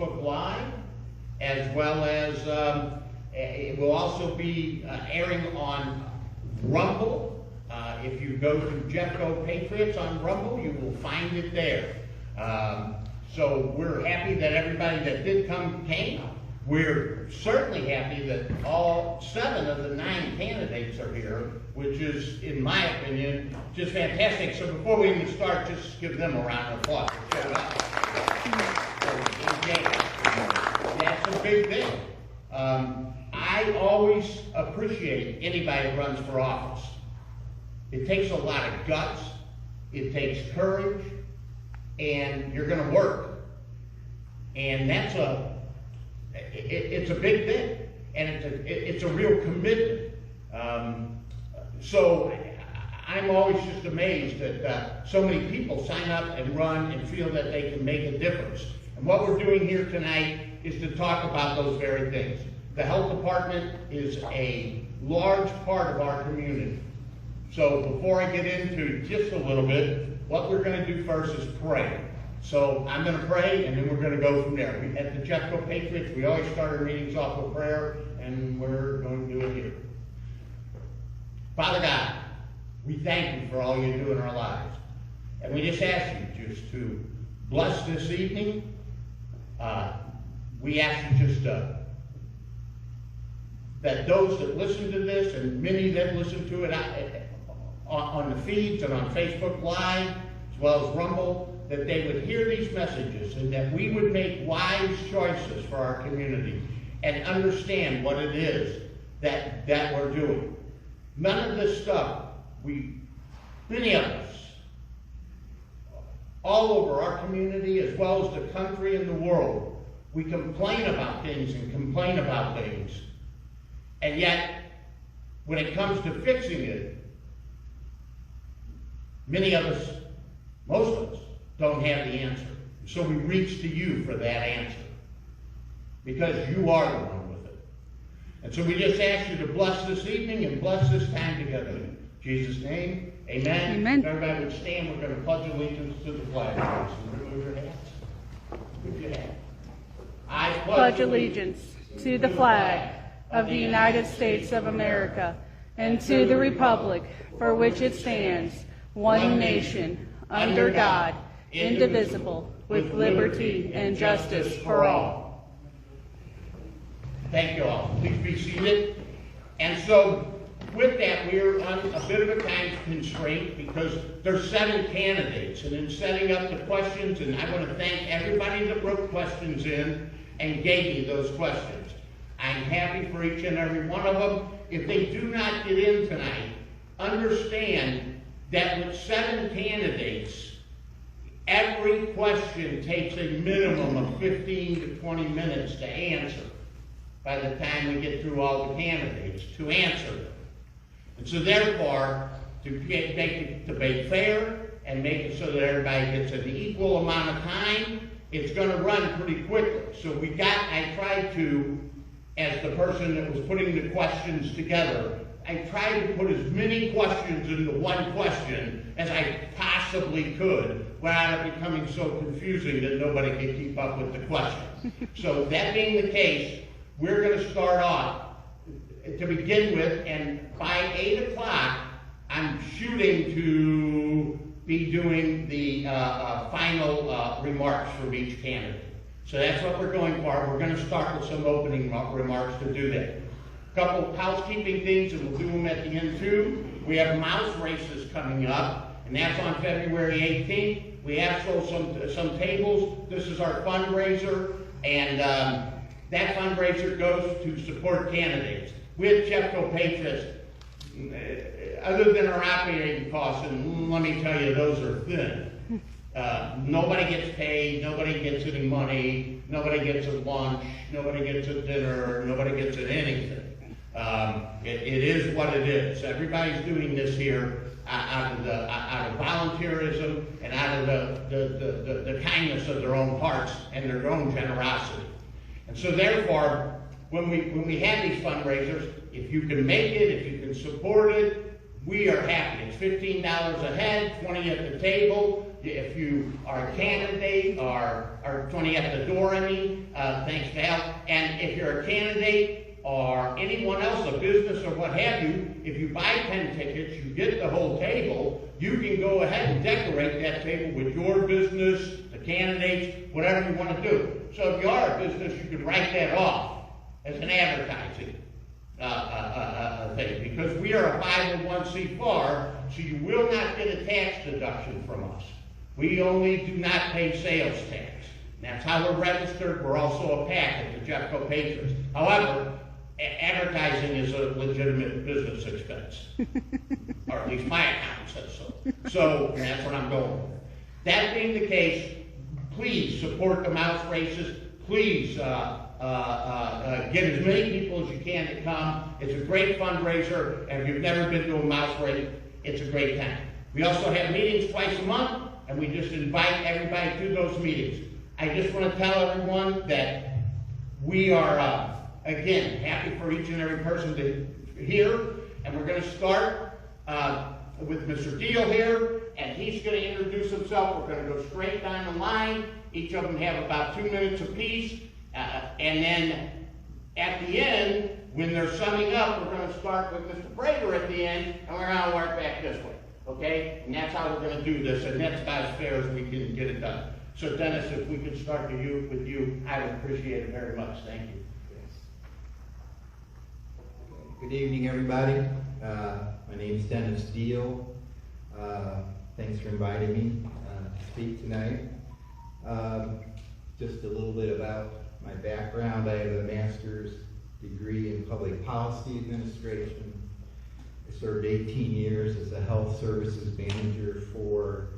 Facebook Live, as well as it will also be airing on Rumble. If you go to Jeffco Patriots on Rumble, you will find it there. So we're happy that everybody that did come came. We're certainly happy that all 7 of the 9 candidates are here, which is, in my opinion, just fantastic. So before we even start, just give them a round of applause. That's a big thing. I always appreciate anybody that runs for office. It takes a lot of guts, it takes courage, and you're going to work. And that's it's a big thing, and it's a real commitment. So I'm always just amazed that so many people sign up and run and feel that they can make a difference. And what we're doing here tonight is to talk about those very things. The health department is a large part of our community. So before I get into just a little bit, what we're going to do first is pray. So I'm going to pray, and then we're going to go from there. At the Jeffco Patriots, we always start our meetings off with prayer, and we're going to do it here. Father God, we thank you for all you do in our lives. And we just ask you just to bless this evening. We ask you just that those that listen to this, and many that listen to it on the feeds and on Facebook Live, as well as Rumble, that they would hear these messages and that we would make wise choices for our community and understand what it is that we're doing. None of this stuff, many of us, all over our community as well as the country and the world, we complain about things and complain about things. And yet, when it comes to fixing it, many of us, most of us, don't have the answer. So we reach to you for that answer, because you are the one with it. And so we just ask you to bless this evening and bless this time together. In Jesus' name, amen. Amen. If everybody would stand, we're going to pledge allegiance to the flag. So move your hands. Move your hand. I Pledge allegiance to the flag of the United States of America and to the republic for which it stands, one nation, under God, indivisible, with liberty and justice for all. Thank you all. Please be seated. And so, with that, we're on a bit of a time constraint because there's 7 candidates. And in setting up the questions, and I want to thank everybody that wrote questions in and gave me those questions. I'm happy for each and every one of them. If they do not get in tonight, understand that with 7 candidates, every question takes a minimum of 15 to 20 minutes to answer by the time we get through all the candidates to answer them. And so therefore, to make the debate fair and make it so that everybody gets an equal amount of time, it's going to run pretty quickly. So I tried to, as the person that was putting the questions together, I tried to put as many questions into one question as I possibly could without it becoming so confusing that nobody could keep up with the question. So that being the case, we're going to start off to begin with, and by 8 o'clock, I'm shooting to be doing the final remarks from each candidate. So that's what we're going for. We're going to start with some opening remarks to do that. A couple of housekeeping things, and we'll do them at the end too. We have mouse races coming up, and that's on February 18th. We have sold some tables. This is our fundraiser, and that fundraiser goes to support candidates. With Jeffco Patriots, other than our operating costs, and let me tell you, those are thin. Nobody gets paid, nobody gets any money, nobody gets a lunch, nobody gets a dinner, nobody gets an anything. It is what it is. Everybody's doing this here out of volunteerism and out of the kindness of their own hearts and their own generosity. And so therefore, when we have these fundraisers, if you can make it, if you can support it, we are happy. It's $15 a head, 20 at the table. if you are a candidate or 20 at the door, thanks Val. And if you're a candidate or anyone else, a business or what have you, if you buy 10 tickets, you get the whole table, you can go ahead and decorate that table with your business, the candidates, whatever you want to do. So if you are a business, you can write that off as an advertising thing, because we are a 501c4, so you will not get a tax deduction from us. We only do not pay sales tax. And that's how we're registered. We're also a PAC at the Jeffco Patriots. However, advertising is a legitimate business expense, or at least my accountant says so. So that's what I'm going with. That being the case, please support the mouse races. Please get as many people as you can to come. It's a great fundraiser, and if you've never been to a mouse race, it's a great time. We also have meetings twice a month, and we just invite everybody to those meetings. I just want to tell everyone that we are, again, happy for each and every person to hear, and we're going to start with Mr. Deal here, and he's going to introduce himself. We're going to go straight down the line. Each of them have about 2 minutes apiece. And then at the end, when they're summing up, we're going to start with Mr. Prater at the end, and we're going to work back this way, okay? And that's how we're going to do this, and that's about as fair as we can get it done. So Dennis, if we could start with you, I would appreciate it very much. Thank you. Good evening, everybody. My name is Dennis Deal. Thanks for inviting me to speak tonight. Just a little bit about my background. I have a master's degree in public policy administration. I served 18 years as a health services manager for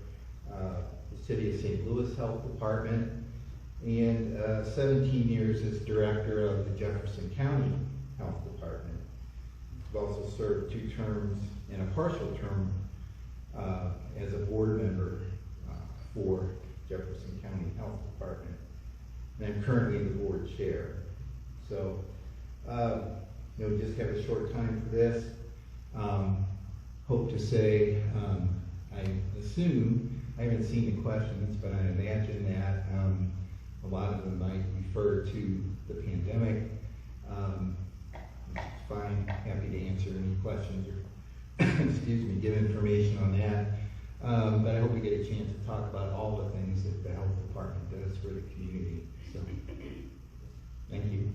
the City of St. Louis Health Department, and 17 years as director of the Jefferson County Health Department. I've also served 2 terms and a partial term as a board member for Jefferson County Health Department. And I'm currently the board chair. So, just have a short time for this. Hope to say, I assume, I haven't seen the questions, but I imagine that a lot of them might refer to the pandemic. Fine, happy to answer any questions or, excuse me, give information on that. But I hope we get a chance to talk about all the things that the health department does for the community. So, thank you.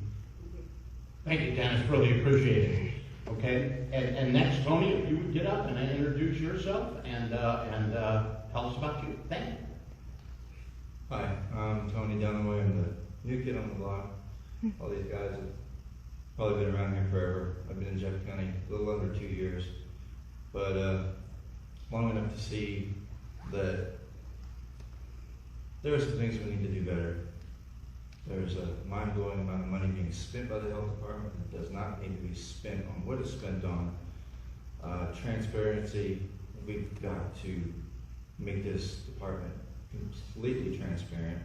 Thank you, Dennis. Really appreciate it. Okay, and next, Tony, if you would get up and introduce yourself and tell us about you. Thank you. Hi, I'm Tony Dunaway. I'm the new kid on the block. All these guys have probably been around here forever. I've been in Jefferson County a little under 2 years, but long enough to see that there are some things we need to do better. There's a mind-blowing amount of money being spent by the health department that does not need to be spent on what it's spent on. Transparency, we've got to make this department completely transparent.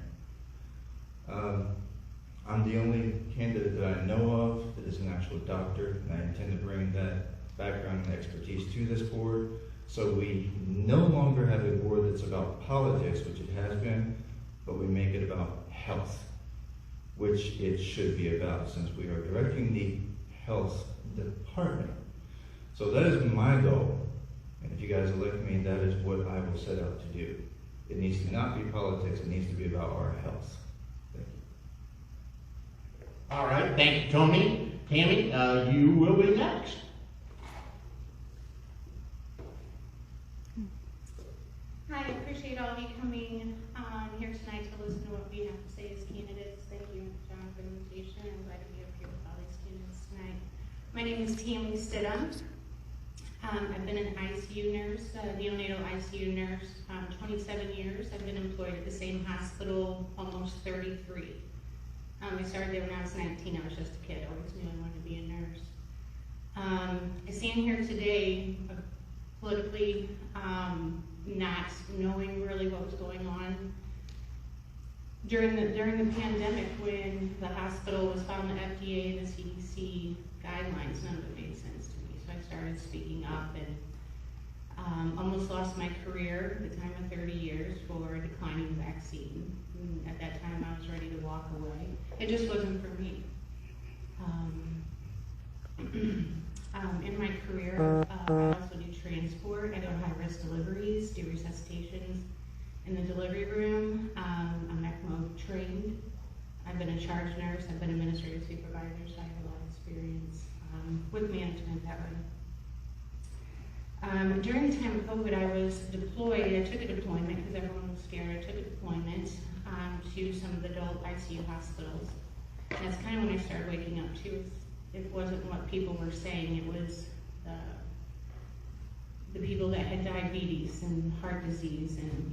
I'm the only candidate that I know of that is an actual doctor, and I intend to bring that background and expertise to this board. So we no longer have a board that's about politics, which it has been, but we make it about health, which it should be about, since we are directing the health department. So that is my goal, and if you guys elect me, that is what I will set out to do. It needs to not be politics, it needs to be about our health. Thank you. All right, thank you, Tony. Tammy, you will be next. Hi, I appreciate all of you coming here tonight to listen to what we have to say as candidates. Thank you, John, for the invitation. I'm glad to be up here with all these candidates tonight. My name is Tammy Stidham. I've been an ICU nurse, neonatal ICU nurse, 27 years. I've been employed at the same hospital almost 33. I started there when I was 19. I was just a kid. I always knew I wanted to be a nurse. I stand here today politically, not knowing really what was going on. During the pandemic, when the hospital was following the FDA and the CDC guidelines, none of it made sense to me. So I started speaking up, and Almost lost my career at the time of 30 years for declining the vaccine. And at that time, I was ready to walk away. It just wasn't for me. In my career, I also do transport. I do high-risk deliveries, do resuscitations in the delivery room. I'm ECMO trained. I've been a charge nurse. I've been administrative supervisor, so I have a lot of experience with management that way. During the time of COVID, I was deployed. I took a deployment because everyone was scared. I took a deployment to some of the adult ICU hospitals. And that's kind of when I started waking up too. It wasn't what people were saying. It was the people that had diabetes and heart disease and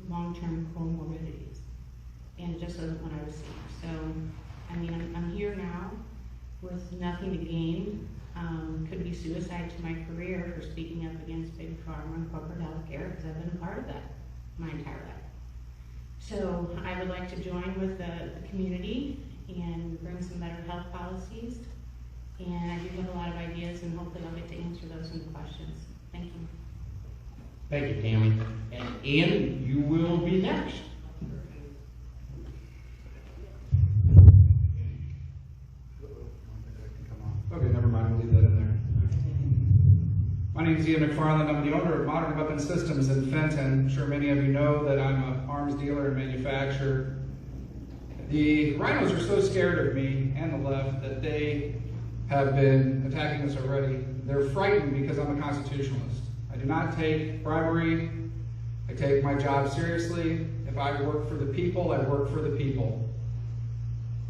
long-term comorbidities. And it just wasn't what I was seeing. So, I mean, I'm here now with nothing to gain. Could be suicide to my career for speaking up against big pharma and corporate healthcare, because I've been a part of that my entire life. So I would like to join with the community and bring some better health policies. And I do have a lot of ideas, and hopefully I'll get to answer those in the questions. Thank you. Thank you, Tammy. And Ian, you will be next. Okay, never mind, we'll leave that in there. My name is Ian McFarland. I'm the owner of Modern Weapon Systems in Fenton. I'm sure many of you know that I'm an arms dealer and manufacturer. The rhinos are so scared of me and the left that they have been attacking us already. They're frightened because I'm a constitutionalist. I do not take bribery. I take my job seriously. If I work for the people, I work for the people.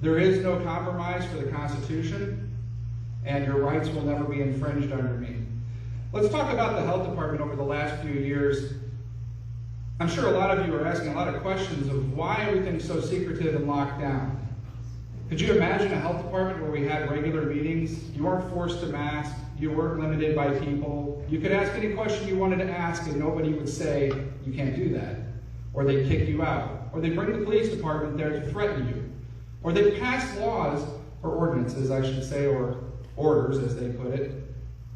There is no compromise for the Constitution, and your rights will never be infringed under me. Let's talk about the health department over the last few years. I'm sure a lot of you are asking a lot of questions of why everything's so secretive and locked down. Could you imagine a health department where we had regular meetings? You weren't forced to mask, you weren't limited by people. You could ask any question you wanted to ask and nobody would say, you can't do that. Or they'd kick you out. Or they'd bring the police department there to threaten you. Or they'd pass laws, or ordinances I should say, or orders as they put it,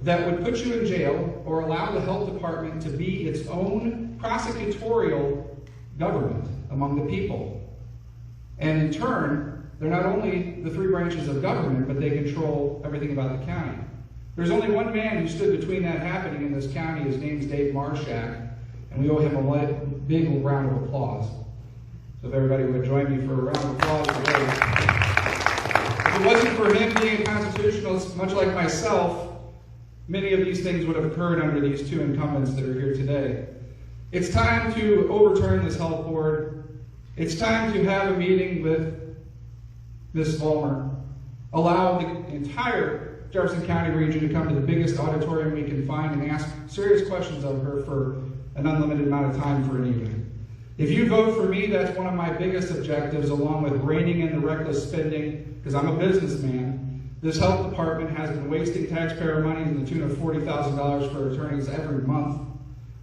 that would put you in jail or allow the health department to be its own prosecutorial government among the people. And in turn, they're not only the three branches of government, but they control everything about the county. There's only one man who stood between that happening in this county. His name's Dave Marshak, and we owe him a big round of applause. So if everybody would join me for a round of applause today. If it wasn't for him being a constitutionalist, much like myself, many of these things would have occurred under these two incumbents that are here today. It's time to overturn this health board. It's time to have a meeting with Ms. Vollmer. Allow the entire Jefferson County region to come to the biggest auditorium we can find and ask serious questions of her for an unlimited amount of time for an evening. If you vote for me, that's one of my biggest objectives, along with reining in the reckless spending, because I'm a businessman. This health department has been wasting taxpayer money to the tune of $40,000 for attorneys every month,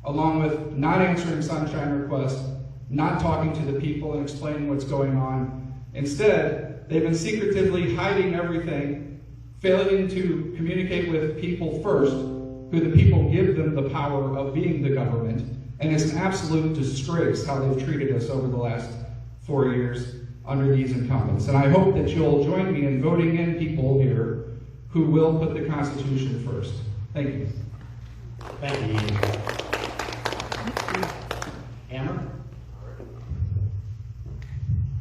along with not answering sunshine requests, not talking to the people and explaining what's going on. Instead, they've been secretively hiding everything, failing to communicate with people first, who the people give them the power of being the government. And it's an absolute disgrace how they've treated us over the last 4 years under these incumbents. And I hope that you'll join me in voting in people here who will put the Constitution first. Thank you. Thank you, Ian. Amber?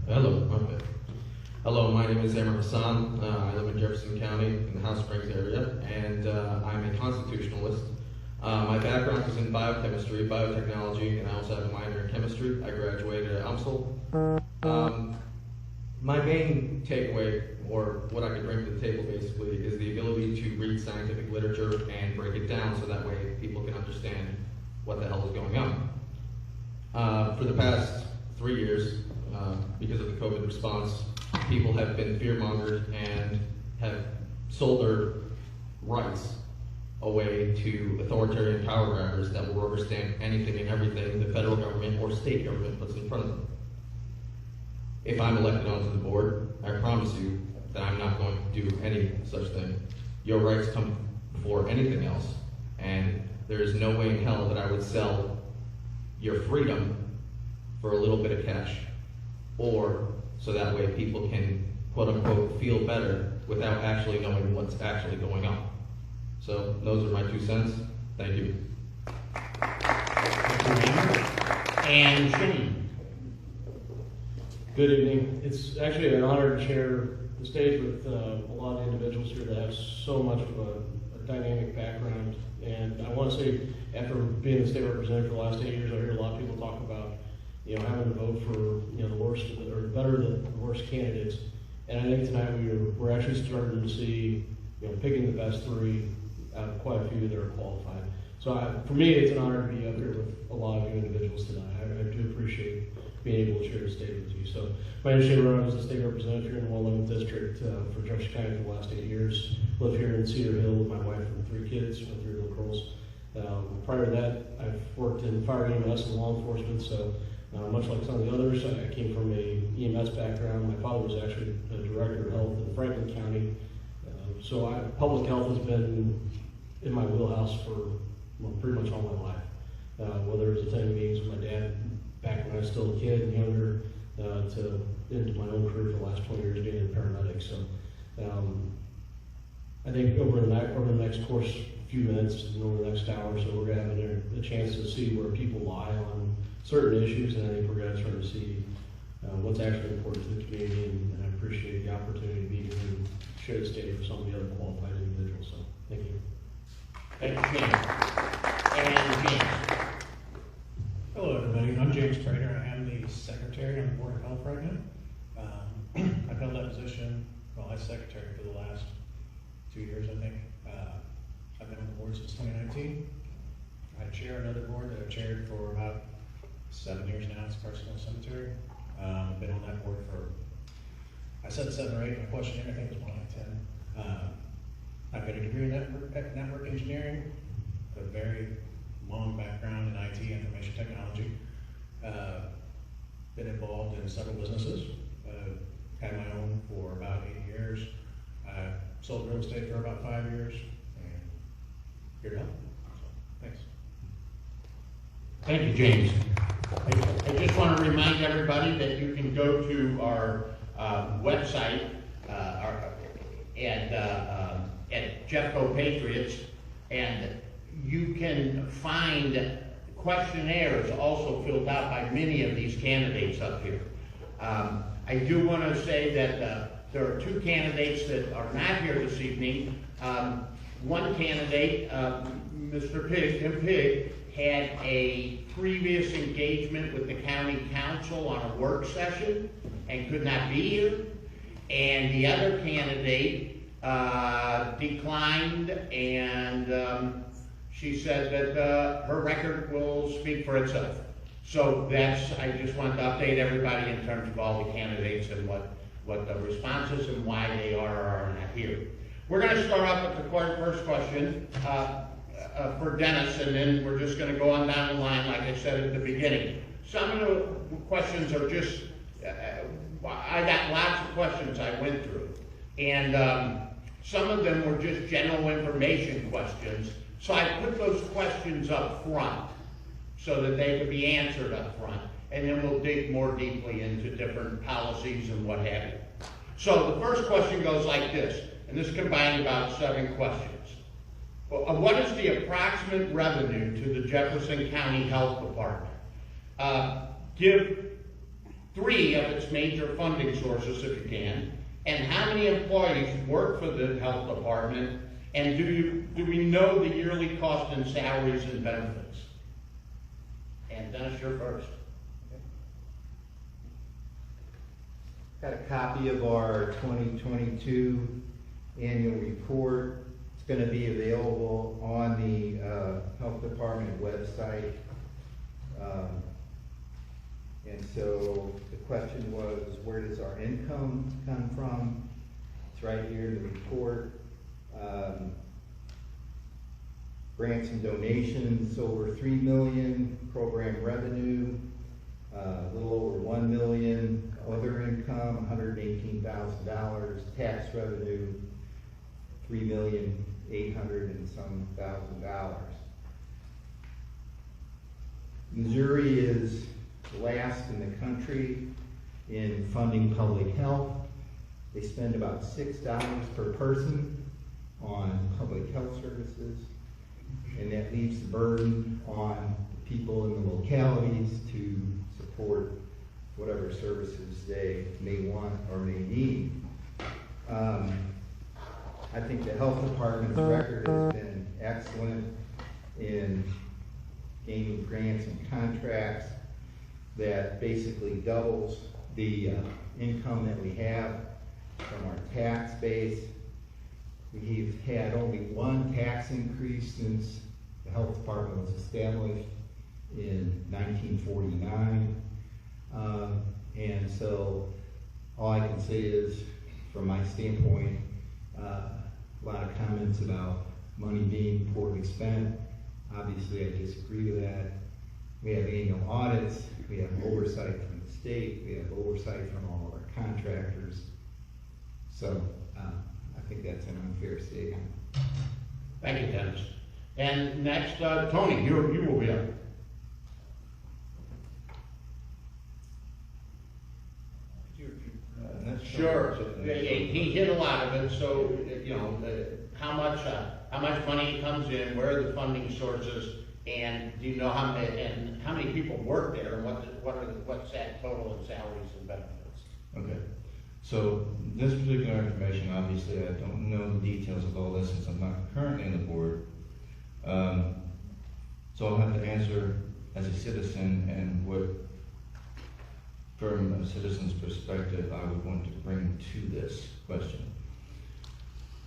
Hello. Okay. Hello, my name is Amr Hassan. I live in Jefferson County in the Hot Springs area, and I'm a constitutionalist. My background is in biochemistry, biotechnology, and I also have a minor in chemistry. I graduated at UMSL. My main takeaway, or what I could bring to the table basically, is the ability to read scientific literature and break it down so that way people can understand what the hell is going on. For the past 3 years, because of the COVID response, people have been fear-mongered and have sold their rights away to authoritarian power grabbers that will overstand anything and everything the federal government or state government puts in front of them. If I'm elected onto the board, I promise you that I'm not going to do any such thing. Your rights come before anything else, and there is no way in hell that I would sell your freedom for a little bit of cash, or so that way people can, quote unquote, feel better without actually knowing what's actually going on. So those are my 2 cents. Thank you. And Shane. Good evening. It's actually an honor to share the stage with a lot of individuals here that have so much of a dynamic background. And I want to say, after being the state representative for the last 8 years, I hear a lot of people talk about, having to vote for, the worst or better than the worst candidates. And I think tonight we're actually starting to see, picking the best 3 out of quite a few that are qualified. So for me, it's an honor to be up here with a lot of you individuals tonight. I do appreciate being able to share the stage with you. So my name is Shane Rowan. I was the state representative here in the 111th District for Jefferson County for the last 8 years. Live here in Cedar Hill with my wife and 3 kids, my 3 little girls. Prior to that, I've worked in fire EMS and law enforcement, so much like some of the others, I came from a EMS background. My father was actually a director of health in Franklin County. So public health has been in my wheelhouse for pretty much all my life. Whether it was attending meetings with my dad back when I was still a kid and younger, to into my own career for the last 20 years being a paramedic. So I think over the next course, few minutes and over the next hour or so, we're going to have a chance to see where people lie on certain issues, and I think we're going to try to see what's actually important to the community, and I appreciate the opportunity to be here and share the stage with some of the other qualified individuals. So thank you. Thank you, James. And James. Hello, everybody. I'm James Prater. I am the secretary on the Board of Health right now. I've held that position, as secretary for the last 2 years, I think. I've been on the board since 2019. I chair another board that I've chaired for about 7 years now. It's Parsonal Cemetery. I've been on that board for, I said 7 or 8 in my questionnaire. I think it was more like 10. I've got a degree in network engineering, a very long background in IT, information technology. Been involved in several businesses. Had my own for about 8 years. Sold real estate for about 5 years. And here to help. Thanks. Thank you, James. I just want to remind everybody that you can go to our website at Jeffco Patriots, and you can find questionnaires also filled out by many of these candidates up here. I do want to say that there are 2 candidates that are not here this evening. One candidate, Mr. Pig, Tim Pig, had a previous engagement with the county council on a work session and could not be here. And the other candidate declined, and she said that her record will speak for itself. So I just wanted to update everybody in terms of all the candidates and what the responses and why they are or are not here. We're going to start off with the first question for Dennis, and then we're just going to go on down the line, like I said at the beginning. Some of the questions are just, I got lots of questions I went through, and some of them were just general information questions, so I put those questions up front so that they could be answered up front, and then we'll dig more deeply into different policies and what have you. So the first question goes like this, and this combined about 7 questions. What is the approximate revenue to the Jefferson County Health Department? Give 3 of its major funding sources if you can, and how many employees work for the health department, and do we know the yearly cost in salaries and benefits? And Dennis, you're first. Got a copy of our 2022 annual report. It's going to be available on the health department website. And so the question was, where does our income come from? It's right here in the report. Grants and donations, over $3 million. Program revenue, a little over $1 million. Other income, $118,000. Tax revenue, $3,800,000 and some. Missouri is last in the country in funding public health. They spend about $6 per person on public health services, and that leaves the burden on the people in the localities to support whatever services they may want or may need. I think the health department's record has been excellent in gaining grants and contracts that basically doubles the income that we have from our tax base. We've had only one tax increase since the health department was established in 1949. And so all I can say is, from my standpoint, a lot of comments about money being poorly spent. Obviously, I disagree with that. We have annual audits, we have oversight from the state, we have oversight from all of our contractors. So I think that's an unfair statement. Thank you, Dennis. And next, Tony, you will be up. Sure. He hit a lot of it, so, you know, how much money comes in, where are the funding sources, and do you know how many people work there, and what's that total in salaries and benefits? Okay. So this particular information, obviously, I don't know the details of all this since I'm not currently on the board. So I'll have to answer as a citizen and what, from a citizen's perspective, I would want to bring to this question.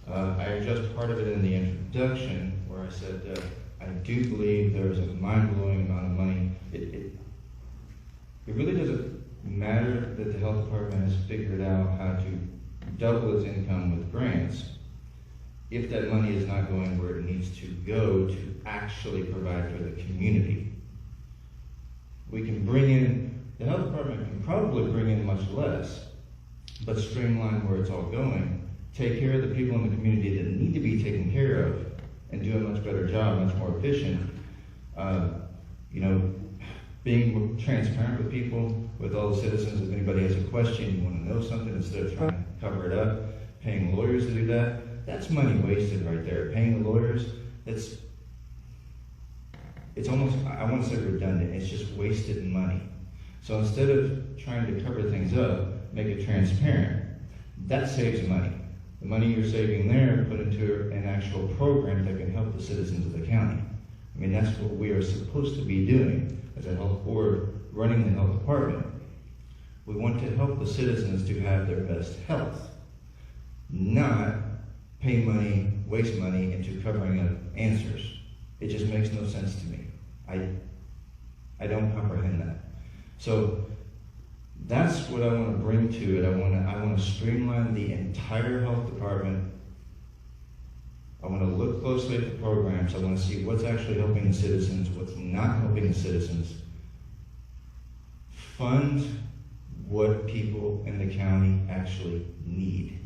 I addressed part of it in the introduction where I said that I do believe there is a mind-blowing amount of money. It really doesn't matter that the health department has figured out how to double its income with grants if that money is not going where it needs to go to actually provide for the community. We can bring in, the health department can probably bring in much less, but streamline where it's all going, take care of the people in the community that need to be taken care of, and do a much better job, much more efficient. You know, being transparent with people, with all the citizens. If anybody has a question, you want to know something, instead of trying to cover it up, paying lawyers to do that, that's money wasted right there. Paying the lawyers, it's almost, I want to say redundant, it's just wasted money. So instead of trying to cover things up, make it transparent, that saves money. The money you're saving there, put into an actual program that can help the citizens of the county. I mean, that's what we are supposed to be doing as a health board, running the health department. We want to help the citizens to have their best health, not pay money, waste money into covering up answers. It just makes no sense to me. I don't comprehend that. So that's what I want to bring to it. I want to streamline the entire health department. I want to look closely at the programs. I want to see what's actually helping the citizens, what's not helping the citizens. Fund what people in the county actually need.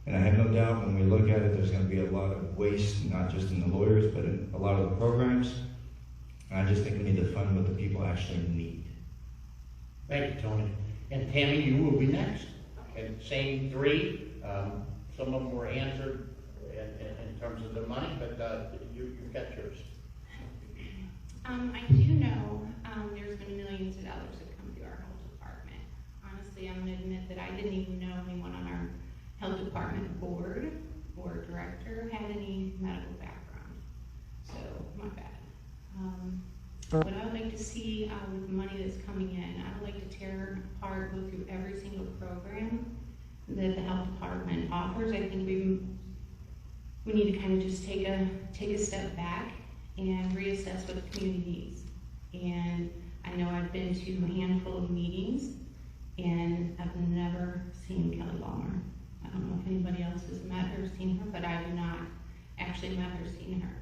And I have no doubt when we look at it, there's going to be a lot of waste, not just in the lawyers, but in a lot of the programs. And I just think we need to fund what the people actually need. Thank you, Tony. And Tammy, you will be next. And same three. Some of them were answered in terms of the money, but you've got yours. I do know there's been millions of dollars that come through our health department. Honestly, I'm going to admit that I didn't even know anyone on our health department board or director had any medical background. So, my bad. What I would like to see with the money that's coming in, I would like to tear apart, go through every single program that the health department offers. I think we need to kind of just take a step back and reassess what the community needs. And I know I've been to a handful of meetings, and I've never seen Kelly Balmer. I don't know if anybody else has met her or seen her, but I have not actually met or seen her.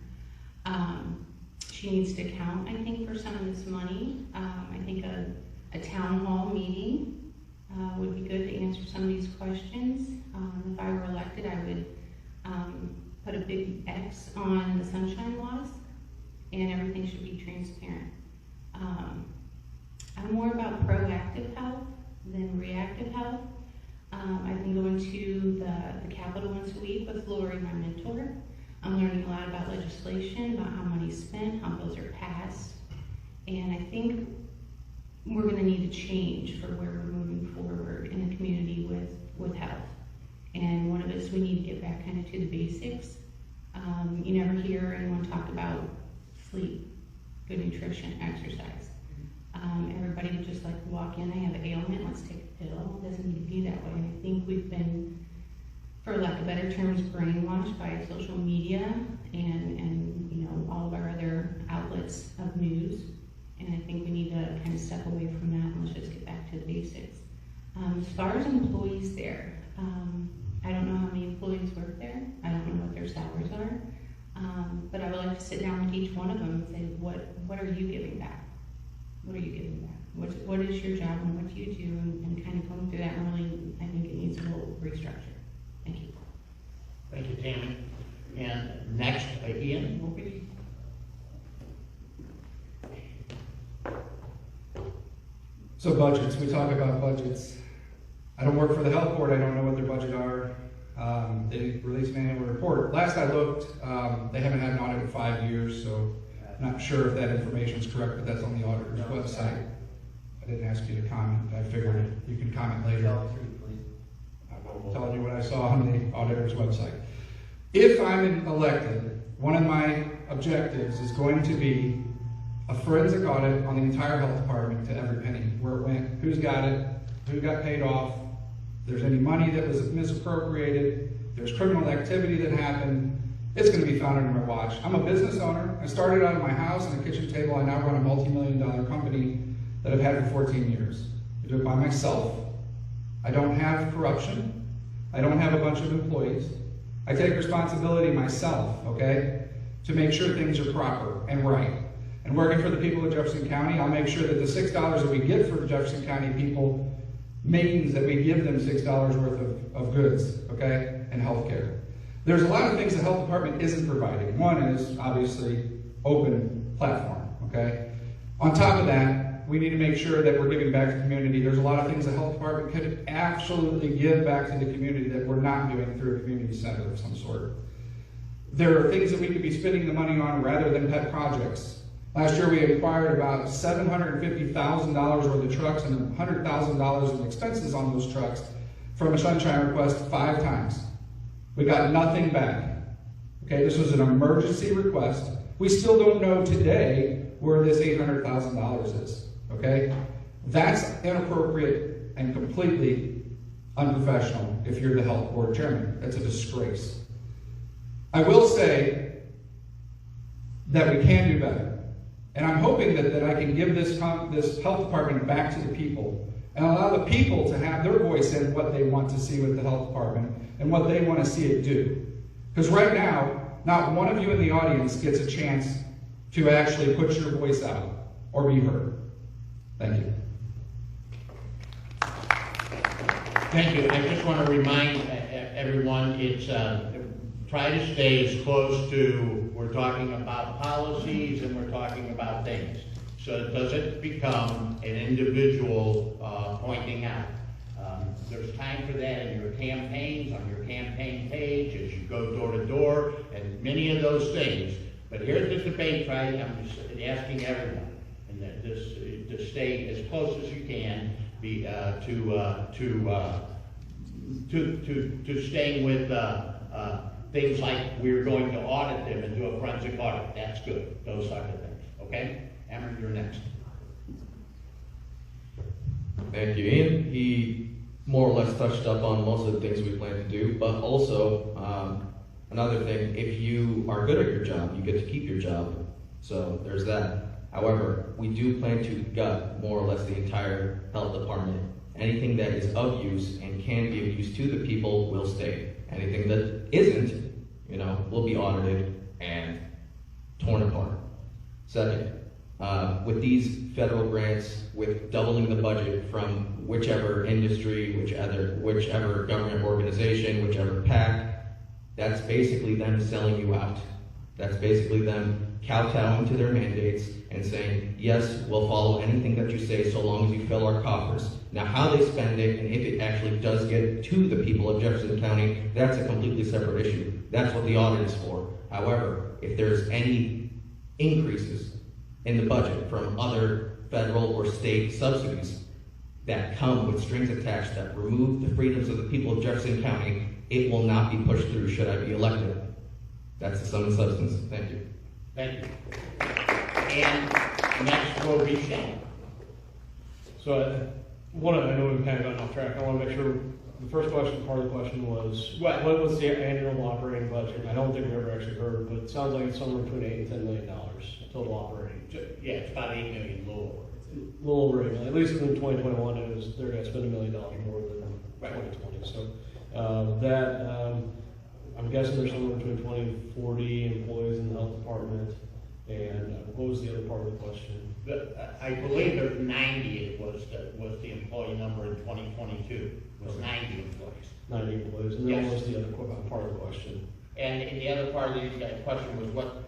She needs to account, I think, for some of this money. I think a town hall meeting would be good to answer some of these questions. If I were elected, I would put a big X on the sunshine laws, and everything should be transparent. reproductive health. I've been going to the Capitol once a week with Lori, my mentor. I'm learning a lot about legislation, about how money's spent, how bills are passed. And I think we're going to need to change for where we're moving forward in the community with health. And one of it is we need to get back kind of to the basics. You never hear anyone talk about sleep, good nutrition, exercise. Everybody would just like to walk in, I have an ailment, let's take a pill. It doesn't need to be that way. And I think we've been, for lack of better terms, brainwashed by social media and you know, all of our other outlets of news. And I think we need to kind of step away from that and let's just get back to the basics. As far as employees there, I don't know how many employees work there. I don't know what their salaries are. But I would like to sit down with each one of them and say, what are you giving back? What are you giving back? What is your job and what do you do? And kind of going through that, and really, I think it needs a little restructure. Thank you. Thank you, Tammy. And next, Ian will be. So budgets, we talk about budgets. I don't work for the health board, I don't know what their budget are. They released an annual report. Last I looked, they haven't had an audit in 5 years, so I'm not sure if that information is correct, but that's on the auditor's website. I didn't ask you to comment, I figured you can comment later. I'm telling you what I saw on the auditor's website. If I'm elected, one of my objectives is going to be a forensic audit on the entire health department to every penny, where it went, who's got it, who got paid off, if there's any money that was misappropriated, there's criminal activity that happened, it's going to be found under my watch. I'm a business owner. I started out of my house on a kitchen table. I now run a multi-million-dollar company that I've had for 14 years. I do it by myself. I don't have corruption. I don't have a bunch of employees. I take responsibility myself, okay, to make sure things are proper and right. And working for the people of Jefferson County, I'll make sure that the $6 that we get for the Jefferson County people means that we give them $6 worth of goods, okay, and health care. There's a lot of things the health department isn't providing. One is, obviously, open platform, okay? On top of that, we need to make sure that we're giving back to the community. There's a lot of things the health department could absolutely give back to the community that we're not doing through a community center of some sort. There are things that we could be spending the money on rather than pet projects. Last year we acquired about $750,000 worth of trucks and $100,000 in expenses on those trucks from a sunshine request 5 times. We got nothing back. Okay, this was an emergency request. We still don't know today where this $800,000 is. Okay, that's inappropriate and completely unprofessional if you're the health board chairman. That's a disgrace. I will say that we can do better. And I'm hoping that I can give this health department back to the people and allow the people to have their voice in what they want to see with the health department and what they want to see it do. Because right now, not one of you in the audience gets a chance to actually put your voice out or be heard. Thank you. Thank you. I just want to remind everyone, it's try to stay as close to, we're talking about policies and we're talking about things. So it doesn't become an individual pointing out. There's time for that in your campaigns, on your campaign page, as you go door to door, and many of those things. But here's the debate, right? I'm just asking everyone, and that this to stay as close as you can, be to staying with things like we're going to audit them and do a forensic audit. That's good. Those type of things. Okay, Amber, you're next. Thank you, Ian. He more or less touched up on most of the things we plan to do, but also another thing, if you are good at your job, you get to keep your job. So there's that. However, we do plan to gut more or less the entire health department. Anything that is of use and can be of use to the people will stay. Anything that isn't, will be audited and torn apart. Second, with these federal grants, with doubling the budget from whichever industry, whichever government organization, whichever PAC, that's basically them selling you out. That's basically them kowtowing to their mandates and saying, yes, we'll follow anything that you say so long as you fill our coffers. Now, how they spend it and if it actually does get to the people of Jefferson County, that's a completely separate issue. That's what the audit is for. However, if there's any increases in the budget from other federal or state subsidies that come with strings attached that remove the freedoms of the people of Jefferson County, it will not be pushed through should I be elected. That's the sum and substance. Thank you. Thank you. And next will be Shane. So, I know we've kind of gotten off track. I want to make sure the first question, part of the question was, what was the annual operating budget? I don't think we ever actually heard, but it sounds like it's somewhere between $8 and $10 million total operating. Yeah, it's about $8 million lower. A little over $8 million. At least in 2021, they're going to spend $1 million more than 2020. So I'm guessing there's somewhere between 20 and 40 employees in the health department. And what was the other part of the question? I believe there's 90 was the employee number in 2022. It was 90 employees. 90 employees. And then Yes. what was the other part of the question? And the other part of the question was what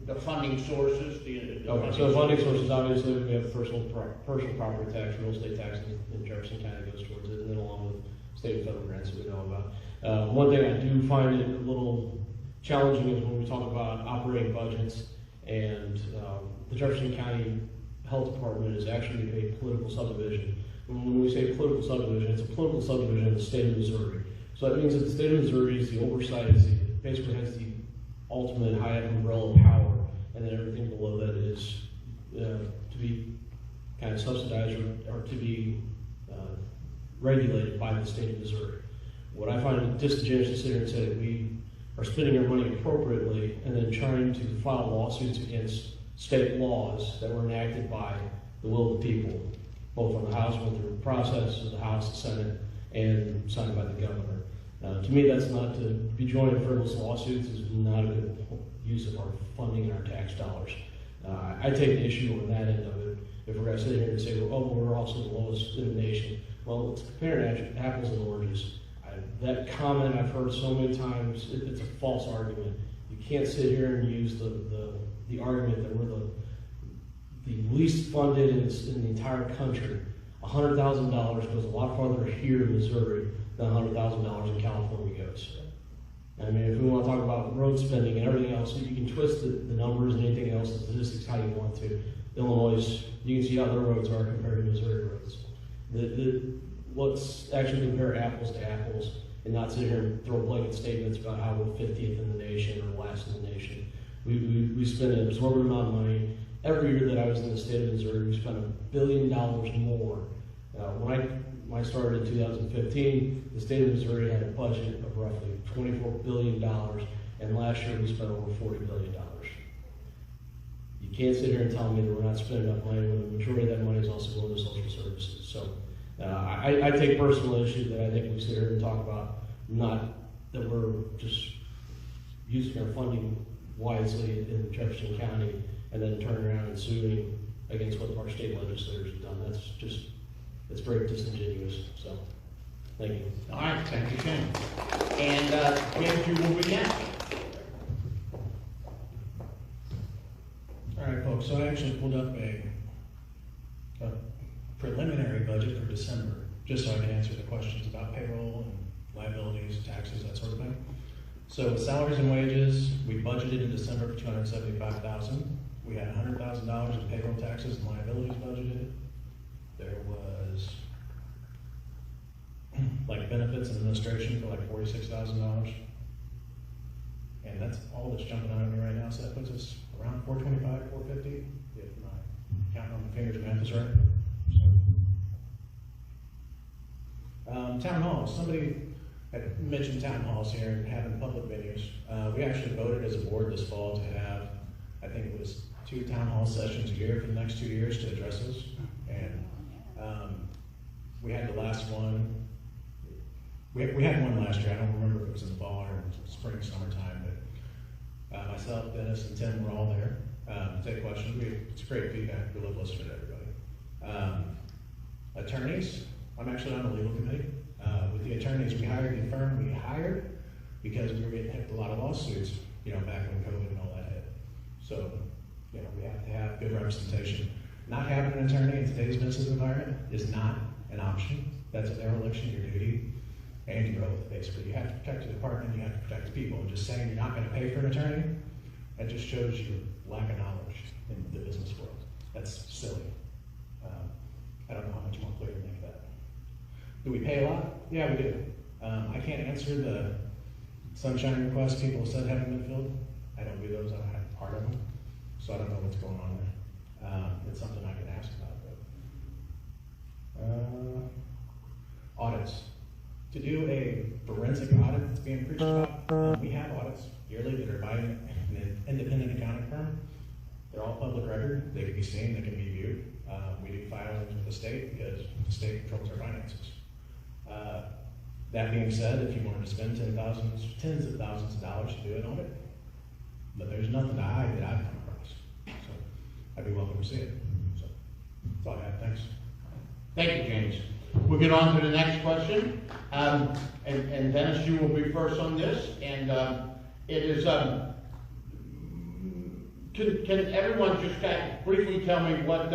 the funding sources. Okay, so funding sources, obviously, we have personal property tax, real estate tax in Jefferson County goes towards it, and then along with state and federal grants that we know about. One thing I do find it a little challenging is when we talk about operating budgets, and the Jefferson County Health Department is actually a political subdivision. And when we say political subdivision, it's a political subdivision in the state of Missouri. So that means that the state of Missouri is the oversight, basically has the ultimate high umbrella power, and then everything below that is to be kind of subsidized or to be regulated by the state of Missouri. What I find disingenuous to sit here and say that we are spending our money appropriately and then trying to file lawsuits against state laws that were enacted by the will of the people, both on the House, went through the process of the House, the Senate, and signed by the governor. To me, that's not to be joining frivolous lawsuits is not a good use of our funding and our tax dollars. I take the issue on that end of it. If we're going to sit here and say, well, we're also the lowest in the nation, well, let's compare apples and oranges. That comment I've heard so many times, it's a false argument. You can't sit here and use the argument that we're the least funded in the entire country. $100,000 goes a lot farther here in Missouri than $100,000 in California goes. I mean, if we want to talk about road spending and everything else, you can twist the numbers and anything else, the statistics how you want to. Illinois, you can see how their roads are compared to Missouri roads. Let's actually compare apples to apples and not sit here and throw blanket statements about how we're 50th in the nation or last in the nation. We spend an absorbent amount of money. Every year that I was in the state of Missouri, we spent $1 billion more. When I started in 2015, the state of Missouri had a budget of roughly $24 billion, and last year we spent over $40 billion. You can't sit here and tell me that we're not spending enough money when the majority of that money is also going to social services. So I take personal issue that I think we sit here and talk about not that we're just using our funding wisely in Jefferson County and then turning around and suing against what our state legislators have done. It's very disingenuous. So, thank you. All right, thank you, Ken. And James, you will begin. All right, folks, so I actually pulled up a preliminary budget for December, just so I can answer the questions about payroll and liabilities, taxes, that sort of thing. So salaries and wages, we budgeted in December for $275,000. We had $100,000 in payroll taxes and liabilities budgeted. There was like benefits and administration for like $46,000. And that's all that's jumping out at me right now, so that puts us around $425, $450, if my counting on my fingers math is right. Town halls, somebody had mentioned town halls here and having public venues. We actually voted as a board this fall to have, I think it was 2 town hall sessions a year for the next 2 years to address this. And we had the last one. We had one last year. I don't remember if it was in the fall or spring, summertime, but myself, Dennis, and Tim were all there to take questions. It's great feedback. We love listening to everybody. Attorneys, I'm actually on the legal committee. With the attorneys, we hired the firm we hired because we were getting hit with a lot of lawsuits. back when COVID and all that hit. So, we have to have good representation. Not having an attorney in today's business environment is not an option. That's a dereliction of your duty and your oath, basically. You have to protect the department, you have to protect the people. And just saying you're not going to pay for an attorney, that just shows your lack of knowledge in the business world. That's silly. I don't know how much more clear to make that. Do we pay a lot? Yeah, we do. I can't answer the sunshine requests people said haven't been filled. I don't do those. I don't have part of them. So I don't know what's going on there. It's something I can ask about. Audits. To do a forensic audit that's being preached about, we have audits yearly that are by an independent accounting firm. They're all public record. They can be seen, they can be viewed. We do filings with the state because the state controls our finances. That being said, if you wanted to spend tens of thousands of dollars to do an audit, but there's nothing to hide that I've come across. So I'd be welcome to see it. So that's all I have. Thanks. Thank you, James. We'll get on to the next question. And Dennis, you will be first on this. And it is, can everyone just briefly tell me what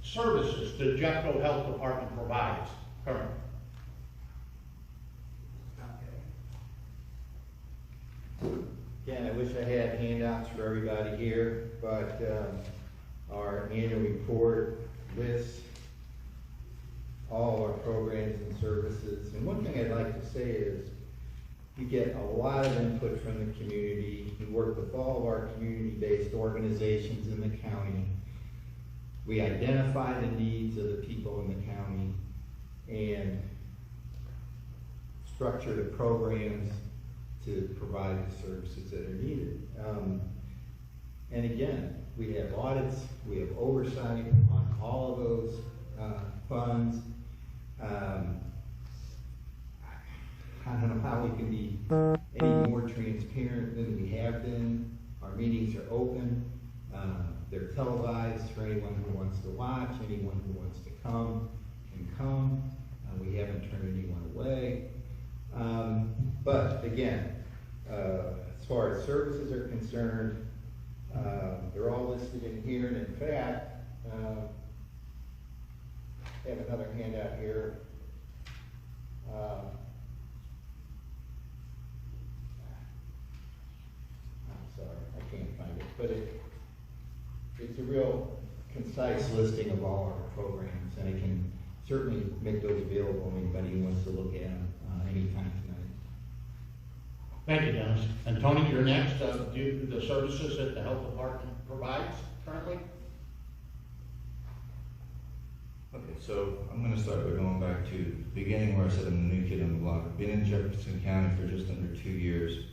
services the Jeffco Health Department provides currently? Again, I wish I had handouts for everybody here, but our annual report lists all our programs and services. And one thing I'd like to say is we get a lot of input from the community. We work with all of our community-based organizations in the county. We identify the needs of the people in the county and structure the programs to provide the services that are needed. And again, we have audits, we have oversight on all of those funds. I don't know how we can be any more transparent than we have been. Our meetings are open. They're televised for anyone who wants to watch, anyone who wants to come can come. We haven't turned anyone away. But again, as far as services are concerned, they're all listed in here, and in fact, I have another handout here. I'm sorry, I can't find it, but it's a real concise listing of all our programs, and I can certainly make those available to anybody who wants to look at them anytime tonight. Thank you, Dennis. And Tony, you're next. Do the services that the health department provides currently? Okay, so I'm going to start by going back to the beginning where I said I'm a new kid on the block. I've been in Jefferson County for just under 2 years.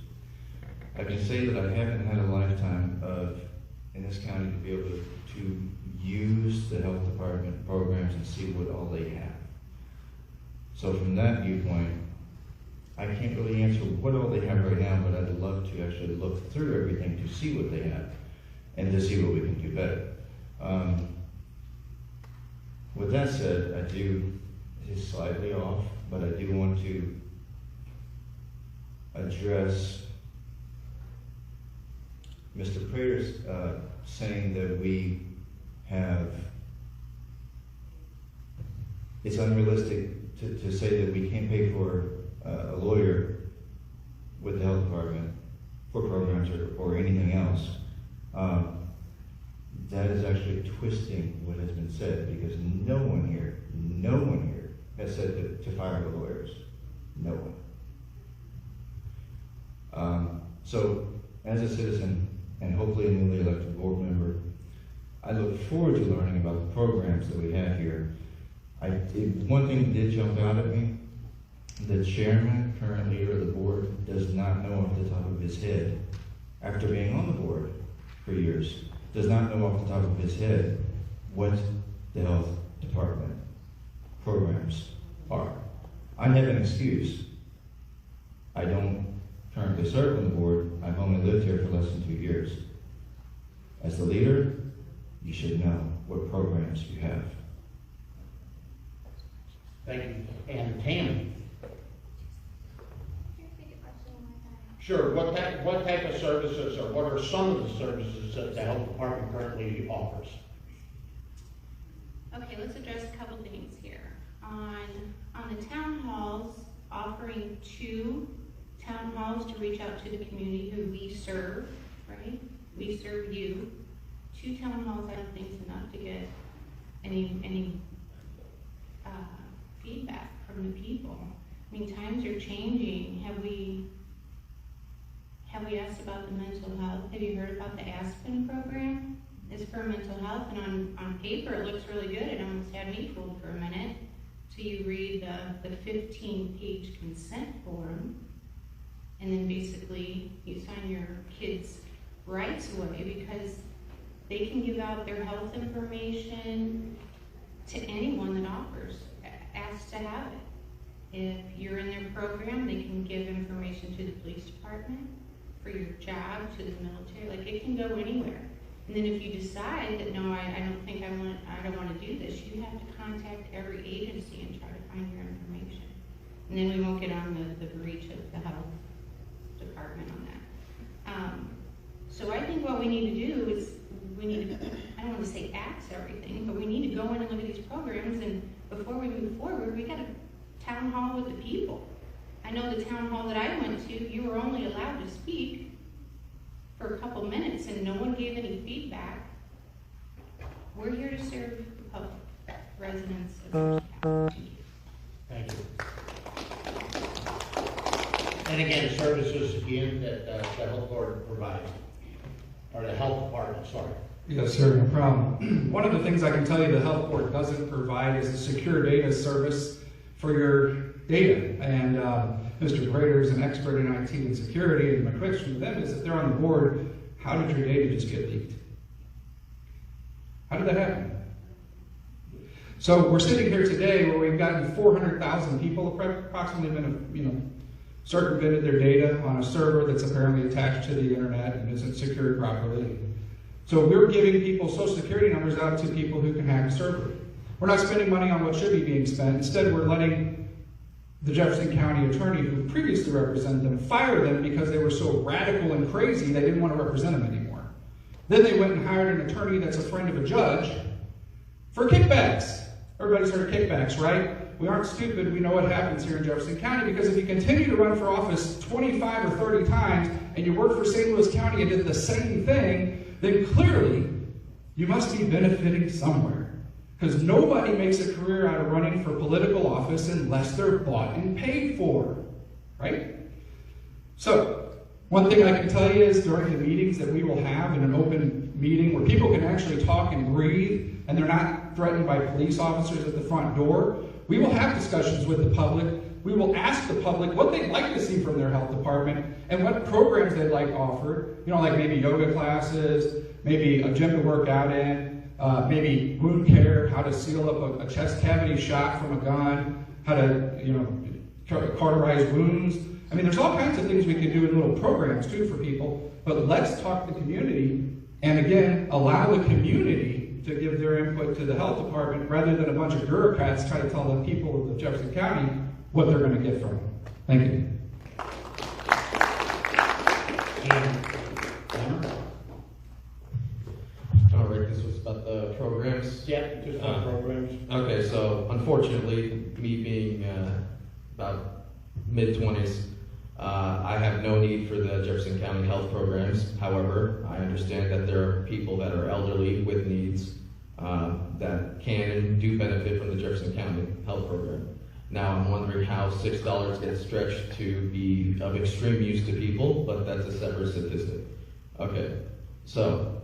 I can say that I haven't had a lifetime in this county to be able to use the health department programs and see what all they have. So from that viewpoint, I can't really answer what all they have right now, but I'd love to actually look through everything to see what they have and to see what we can do better. With that said, it's slightly off, but I do want to address Mr. Prater's saying that it's unrealistic to say that we can't pay for a lawyer with the health department for programs or anything else. That is actually twisting what has been said, because no one here has said to fire the lawyers. No one. So, as a citizen, and hopefully a newly elected board member, I look forward to learning about the programs that we have here. One thing did jump out at me. The chairman currently, or the board, does not know off the top of his head, after being on the board for years, does not know off the top of his head what the health department programs are. I have an excuse. I don't currently serve on the board. I've only lived here for less than 2 years. As the leader, you should know what programs you have. Thank you. And Tammy? Can you repeat the question one more time? Sure, what type of services, or what are some of the services that the health department currently offers? Okay, let's address a couple things here. On the town halls, offering 2 town halls to reach out to the community who we serve, right? We serve you. 2 town halls, I don't think is enough to get any feedback from the people. I mean, times are changing. Have we asked about the mental health? Have you heard about the Aspen program? It's for mental health, and on paper it looks really good. It almost had me fooled for a minute. So you read the 15-page consent form, and then basically you sign your kids' rights away because they can give out their health information to anyone that asks to have it. If you're in their program, they can give information to the police department, for your job, to the military. Like, it can go anywhere. And then if you decide that, no, I don't want to do this, you have to contact every agency and try to find your information. And then we won't get on the breach of the health department on that. So I think what we need to do is, I don't want to say axe everything, but we need to go in and look at these programs, and before we move forward, we got a town hall with the people. I know the town hall that I went to, you were only allowed to speak for a couple minutes and no one gave any feedback. We're here to serve the public, residents of Jefferson County. Thank you. And again, services again that the health board provides, or the health department, sorry. Yes, sir, no problem. One of the things I can tell you the health board doesn't provide is a secure data service for your data. And Mr. Prater is an expert in IT and security, and my question to them is, if they're on the board, how did your data just get leaked? How did that happen? So we're sitting here today where we've gotten 400,000 people approximately been, circumvented their data on a server that's apparently attached to the internet and isn't secured properly. So we're giving people social security numbers out to people who can hack a server. We're not spending money on what should be being spent. Instead, we're letting the Jefferson County attorney who previously represented them fire them because they were so radical and crazy they didn't want to represent them anymore. Then they went and hired an attorney that's a friend of a judge for kickbacks. Everybody's heard of kickbacks, right? We aren't stupid. We know what happens here in Jefferson County, because if you continue to run for office 25 or 30 times and you work for St. Louis County and did the same thing, then clearly you must be benefiting somewhere. Because nobody makes a career out of running for political office unless they're bought and paid for, right? So, one thing I can tell you is during the meetings that we will have in an open meeting where people can actually talk and breathe and they're not threatened by police officers at the front door, we will have discussions with the public. We will ask the public what they'd like to see from their health department and what programs they'd like offered. Like maybe yoga classes, maybe a gym to work out in, maybe wound care, how to seal up a chest cavity shot from a gun, how to, cauterize wounds. I mean, there's all kinds of things we can do in little programs too for people, but let's talk to the community and again, allow the community to give their input to the health department rather than a bunch of bureaucrats try to tell the people of Jefferson County what they're going to get from them. Thank you. All right, this was about the programs. Yeah, just on programs. Okay, so unfortunately, me being about mid-20s, I have no need for the Jefferson County health programs. However, I understand that there are people that are elderly with needs that can and do benefit from the Jefferson County health program. Now, I'm wondering how $6 gets stretched to be of extreme use to people, but that's a separate statistic. Okay, so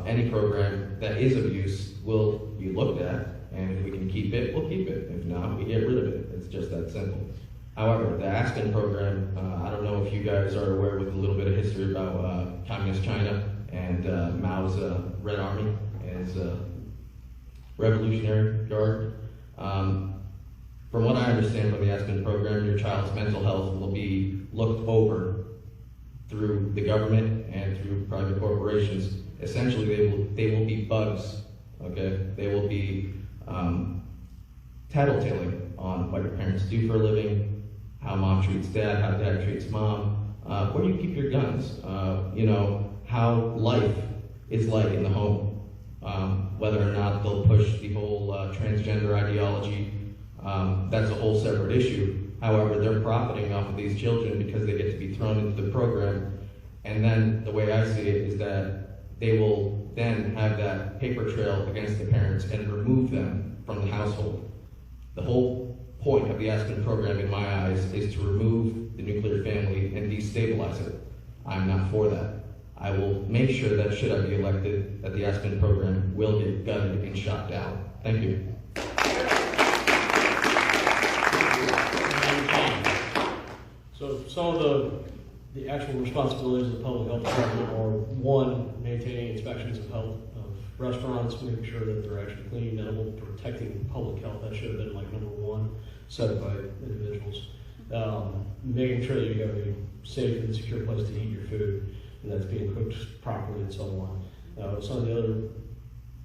any program that is of use will be looked at, and if we can keep it, we'll keep it. If not, we get rid of it. It's just that simple. However, the Aspen program, I don't know if you guys are aware with a little bit of history about Communist China and Mao's Red Army and his Revolutionary Guard. From what I understand from the Aspen program, your child's mental health will be looked over through the government and through private corporations. Essentially, they will be bugs, okay? They will be tattletaling on what your parents do for a living, how mom treats dad, how dad treats mom, where do you keep your guns? You know, how life is like in the home. Whether or not they'll push the whole transgender ideology, that's a whole separate issue. However, they're profiting off of these children because they get to be thrown into the program. And then the way I see it is that they will then have that paper trail against the parents and remove them from the household. The whole point of the Aspen program, in my eyes, is to remove the nuclear family and destabilize it. I'm not for that. I will make sure that, should I be elected, that the Aspen program will get gutted and shot down. Thank you. So some of the actual responsibilities of the public health department are, one, maintaining inspections of health of restaurants, making sure that they're actually clean, edible, protecting public health. That should have been like number one, set by individuals. Making sure that you have a safe and secure place to eat your food, and that's being cooked properly and so on. Some of the other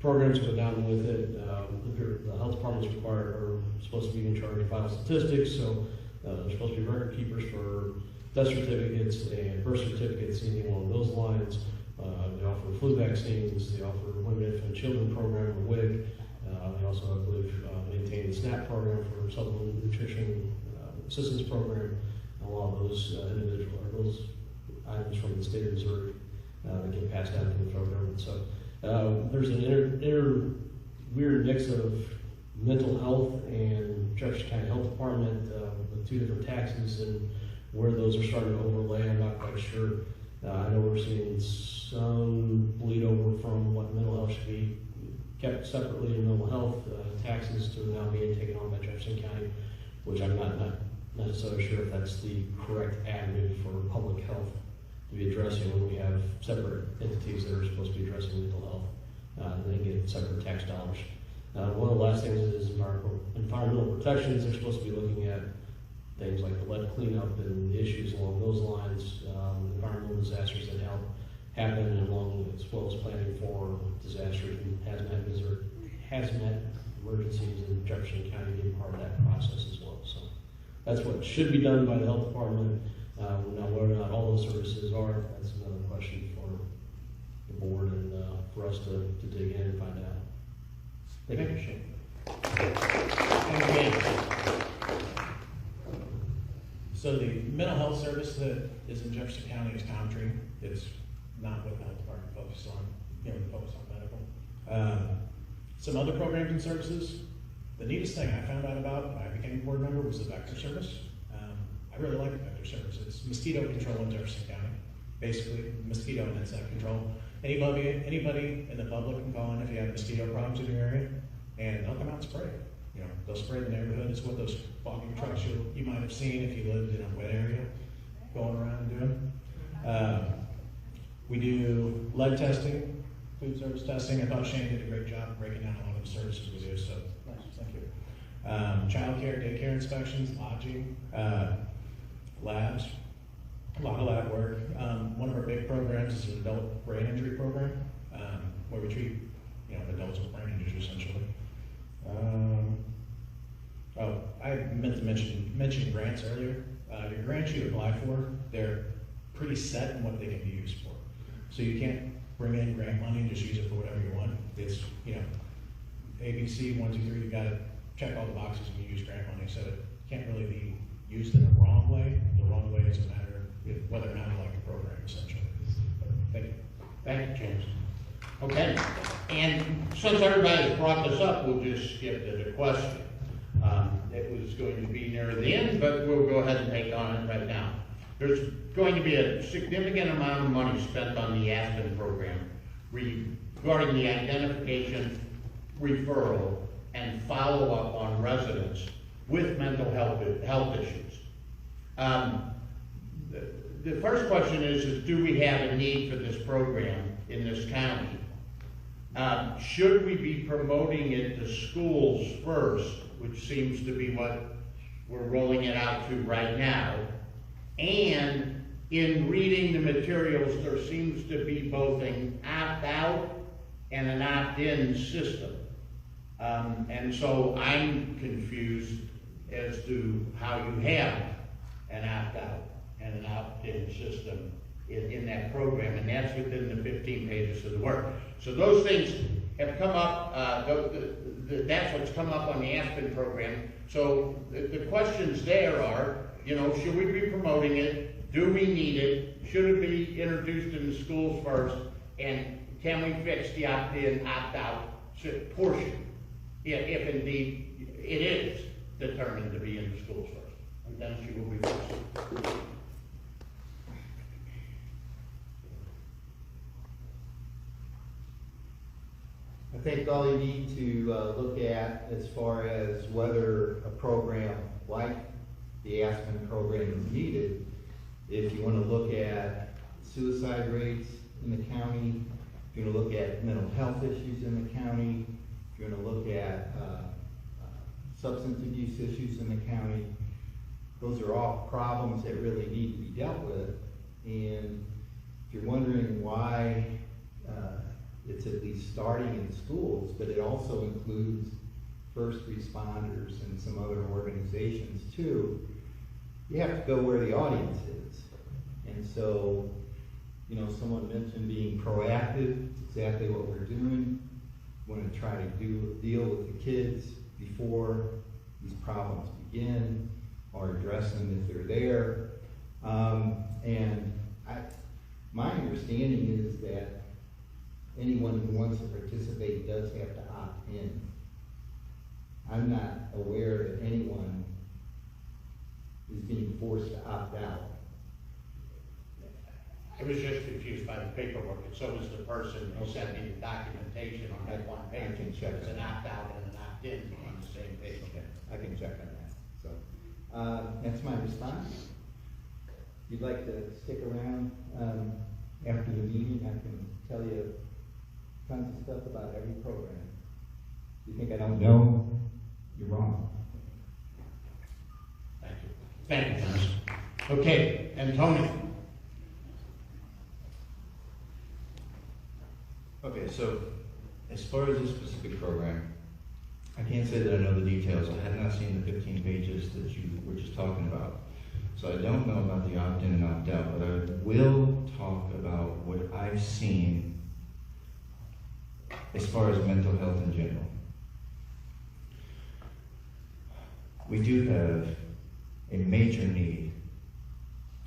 programs go down with it. The health departments are supposed to be in charge of vital statistics, so they're supposed to be record keepers for death certificates and birth certificates, anything along those lines. They offer flu vaccines. They offer women, infant, and children program, or WIC. They also, I believe, maintain the SNAP program for supplemental nutrition assistance program. And a lot of those those items from the state of Missouri that get passed down to the federal government. So there's an weird mix of mental health and Jefferson County Health Department with two different taxes, and where those are starting to overlay, I'm not quite sure. I know we're seeing some bleed over from what mental health should be kept separately in mental health taxes to now being taken on by Jefferson County, which I'm not necessarily sure if that's the correct avenue for public health to be addressing when we have separate entities that are supposed to be addressing mental health and then get separate tax dollars. One of the last things is environmental protections. They're supposed to be looking at things like the lead cleanup and issues along those lines, environmental disasters that help happen, and as well as planning for disasters and hazmat emergencies in Jefferson County being part of that process as well. So that's what should be done by the health department. Now, whether or not all those services are, that's another question for the board and for us to dig in and find out. Thank you. So the mental health service that is in Jefferson County is ComTree. It's not what the health department focuses on. We focus on medical. Some other programs and services. The neatest thing I found out about when I became a board member was the vector service. I really like the vector service. It's mosquito control in Jefferson County. Basically, mosquito and insect control. Anybody in the public can call in if you have mosquito problems in your area, and they'll come out and spray. They'll spray the neighborhood. It's what those fogging trucks you might have seen if you lived in a wet area, going around and doing. We do lead testing, food service testing. I thought Shane did a great job breaking down a lot of the services we do, so thank you. Child care, daycare inspections, lodging, labs, a lot of lab work. One of our big programs is an adult brain injury program, where we treat adults with brain injuries essentially. I meant to mention grants earlier. Your grants you apply for, they're pretty set in what they can be used for. So you can't bring in grant money and just use it for whatever you want. It's, ABC, 1, 2, 3, you gotta check all the boxes when you use grant money, so it can't really be used in the wrong way. The wrong way is a matter of whether or not you like the program, essentially. But thank you. Thank you, James. Okay, and since everybody's brought this up, we'll just skip to the question. It was going to be near the end, but we'll go ahead and take on it right now. There's going to be a significant amount of money spent on the Aspen program regarding the identification, referral, and follow-up on residents with mental health issues. The first question is do we have a need for this program in this county? Should we be promoting it to schools first, which seems to be what we're rolling it out to right now? And in reading the materials, there seems to be both an opt-out and an opt-in system. And so I'm confused as to how you have an opt-out and an opt-in system in that program, and that's within the 15 pages of the work. So those things have come up, that's what's come up on the Aspen program. So the questions there are, you know, should we be promoting it? Do we need it? Should it be introduced in the schools first? And can we fix the opt-in, opt-out portion, if indeed it is determined to be in the schools first? And then she will be first. I think all you need to look at as far as whether a program like the Aspen program is needed, if you want to look at suicide rates in the county, if you want to look at mental health issues in the county, if you want to look at substance abuse issues in the county, those are all problems that really need to be dealt with. And if you're wondering why it's at least starting in schools, but it also includes first responders and some other organizations too, you have to go where the audience is. And so, you know, someone mentioned being proactive. It's exactly what we're doing. We want to try to deal with the kids before these problems begin, or address them if they're there. My understanding is that anyone who wants to participate does have to opt in. I'm not aware that anyone is being forced to opt out. I was just confused by the paperwork, and so was the person who sent me the documentation on that one page. I can check It's an opt-out and an opt-in on the same page. Okay, I can check on that. So that's my response. If you'd like to stick around after the meeting, I can tell you tons of stuff about every program. If you think I don't know, you're wrong. Thank you. Thank you, Dennis. Okay, and Tony. Okay, so as far as this specific program, I can't say that I know the details. I had not seen the 15 pages that you were just talking about. So I don't know about the opt-in and opt-out, but I will talk about what I've seen as far as mental health in general. We do have a major need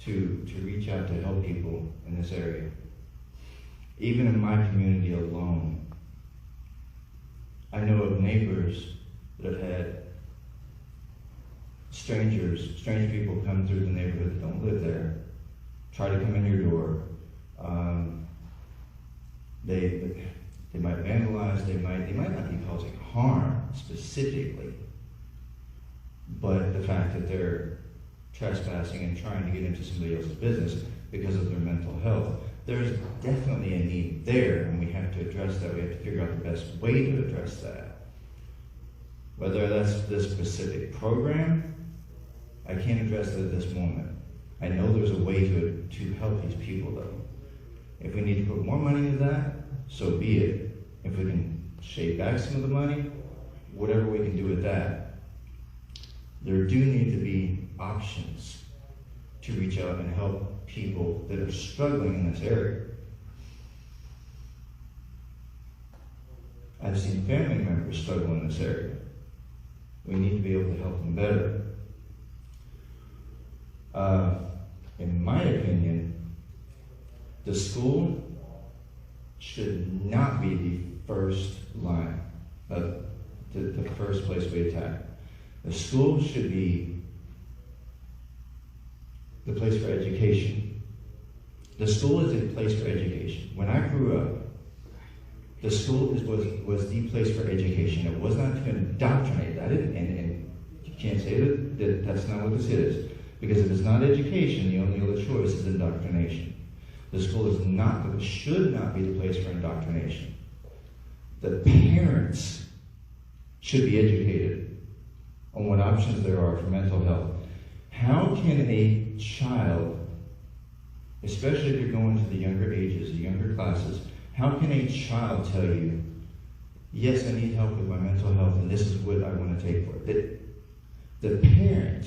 to reach out to help people in this area. Even in my community alone, I know of neighbors that have had strange people come through the neighborhood that don't live there, try to come in your door. They might vandalize, they might not be causing harm specifically, but the fact that they're trespassing and trying to get into somebody else's business because of their mental health, there's definitely a need there, and we have to address that. We have to figure out the best way to address that. Whether that's this specific program, I can't address that at this moment. I know there's a way to help these people though. If we need to put more money into that, so be it. If we can shave back some of the money, whatever we can do with that. There do need to be options to reach out and help people that are struggling in this area. I've seen family members struggle in this area. We need to be able to help them better. In my opinion, the school should not be the first line, the first place we attack. The school should be the place for education. The school is a place for education. When I grew up, the school was the place for education. It was not to indoctrinate. And you can't say that that's not what this is. Because if it's not education, the only other choice is indoctrination. The school should not be the place for indoctrination. The parents should be educated on what options there are for mental health. How can a child, especially if you're going to the younger ages, the younger classes, how can a child tell you, yes, I need help with my mental health and this is what I want to take for it? The parent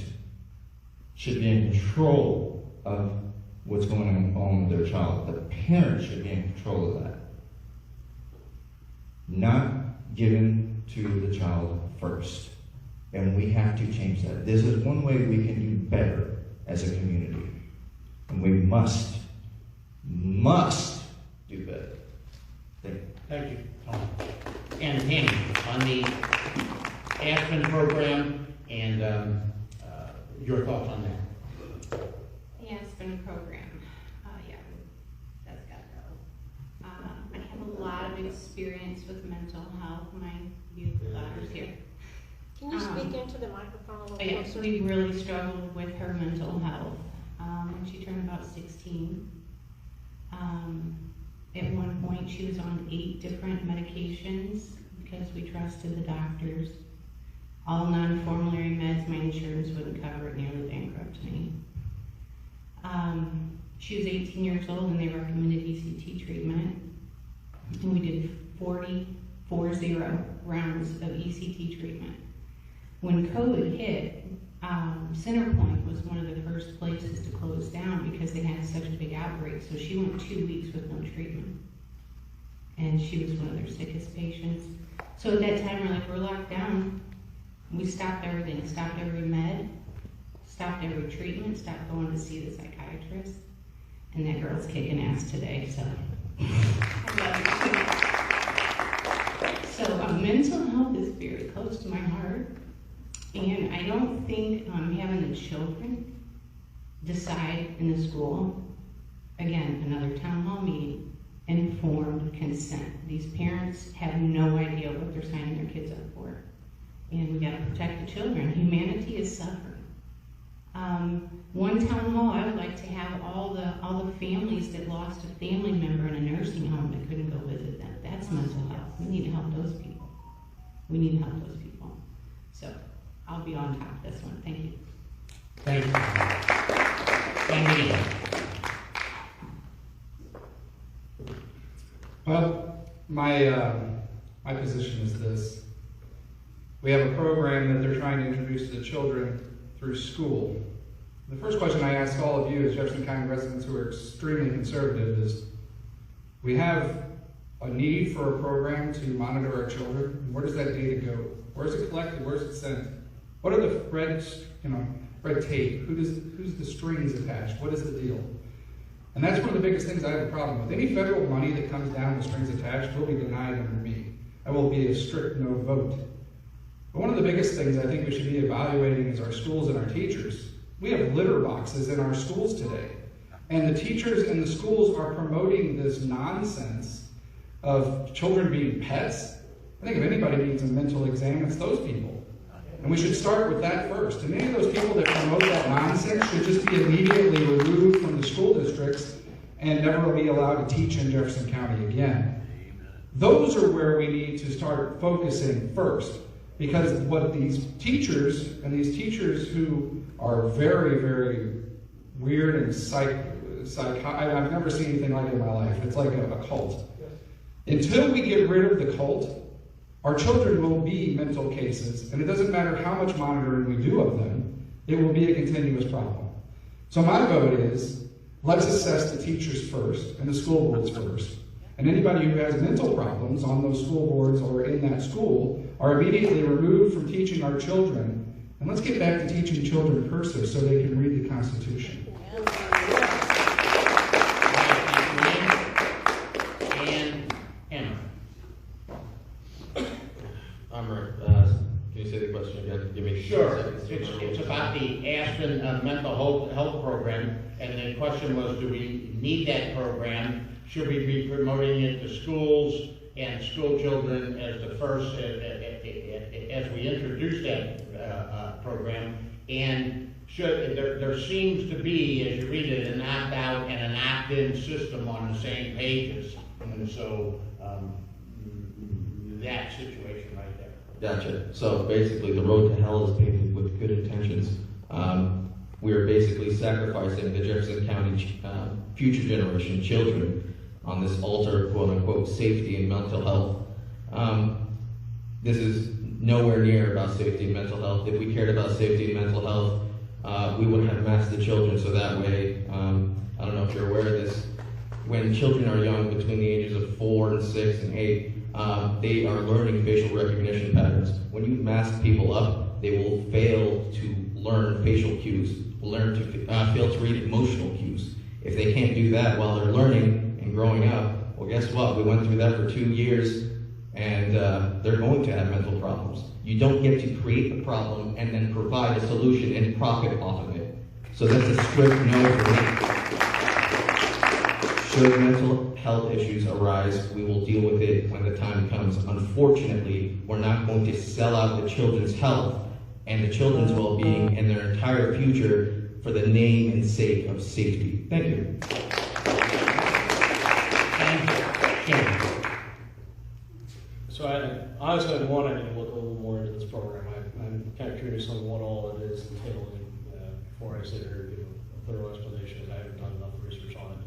should be in control of what's going on with their child. The parents should be in control of that. Not given to the child first. And we have to change that. This is one way we can do better as a community. And we must do better. Thank you, Tom. And Tammy, on the Aspen program and your thoughts on that? The Aspen program, yeah, that's gotta go. I have a lot of experience with mental health. My youth daughter's here. Can you speak into the microphone a little Yes, closer? we really struggled with her mental health when she turned about 16. At one point, she was on 8 different medications because we trusted the doctors. All non-formulary meds, my insurance wouldn't cover it, nearly bankrupt me. She was 18 years old and they recommended ECT treatment. And we did 40 rounds of ECT treatment. When COVID hit, Centerpoint was one of the first places to close down because they had such a big outbreak. So she went 2 weeks with no treatment. And she was one of their sickest patients. So at that time, we're locked down. We stopped everything, stopped every med, stopped every treatment, stopped going to see the psychiatrist. And that girl's kicking ass today, so I love it. So mental health is very close to my heart. And I don't think having the children decide in the school, again, another town hall meeting, informed consent. These parents have no idea what they're signing their kids up for. And we gotta protect the children. Humanity is suffering. One town hall, I would like to have all the families that lost a family member in a nursing home that couldn't go visit them. That's mental health. We need to help those people. We need to help those people. So I'll be on top of this one. Thank you. Thank you. Thank you. Well, my position is this. We have a program that they're trying to introduce to the children through school. The first question I ask all of you as Jefferson County residents who are extremely conservative is, we have a need for a program to monitor our children. Where does that data go? Where is it collected? Where is it sent? What are the red tape? Who's the strings attached? What is the deal? And that's one of the biggest things I have a problem with. Any federal money that comes down with strings attached will be denied under me. I will be a strict no vote. But one of the biggest things I think we should be evaluating is our schools and our teachers. We have litter boxes in our schools today. And the teachers and the schools are promoting this nonsense of children being pets. I think if anybody needs a mental exam, it's those people. And we should start with that first. And any of those people that promote that nonsense should just be immediately removed from the school districts and never be allowed to teach in Jefferson County again. Those are where we need to start focusing first. Because what these teachers, and these teachers who are very, very weird and I've never seen anything like it in my life. It's like a cult. Until we get rid of the cult, our children will be mental cases, and it doesn't matter how much monitoring we do of them, it will be a continuous problem. So my vote is, let's assess the teachers first, and the school boards first. And anybody who has mental problems on those school boards or in that school are immediately removed from teaching our children. And let's get back to teaching children cursive so they can read the Constitution. Can you say the question again? Give me Sure. 2 seconds. It's about the Aspen mental health program, and the question was, do we need that program? Should we be promoting it to schools and school children as the first, as we introduce that program? And there seems to be, as you read it, an opt-out and an opt-in system on the same pages. And so that situation right there. Gotcha. So basically, the road to hell is paved with good intentions. We are basically sacrificing the Jefferson County future generation children on this altar, quote unquote, safety and mental health. This is nowhere near about safety and mental health. If we cared about safety and mental health, we would have masked the children so that way, I don't know if you're aware of this, when children are young, between the ages of 4 and 6 and 8, they are learning facial recognition patterns. When you mask people up, they will fail to learn facial cues, fail to read emotional cues. If they can't do that while they're learning and growing up, well, guess what? We went through that for 2 years, and they're going to have mental problems. You don't get to create the problem and then provide a solution and profit off of it. So that's a strict no for me. Should mental health issues arise, we will deal with it when the time comes. Unfortunately, we're not going to sell out the children's health and the children's well-being and their entire future for the name and sake of safety. Thank you. So honestly, I wanted to look a little more into this program. I'm kind of curious on what all it is entailing before I sit here and give a thorough explanation, because I haven't done enough research on it.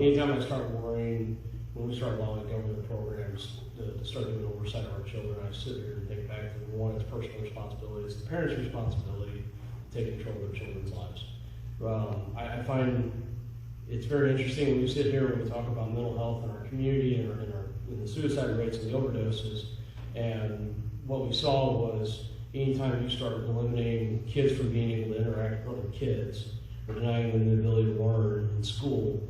Anytime I start worrying, when we start allowing government programs to start doing oversight of our children, I sit here and think back to one, it's personal responsibility, it's the parents' responsibility to take control of their children's lives. I find it's very interesting when we sit here and we talk about mental health in our community and in the suicide rates and the overdoses, and what we saw was anytime you started eliminating kids from being able to interact with other kids or denying them the ability to learn in school,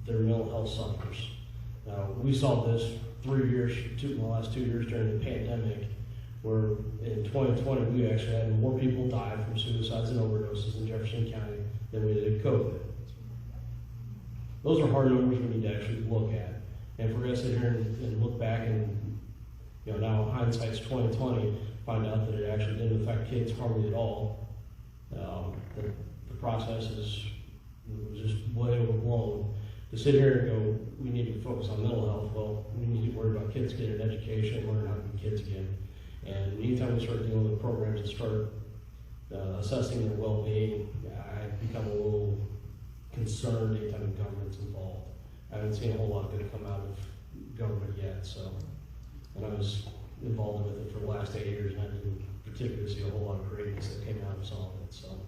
their mental health suffers. We saw this in the last 2 years during the pandemic, where in 2020 we actually had more people die from suicides and overdoses in Jefferson County than we did COVID. Those are hard numbers we need to actually look at. And if we're going to sit here and look back and, now hindsight's 2020, find out that it actually didn't affect kids hardly at all, the process was just way overblown. To sit here and go, we need to focus on mental health, well, we need to worry about kids getting an education, learning how to be kids again. And anytime we start dealing with programs and start assessing their well-being, I become a little concerned anytime the government's involved. I haven't seen a whole lot good come out of government yet, and I was involved with it for the last 8 years, and I didn't particularly see a whole lot of greatness that came out of some of it. So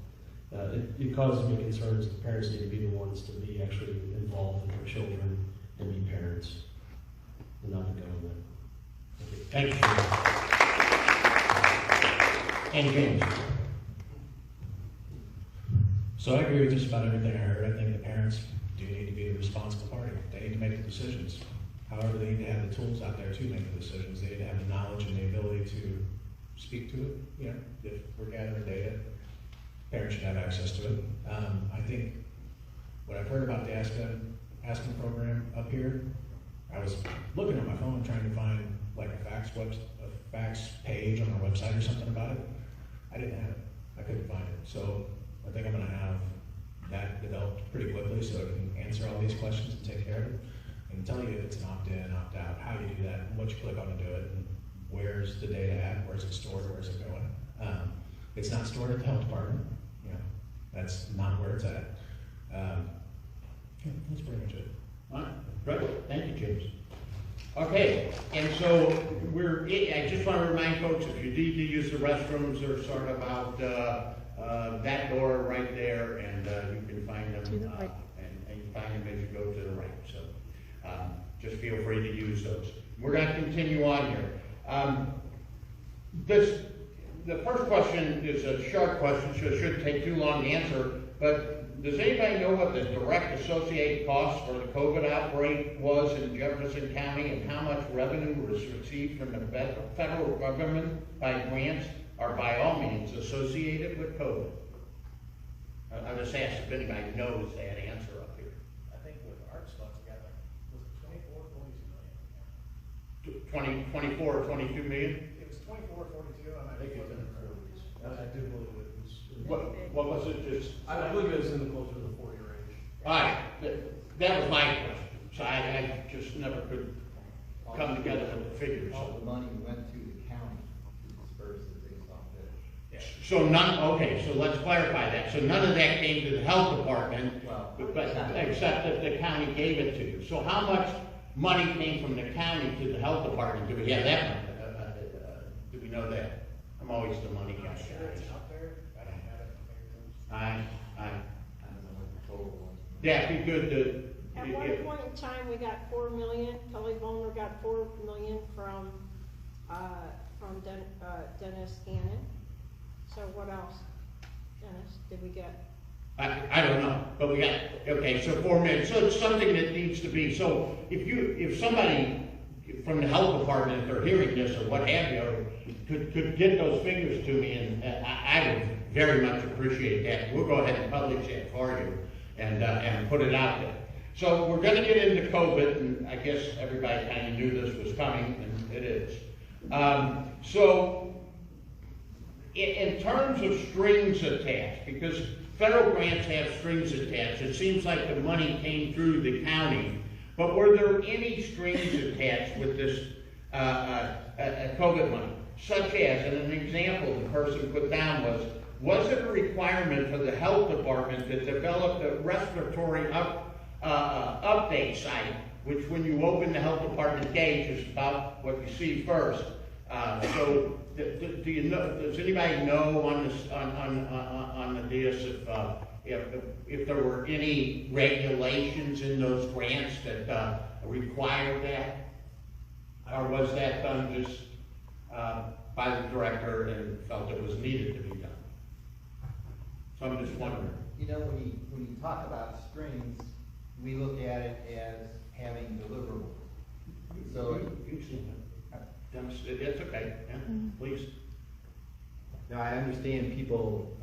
it causes me concerns that parents need to be the ones to be actually involved in their children and be parents, and not the government. Thank you. And James. So I agree with just about everything I heard. I think the parents do need to be the responsible party. They need to make the decisions. However, they need to have the tools out there to make the decisions. They need to have the knowledge and the ability to speak to it. If we're gathering data, parents should have access to it. I think what I've heard about the Aspen program up here, I was looking on my phone trying to find like a fax page on our website or something about it. I didn't have it. I couldn't find it. So I think I'm going to have that developed pretty quickly so it can answer all these questions and take care of it and tell you if it's an opt-in, opt-out, how you do that, and what you click on to do it, and where's the data at, where's it stored, where's it going. It's not stored at the health department. That's not where it's at. That's pretty much it. All right, great. Thank you, James. Okay, and so I just want to remind folks, if you need to use the restrooms, they're sort of out that door right there, and you can find them, and you find them as you go to the right. So just feel free to use those. We're going to continue on here. The first question is a short question, so it shouldn't take too long to answer, but does anybody know what the direct associated cost for the COVID outbreak was in Jefferson County, and how much revenue was received from the federal government by grants or by all means associated with COVID? I'll just ask if anybody knows that answer up here. I think with ARTS funds, we got was it 24 or 22 million? 24 or 22 million? It was 24 or 42, and I think it was in the 40s. I do believe it was. What was it just? I believe it was in the closer to the 40 range. All right, that was my question. So I just never could come together with the figures. All the money went to the county to disperse it based on this. So so let's clarify that. So none of that came to the health department, except that the county gave it to you. So how much money came from the county to the health department? Do we have that? Do we know that? I'm always the money guy. Sure, it's out there. I don't have it. that'd be good to. At one point in time, we got 4 million, Kelly Boner got 4 million from Dennis Gannon. So what else, Dennis, did we get? I don't know, but we got, okay, so 4 million, so it's something that needs to be, so if somebody from the health department, if they're hearing this or what have you, could get those figures to me, and I would very much appreciate that. We'll go ahead and publish that for you and put it out there. So we're gonna get into COVID, and I guess everybody kind of knew this was coming, and it is. So in terms of strings attached, because federal grants have strings attached, it seems like the money came through the county, but were there any strings attached with this COVID money? Such as, and an example the person put down was it a requirement for the health department to develop a respiratory update site, which when you open the health department gauge is about what you see first. So do you know? Does anybody know on this on the this if there were any regulations in those grants that required that, or was that done just by the director and felt it was needed to be done? So I'm just wondering. You know, when you talk about strings, we look at it as having deliverables. So It's okay, yeah, please. now I understand people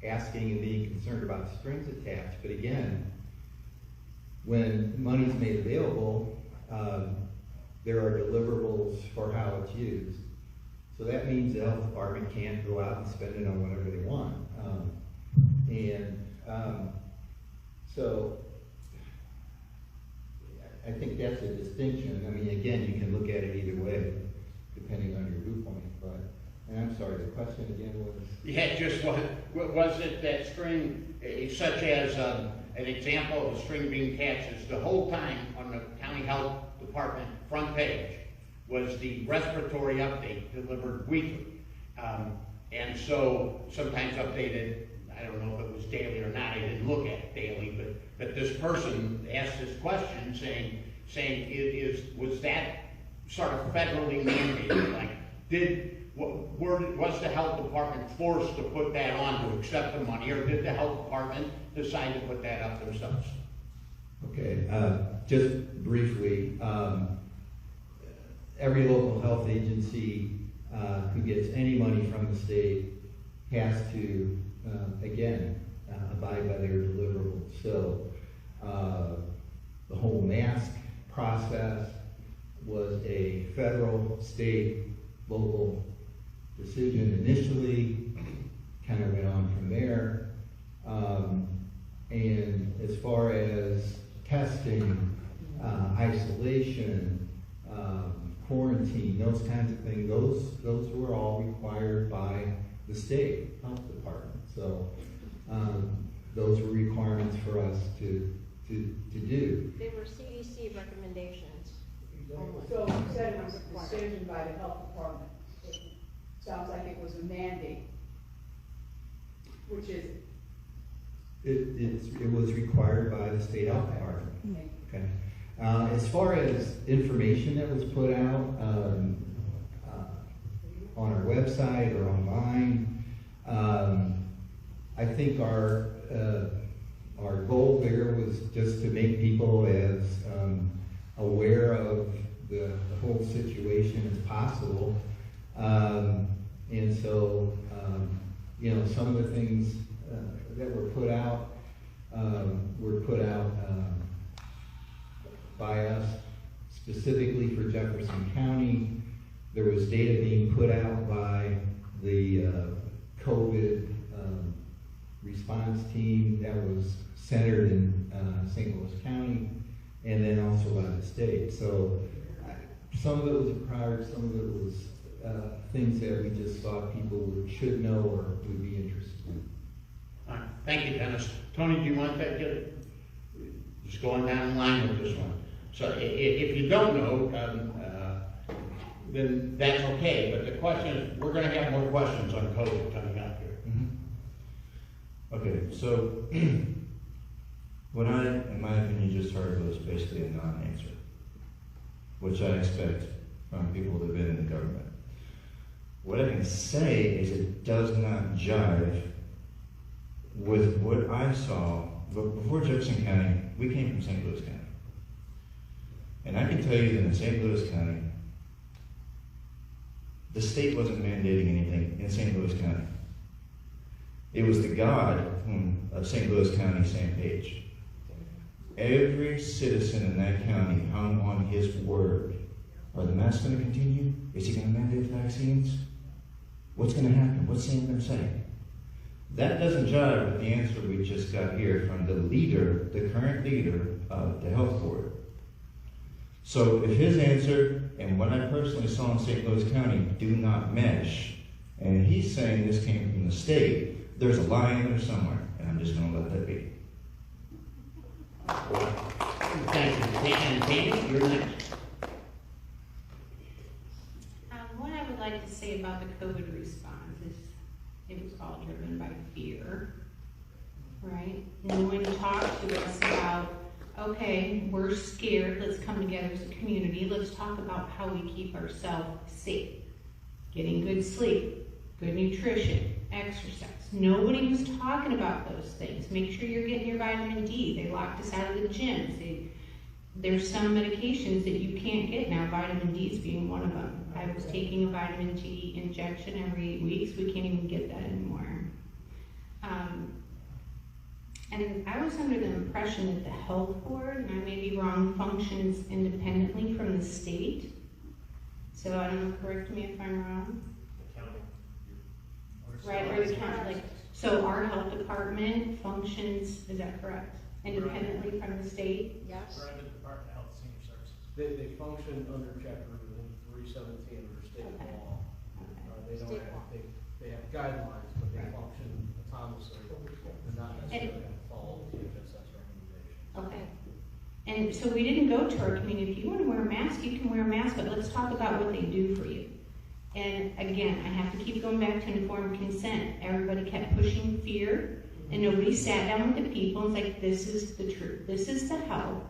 asking and being concerned about strings attached, but again, when money's made available, there are deliverables for how it's used. So that means the health department can't go out and spend it on whatever they want. So I think that's a distinction. I mean, again, you can look at it either way, depending on your viewpoint. But, and I'm sorry, the question again was? Yeah, just was it that string, such as an example of a string being attached is the whole time on the county health department front page was the respiratory update delivered weekly. And so sometimes updated, I don't know if it was daily or not, I didn't look at it daily, but this person asked this question saying was that sort of federally mandated? Like, was the health department forced to put that on to accept the money, or did the health department decide to put that up themselves? Okay, just briefly, every local health agency who gets any money from the state has to, again, abide by their deliverables. So the whole mask process was a federal, state, local decision initially, kind of went on from there. And as far as testing, isolation, quarantine, those kinds of things, those were all required by the state health department. So those were requirements for us to do. They were CDC recommendations. So you said it was a decision by the health department. It sounds like it was a mandate, which is It was required by the state health department. Okay. As far as information that was put out on our website or online, I think our goal there was just to make people as aware of the whole situation as possible. And so, you know, some of the things that were put out by us specifically for Jefferson County. There was data being put out by the COVID response team that was centered in St. Louis County, and then also by the state. So some of it was required, some of it was things that we just thought people should know or would be interested in. All right, thank you, Dennis. Tony, do you want that? Just going down the line with this one. So if you don't know, then that's okay. But the question is, we're going to have more questions on COVID coming up here. Okay, so What I, in my opinion, just heard was basically a non-answer, which I expect from people that have been in the government. What I can say is it does not jive with what I saw. But before Jefferson County, we came from St. Louis County. And I can tell you that in St. Louis County, the state wasn't mandating anything in St. Louis County. It was the God of St. Louis County, same page. Every citizen in that county hung on his word. Are the masks going to continue? Is he going to mandate vaccines? What's going to happen? What's Sam going to say? That doesn't jive with the answer we just got here from the leader, the current leader of the health board. So if his answer and what I personally saw in St. Louis County do not mesh, and he's saying this came from the state, there's a lie in there somewhere, and I'm just going to let that be. Thank you. And Tammy, you're next. What I would like to say about the COVID response is it was all driven by fear, right? No one talked to us about, okay, we're scared, let's come together as a community, let's talk about how we keep ourselves safe. Getting good sleep, good nutrition, exercise. Nobody was talking about those things. Make sure you're getting your vitamin D. They locked us out of the gyms. There's some medications that you can't get now, vitamin D is being one of them. I was taking a vitamin D injection every 8 weeks. We can't even get that anymore. And I was under the impression that the health board, and I may be wrong, functions independently from the state. So I don't know, correct me if I'm wrong. Right, or the county, like, so our health department functions, is that correct? Independently from the state? Yes. We're under the Department of Health and Senior Services. They function under chapter 317 under state Okay. law. They don't State have, law. they have guidelines, but they Right. function autonomously and not necessarily have to follow the DHSS recommendations. Okay. And so we didn't go to our community. If you want to wear a mask, you can wear a mask, but let's talk about what they do for you. And again, I have to keep going back to informed consent. Everybody kept pushing fear, and nobody sat down with the people and was like, this is the truth. This is the health.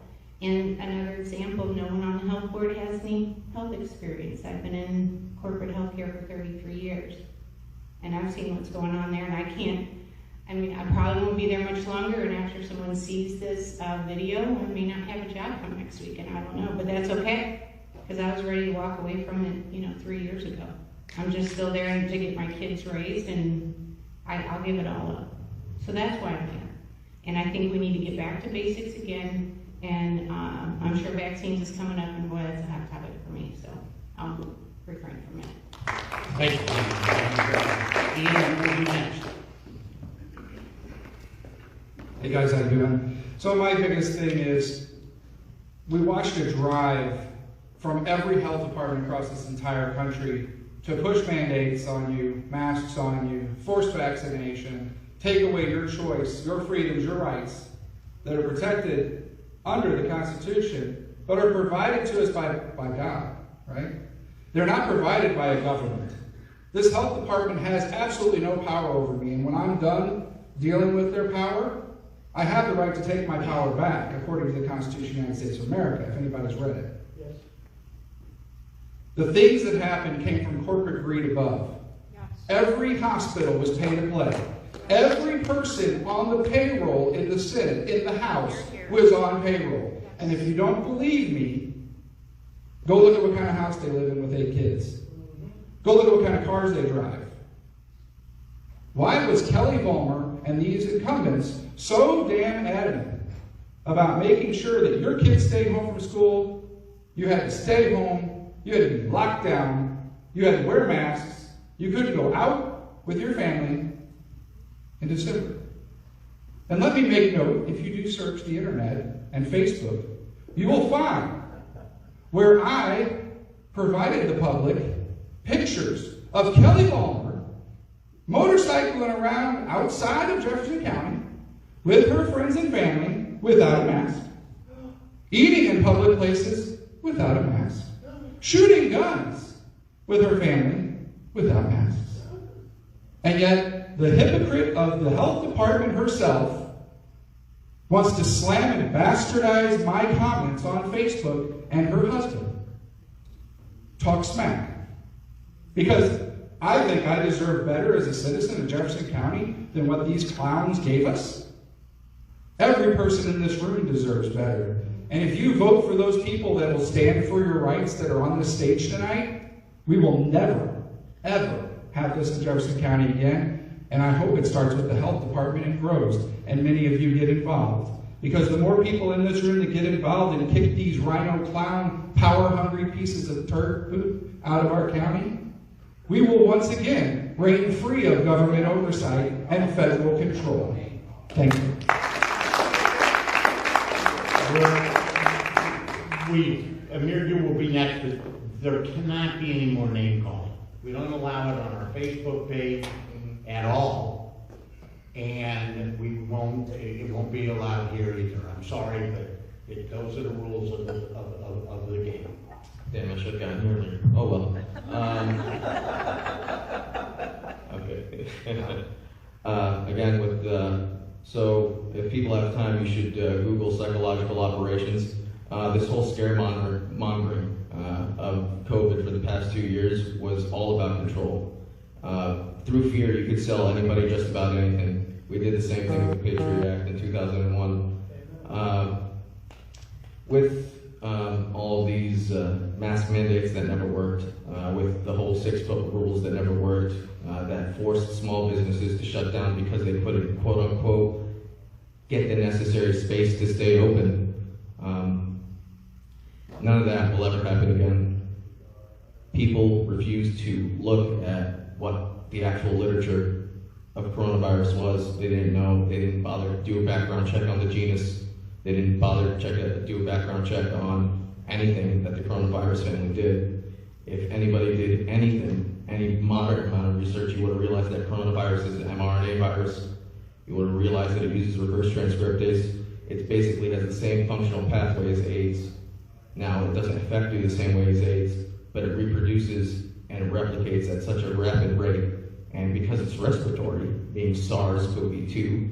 And another example, no one on the health board has any health experience. I've been in corporate healthcare for 33 years. And I've seen what's going on there, and I probably won't be there much longer, and after someone sees this video, I may not have a job come next week, and I don't know, but that's okay, because I was ready to walk away from it, 3 years ago. I'm just still there to get my kids raised, and I'll give it all up. So that's why I'm here. And I think we need to get back to basics again, and I'm sure vaccines is coming up, and boy, that's a hot topic for me, so I'll refrain from it. Thank you, Tammy. Ian, what are you next? Hey guys, how you doing? So my biggest thing is, we watched a drive from every health department across this entire country to push mandates on you, masks on you, forced vaccination, take away your choice, your freedoms, your rights that are protected under the Constitution, but are provided to us by God, right? They're not provided by a government. This health department has absolutely no power over me, and when I'm done dealing with their power, I have the right to take my power back, according to the Constitution of the United States of America, if anybody's read it. Yes. The things that happened came from corporate greed above. Yes. Every hospital was pay to play. Every person on the payroll in the Senate, in the House, was on payroll. And if you don't believe me, go look at what kind of house they live in with 8 kids. Go look at what kind of cars they drive. Why was Kelly Vollmer and these incumbents so damn adamant about making sure that your kids stayed home from school? You had to stay home. You had to be locked down. You had to wear masks. You couldn't go out with your family in December. And let me make note, if you do search the internet and Facebook, you will find where I provided the public pictures of Kelly Vollmer motorcycling around outside of Jefferson County with her friends and family without a mask, eating in public places without a mask, shooting guns with her family without masks. And yet, the hypocrite of the health department herself wants to slam and bastardize my comments on Facebook, and her husband talk smack. Because I think I deserve better as a citizen of Jefferson County than what these clowns gave us. Every person in this room deserves better. And if you vote for those people that will stand for your rights that are on this stage tonight, we will never, ever have this in Jefferson County again. And I hope it starts with the health department and grows, and many of you get involved. Because the more people in this room that get involved and kick these rhino clown, power-hungry pieces of turd poop out of our county, we will once again reign free of government oversight and federal control. Thank you. Amir, you will be next, but there cannot be any more name calling. We don't allow it on our Facebook page at all. And it won't be allowed here either. I'm sorry, but those are the rules of the game. Damn, I should have gotten here earlier. Oh well. Okay. Again, so if people have time, you should Google psychological operations. This whole scaremongering of COVID for the past 2 years was all about control. Through fear, you could sell anybody just about anything. We did the same thing with the Patriot Act in 2001. With all these mask mandates that never worked, with the whole 6-foot rules that never worked, that forced small businesses to shut down because they couldn't, quote unquote, get the necessary space to stay open. None of that will ever happen again. People refused to look at what the actual literature of coronavirus was. They didn't know. They didn't bother to do a background check on the genus. They didn't bother to do a background check on anything that the coronavirus family did. If anybody did anything, any moderate amount of research, you would have realized that coronavirus is an mRNA virus. You would have realized that it uses reverse transcriptase. It basically has the same functional pathway as AIDS. Now, it doesn't affect you the same way as AIDS, but it reproduces and replicates at such a rapid rate. And because it's respiratory, being SARS-CoV-2,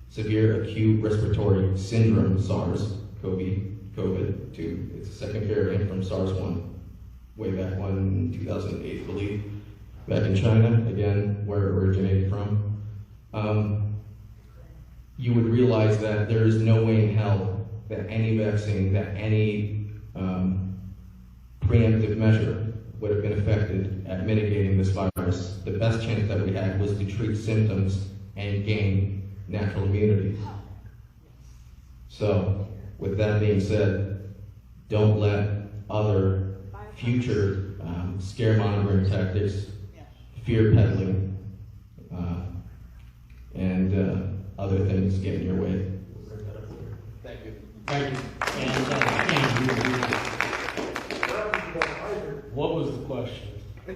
severe acute respiratory syndrome SARS-CoV-2. It's a second variant from SARS-1, way back when, in 2008, I believe, back in China, again, where it originated from. You would realize that there is no way in hell that any vaccine, that any preemptive measure would have been effective at mitigating this virus. The best chance that we had was to treat symptoms and gain natural immunity. So, with that being said, don't let other future scaremongering tactics, fear peddling, and other things get in your way. Thank you. Thank you. What was the question? I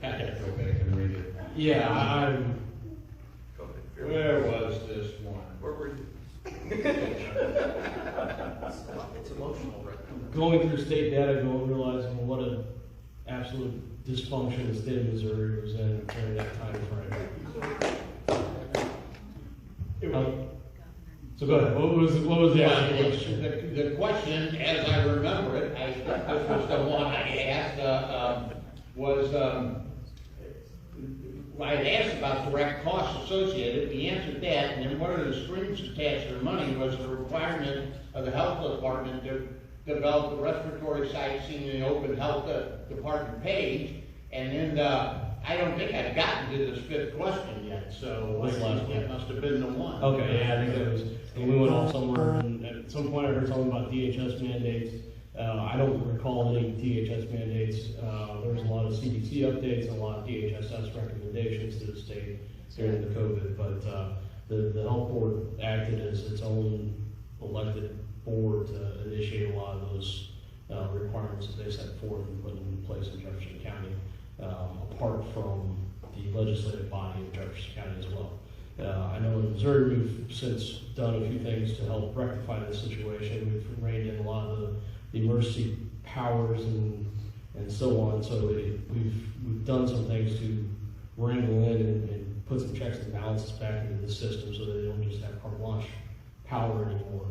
have to go back and read it. Yeah, I'm. Where was this one? Where were you? It's emotional, right? Going through state data, realizing what an absolute dysfunction the state of Missouri was in during that time frame. So go ahead. What was the actual question? The question, as I remember it, this was the one I asked, I had asked about direct costs associated. He answered that, and then one of the strings attached to the money was the requirement of the health department to develop the respiratory sites in the open health department page. And then I don't think I've gotten to this 5th question yet, so that must have been the one. Okay, yeah, I think that was, and we went off somewhere, and at some point I heard something about DHS mandates. I don't recall any DHS mandates. There was a lot of CDC updates and a lot of DHSS recommendations to the state during the COVID, but the health board acted as its own elected board to initiate a lot of those requirements that they set forth and put in place in Jefferson County, apart from the legislative body of Jefferson County as well. I know in Missouri we've since done a few things to help rectify this situation. We've reined in a lot of the emergency powers and so on. So we've done some things to wrangle in and put some checks and balances back into the system so that they don't just have carte blanche power anymore.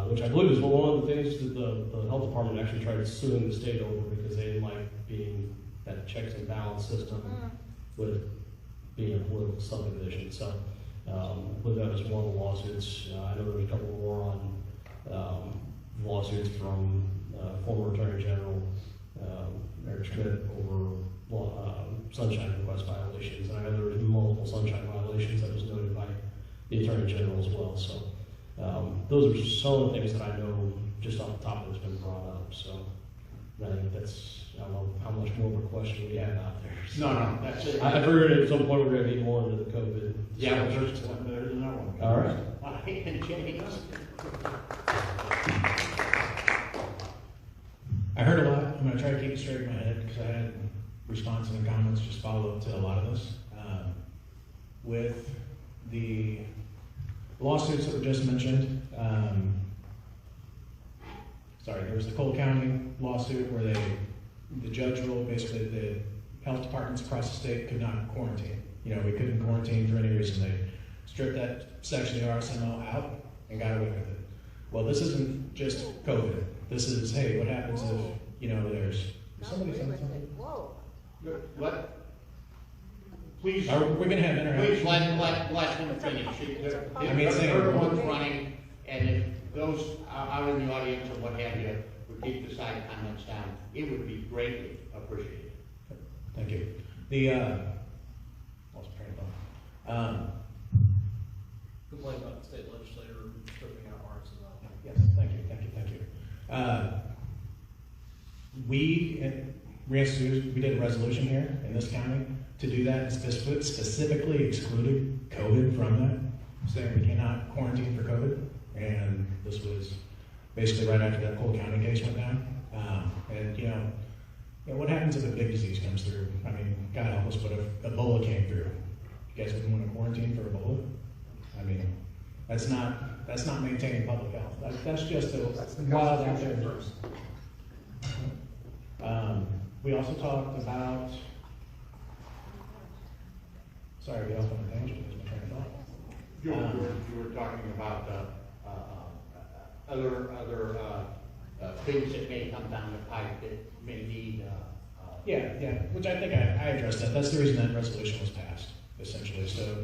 Which I believe is one of the things that the health department actually tried suing the state over because they didn't like being that checks and balance system with being a political subdivision. So I believe that was one of the lawsuits. I know there's a couple more on lawsuits from former Attorney General Eric Schmidt over sunshine request violations. And I know there were multiple sunshine violations that was noted by the Attorney General as well. So those are some of the things that I know just off the top of that's been brought up. So I think that's, I don't know how much more of a question we have out there. So, No, that's it. I've heard at some point we're going to get more into the COVID. Yeah, there's one, there's another one. All right. And James. I heard a lot. I'm going to try to keep it straight in my head because I had responses and comments just follow up to a lot of this. With the lawsuits that were just mentioned, there was the Cole County lawsuit where the judge ruled basically the health departments across the state could not quarantine. You know, we couldn't quarantine for any reason. They stripped that section of the RSMO out and got away with it. Well, this isn't just COVID. This is, hey, what happens if, you know, there's somebody saying something? Whoa. What? Please. We're going to have interaction. Please let them finish. I mean, They're the ones running, and if those out in the audience or what have you would keep the side comments down, it would be greatly appreciated. Thank you. The lost train of thought. Complain about the state legislature stripping out arts as well. Yes, thank you. We did a resolution here in this county to do that, and specifically excluded COVID from that, saying we cannot quarantine for COVID. And this was basically right after that Cole County case went down. And you know, what happens if a big disease comes through? I mean, God help us, but if Ebola came through, you guys wouldn't want to quarantine for Ebola? I mean, that's not maintaining public health. That's just a wild out there. We also talked about, sorry, we off on a tangent, was my train of thought. You were talking about other things that may come down the pipe that may need. Yeah, which I think I addressed that. That's the reason that resolution was passed, essentially. So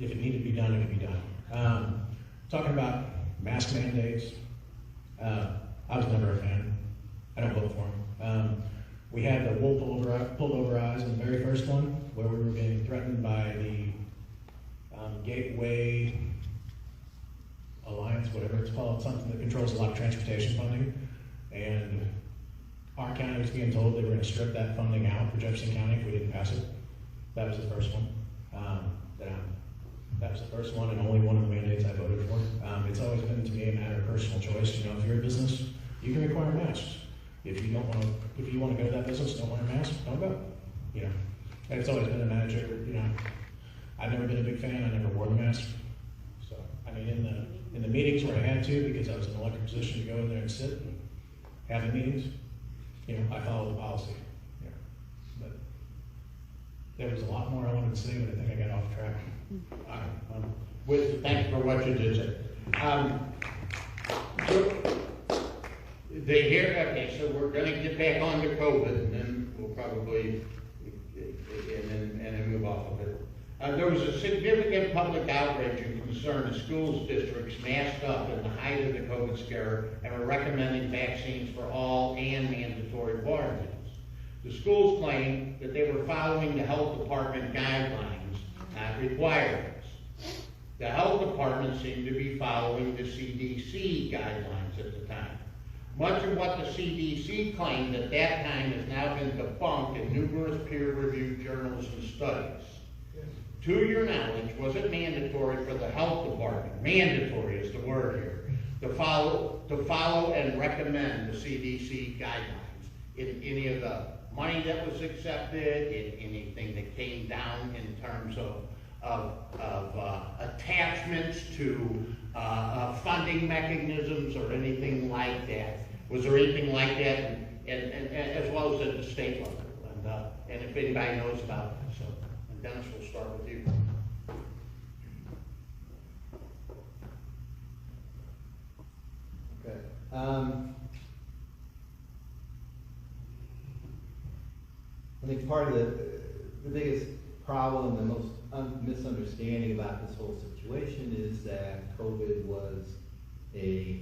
if it needed to be done, it could be done. Talking about mask mandates, I was never a fan. I don't vote for them. We had the wool pulled over eyes in the very first one, where we were being threatened by the Gateway Alliance, whatever it's called, something that controls a lot of transportation funding. And our county was being told they were going to strip that funding out for Jefferson County if we didn't pass it. That was the first one. That was the first one and only one of the mandates I voted for. It's always been to me a matter of personal choice. You know, if you're a business, you can require masks. If you want to go to that business, don't wear a mask, don't go. You know, and it's always been a matter. You know, I've never been a big fan. I never wore the mask. So I mean, in the meetings where I had to, because I was in an elected position to go in there and sit and have the meetings, you know, I followed the policy. Yeah. But there was a lot more I wanted to say, but I think I got off track. Thanks for what you did say. So we're going to get back on to COVID, and then we'll probably and then move off of it. There was a significant public outrage and concern as schools districts masked up in the height of the COVID scare and were recommending vaccines for all and mandatory quarantines. The schools claimed that they were following the health department guidelines, not requirements. The health department seemed to be following the CDC guidelines at the time. Much of what the CDC claimed at that time has now been debunked in numerous peer-reviewed journals and studies. To your knowledge, was it mandatory for the health department, mandatory is the word here, to follow and recommend the CDC guidelines in any of the money that was accepted, in anything that came down in terms of attachments to funding mechanisms or anything like that? Was there anything like that, and as well as at the state level? And if anybody knows about it, so Dennis, we'll start with you. Okay. I think part of the biggest problem, the most misunderstanding about this whole situation is that COVID was a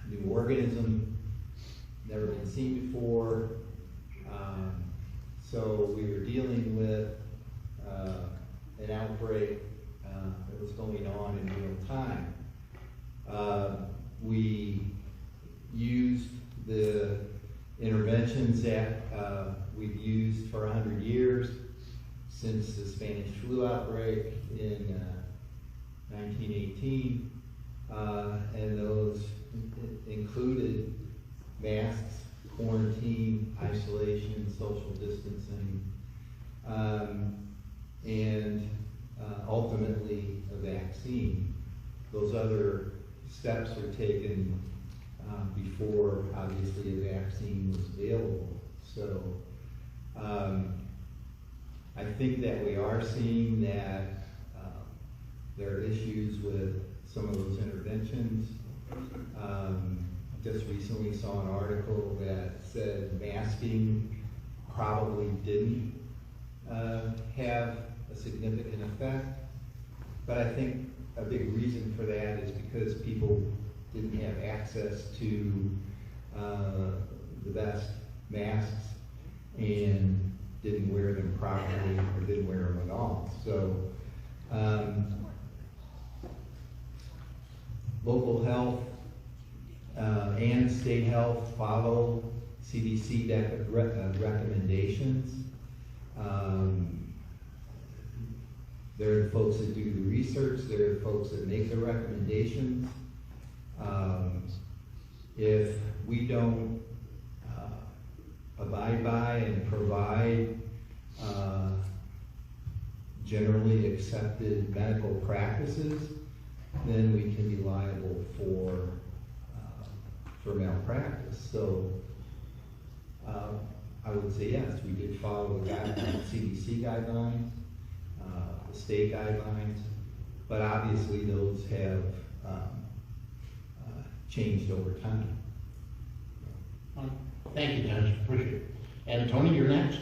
new organism, never been seen before. So we were dealing with an outbreak that was going on in real time. We used the interventions that we've used for 100 years since the Spanish flu outbreak in 1918, and those included masks, quarantine, isolation, social distancing, and ultimately a vaccine. Those other steps were taken before, obviously, a vaccine was available. So I think that we are seeing that there are issues with some of those interventions. Just recently saw an article that said masking probably didn't have a significant effect, but I think a big reason for that is because people didn't have access to the best masks and didn't wear them properly or didn't wear them at all. So local health and state health follow CDC recommendations. They're the folks that do the research, they're the folks that make the recommendations. If we don't abide by and provide generally accepted medical practices, then we can be liable for malpractice. So I would say yes, we did follow the guidelines, CDC guidelines, the state guidelines, but obviously those have changed over time. Thank you, Dennis. Appreciate it. And Tony, you're next.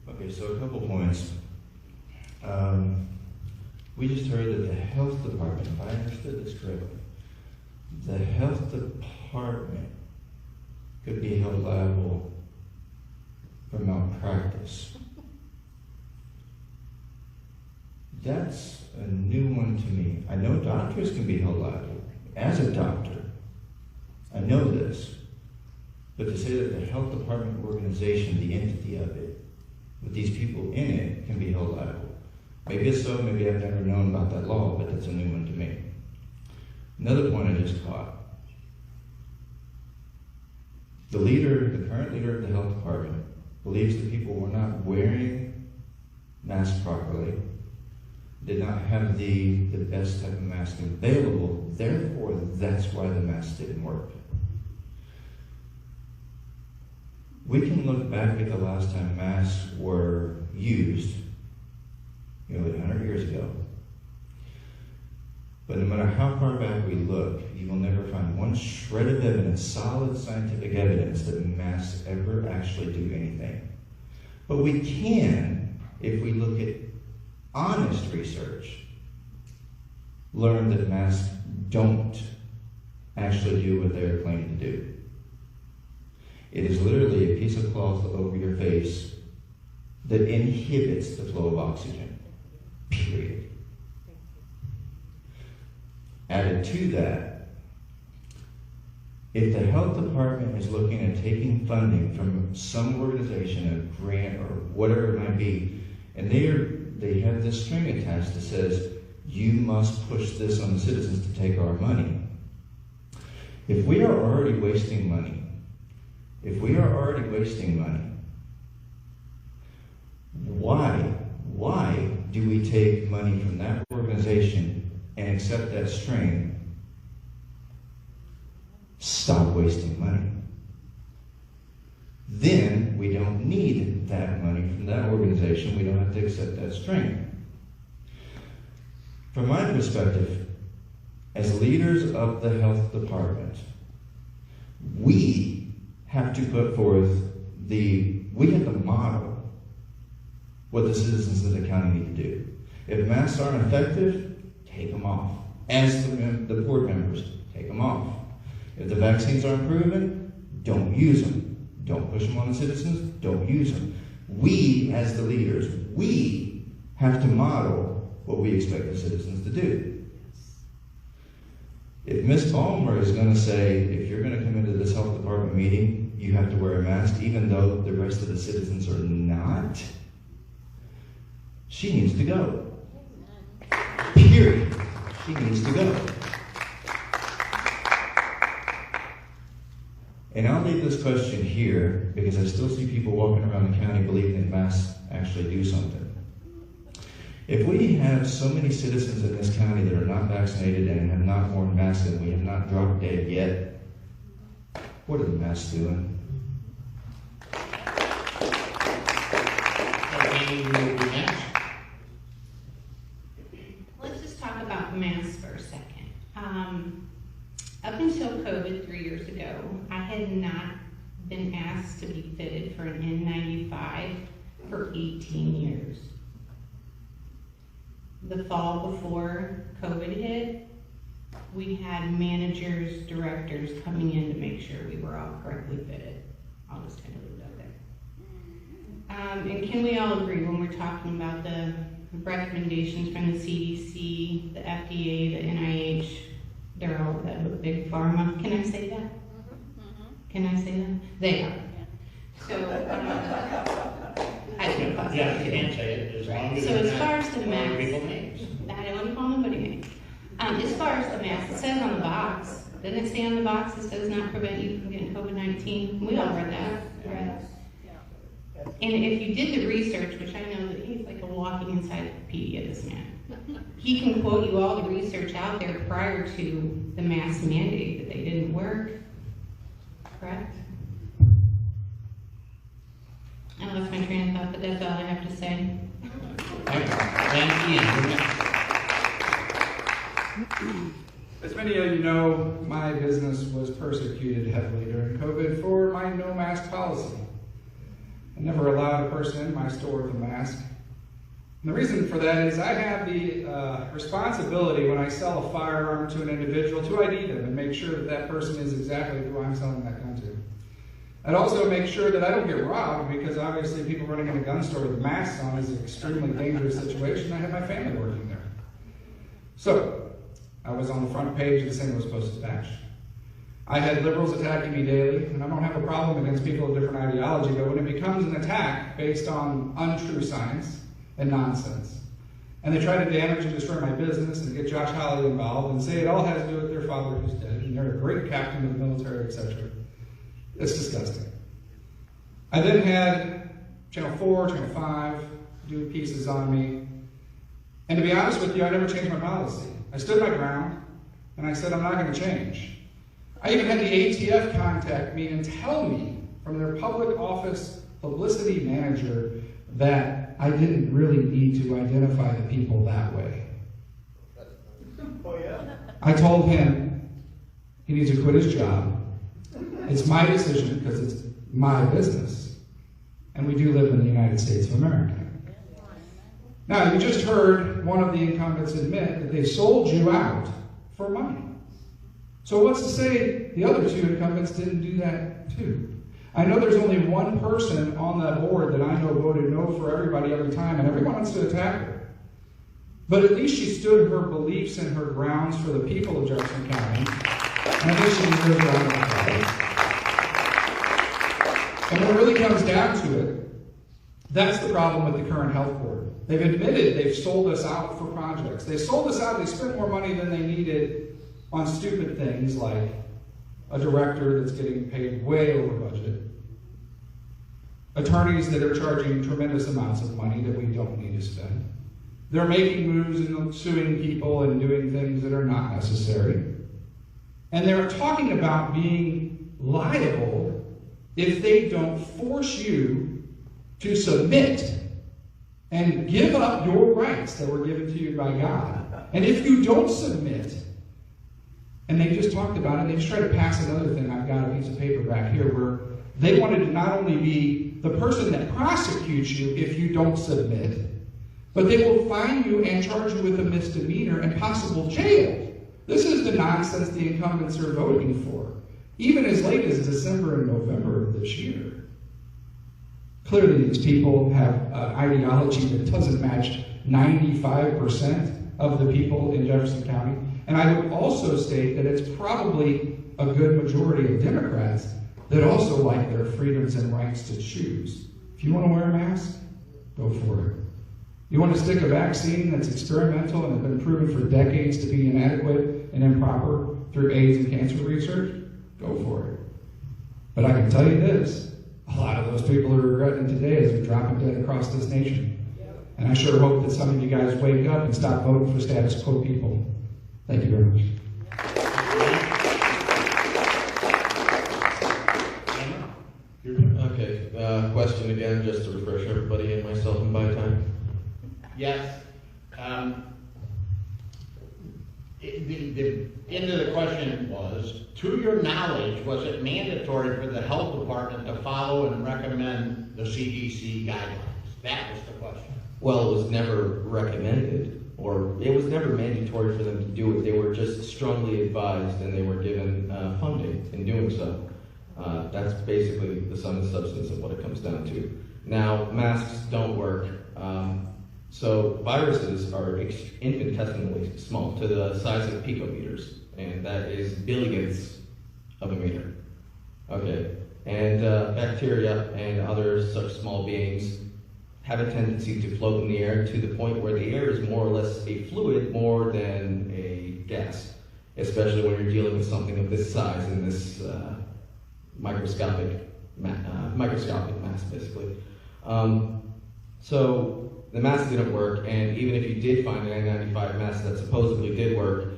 Okay, so a couple points. We just heard that the health department, if I understood this correctly, the health department could be held liable for malpractice. That's a new one to me. I know doctors can be held liable. As a doctor, I know this. But to say that the health department organization, the entity of it, with these people in it, can be held liable. Maybe it's so, maybe I've never known about that law, but that's a new one to me. Another point I just caught. The current leader of the health department, believes that people were not wearing masks properly, did not have the best type of mask available, therefore that's why the mask didn't work. We can look back at the last time masks were used, 100 years ago. But no matter how far back we look, you will never find one shred of evidence, solid scientific evidence, that masks ever actually do anything. But we can, if we look at honest research, learn that masks don't actually do what they're claiming to do. It is literally a piece of cloth over your face that inhibits the flow of oxygen, period. Added to that, if the health department is looking at taking funding from some organization, a grant or whatever it might be, and they have this string attached that says, you must push this on the citizens to take our money. If we are already wasting money, why do we take money from that organization and accept that string? Stop wasting money. Then again, we don't need that money from that organization. We don't have to accept that strength. From my perspective, as leaders of the health department, we have to put forth we have to model what the citizens of the county need to do. If masks aren't effective, take them off. As the board members, take them off. If the vaccines aren't proven, don't use them. Don't push them on the citizens, don't use them. We, as the leaders, we have to model what we expect the citizens to do. If Ms. Ballmer is going to say, if you're going to come into this health department meeting, you have to wear a mask, even though the rest of the citizens are not, she needs to go. Period. She needs to go. And I'll leave this question here because I still see people walking around the county believing that masks actually do something. If we have so many citizens in this county that are not vaccinated and have not worn masks and we have not dropped dead yet, what are the masks doing? Let's just talk about masks for a second. Up until COVID 3 years ago, I had not been asked to be fitted for an N95 for 18 years. The fall before COVID hit, we had managers, directors coming in to make sure we were all correctly fitted. I'll just kind of leave it up there. And can we all agree when we're talking about the recommendations from the CDC, the FDA, the NIH, they're all that big pharma. Can I say that? Can I say that? They are. So, I don't know. Yeah, you can say it as long as So it's as not far as the calling mask, people names. I don't want to call nobody names. As far as the mask, it says on the box. Doesn't it say on the box it does not prevent you from getting COVID-19? We all read that, right? And if you did the research, which I know that he's like a walking encyclopedia, this man. He can quote you all the research out there prior to the mask mandate that they didn't work. Correct? I lost my train of thought, but that's all I have to say. As many of you know, my business was persecuted heavily during COVID for my no mask policy. I never allowed a person in my store with a mask. And the reason for that is I have the responsibility when I sell a firearm to an individual to ID them and make sure that that person is exactly who I'm selling that gun to. I'd also make sure that I don't get robbed because obviously people running in a gun store with masks on is an extremely dangerous situation. I have my family working there. So, I was on the front page of the St. Louis Post-Dispatch. I had liberals attacking me daily, and I don't have a problem against people of different ideology, but when it becomes an attack based on untrue science and nonsense, and they try to damage and destroy my business and get Josh Hawley involved and say it all has to do with their father who's dead, and they're a great captain of the military, etc. It's disgusting. I then had Channel 4, Channel 5 do pieces on me, and to be honest with you, I never changed my policy. I stood my ground, and I said I'm not going to change. I even had the ATF contact me and tell me from their public office publicity manager that I didn't really need to identify the people that way. Oh, yeah? I told him he needs to quit his job. It's my decision because it's my business. And we do live in the United States of America. Now, you just heard one of the incumbents admit that they sold you out for money. So what's to say the other two incumbents didn't do that too? I know there's only one person on that board that I know voted no for everybody every time, and everyone wants to attack her. But at least she stood her beliefs and her grounds for the people of Jefferson County, and I think she deserves a round of applause. And when it really comes down to it, that's the problem with the current health board. They've admitted they've sold us out for projects. They sold us out, they spent more money than they needed on stupid things like a director that's getting paid way over budget, attorneys that are charging tremendous amounts of money that we don't need to spend. They're making moves and suing people and doing things that are not necessary. And they're talking about being liable if they don't force you to submit and give up your rights that were given to you by God. And if you don't submit, and they just talked about it, they just tried to pass another thing. I've got a piece of paper back here where they wanted to not only be the person that prosecutes you if you don't submit, but they will fine you and charge you with a misdemeanor and possible jail. This is the nonsense the incumbents are voting for, even as late as December and November of this year. Clearly, these people have an ideology that doesn't match 95% of the people in Jefferson County. And I would also state that it's probably a good majority of Democrats that also like their freedoms and rights to choose. If you want to wear a mask, go for it. You want to stick a vaccine that's experimental and has been proven for decades to be inadequate and improper through AIDS and cancer research, go for it. But I can tell you this, a lot of those people are regretting today as they're dropping dead across this nation. And I sure hope that some of you guys wake up and stop voting for status quo people. Thank you very much. Okay, question again, just to refresh everybody and myself in by time. Yes. The end of the question was, to your knowledge, was it mandatory for the health department to follow and recommend the CDC guidelines? That was the question. Well, it was never recommended, or it was never mandatory for them to do it. They were just strongly advised, and they were given funding in doing so. That's basically the sum and substance of what it comes down to. Now, masks don't work. So viruses are infinitesimally small, to the size of picometers, and that is billionths of a meter. Okay, and bacteria and other such small beings have a tendency to float in the air to the point where the air is more or less a fluid more than a gas, especially when you're dealing with something of this size and this microscopic mass, basically. So the mask didn't work, and even if you did find an N95 mask that supposedly did work,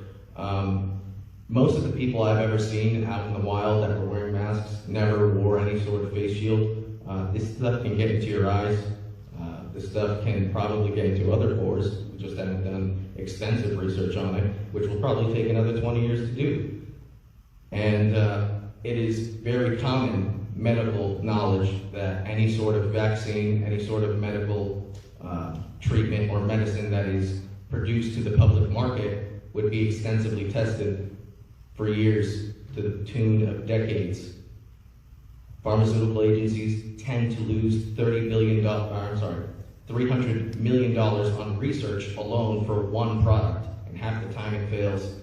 most of the people I've ever seen out in the wild that were wearing masks never wore any sort of face shield. This stuff can get into your eyes. This stuff can probably get into other pores. We just haven't done extensive research on it, which will probably take another 20 years to do. And it is very common medical knowledge that any sort of vaccine, any sort of medical treatment or medicine that is produced to the public market would be extensively tested for years to the tune of decades. Pharmaceutical agencies tend to lose $300 million on research alone for one product, and half the time it fails.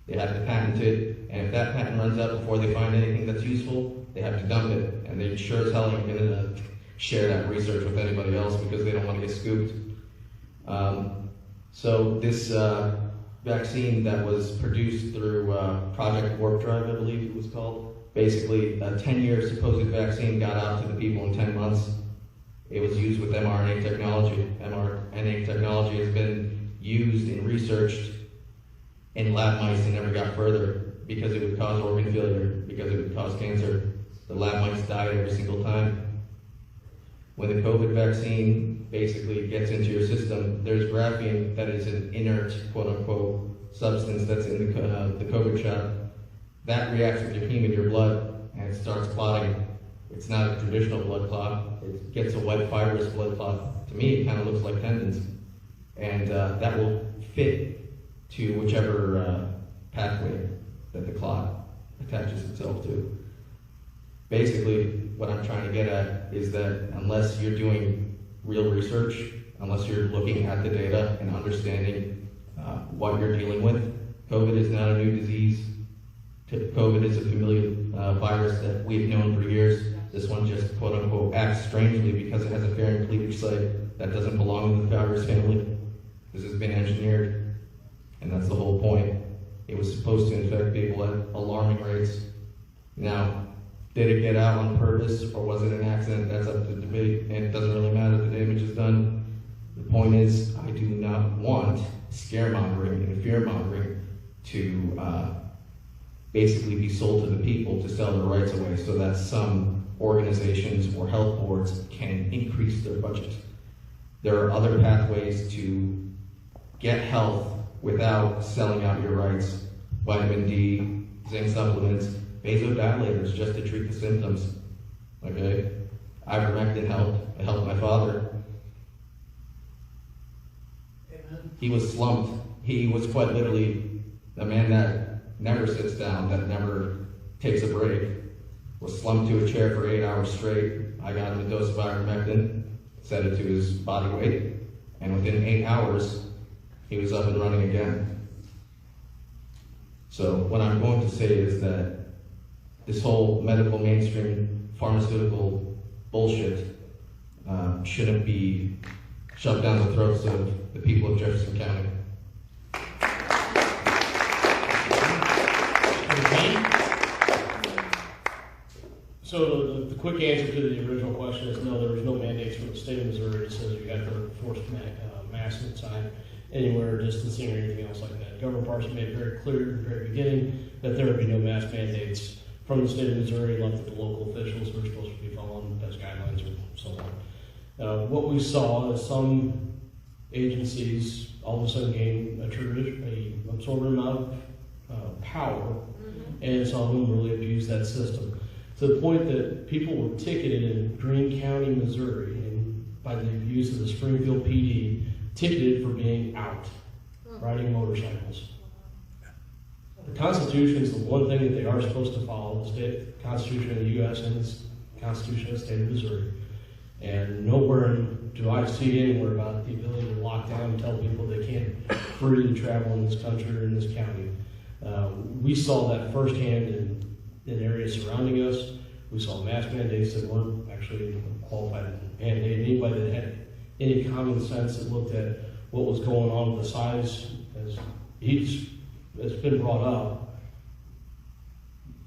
They have to patent it, and if that patent runs out before they find anything that's useful, they have to dump it, and they sure as hell ain't gonna share that research with anybody else because they don't want to get scooped. So this vaccine that was produced through Project Warp Drive, I believe it was called, basically a 10-year supposed vaccine got out to the people in 10 months. It was used with mRNA technology. mRNA technology has been used and researched in lab mice and never got further because it would cause organ failure, because it would cause cancer. The lab mice died every single time. When the COVID vaccine basically gets into your system, there's graphene that is an inert, quote-unquote, substance that's in the COVID shot. That reacts with your heme in your blood, and it starts clotting. It's not a traditional blood clot. It gets a white fibrous blood clot. To me, it kind of looks like tendons. And that will fit to whichever pathway that the clot attaches itself to. Basically, what I'm trying to get at is that unless you're doing real research, unless you're looking at the data and understanding what you're dealing with, COVID is not a new disease. COVID is a familiar virus that we've known for years. This one just, quote unquote, acts strangely because it has a furin cleavage site that doesn't belong in the virus family. This has been engineered, and that's the whole point. It was supposed to infect people at alarming rates. Now, did it get out on purpose or was it an accident? That's up to debate, and it doesn't really matter. The damage is done. The point is, I do not want scaremongering and fear-mongering to basically be sold to the people to sell their rights away so that some organizations or health boards can increase their budget. There are other pathways to get health without selling out your rights. Vitamin D, zinc supplements, vasodilators just to treat the symptoms. Okay? Ivermectin helped. It helped my father. He was slumped. He was quite literally a man that never sits down, that never takes a break. Was slumped to a chair for 8 hours straight. I got him a dose of ivermectin, set it to his body weight, and within 8 hours, he was up and running again. So what I'm going to say is that this whole medical mainstream pharmaceutical bullshit shouldn't be shoved down the throats of the people of Jefferson County. So the quick answer to the original question is no, there was no mandates from the state of Missouri that says you have to enforce mask inside anywhere, distancing or anything else like that. Governor Parson made it very clear at the very beginning that there would be no mask mandates from the state of Missouri, left to the local officials who are supposed to be following those guidelines and so on. What we saw is some agencies all of a sudden gained a absorbent amount of power, and some of them really abused that system. To the point that people were ticketed in Greene County, Missouri, and by the use of the Springfield PD, ticketed for being out, riding motorcycles. The Constitution is the one thing that they are supposed to follow, the Constitution of the U.S. and the Constitution of the state of Missouri. And nowhere do I see anywhere about the ability to lock down and tell people they can't freely travel in this country or in this county. We saw that firsthand in areas surrounding us. We saw mask mandates that weren't actually qualified to mandate. Anybody that had any common sense that looked at what was going on with the size, as it's been brought up,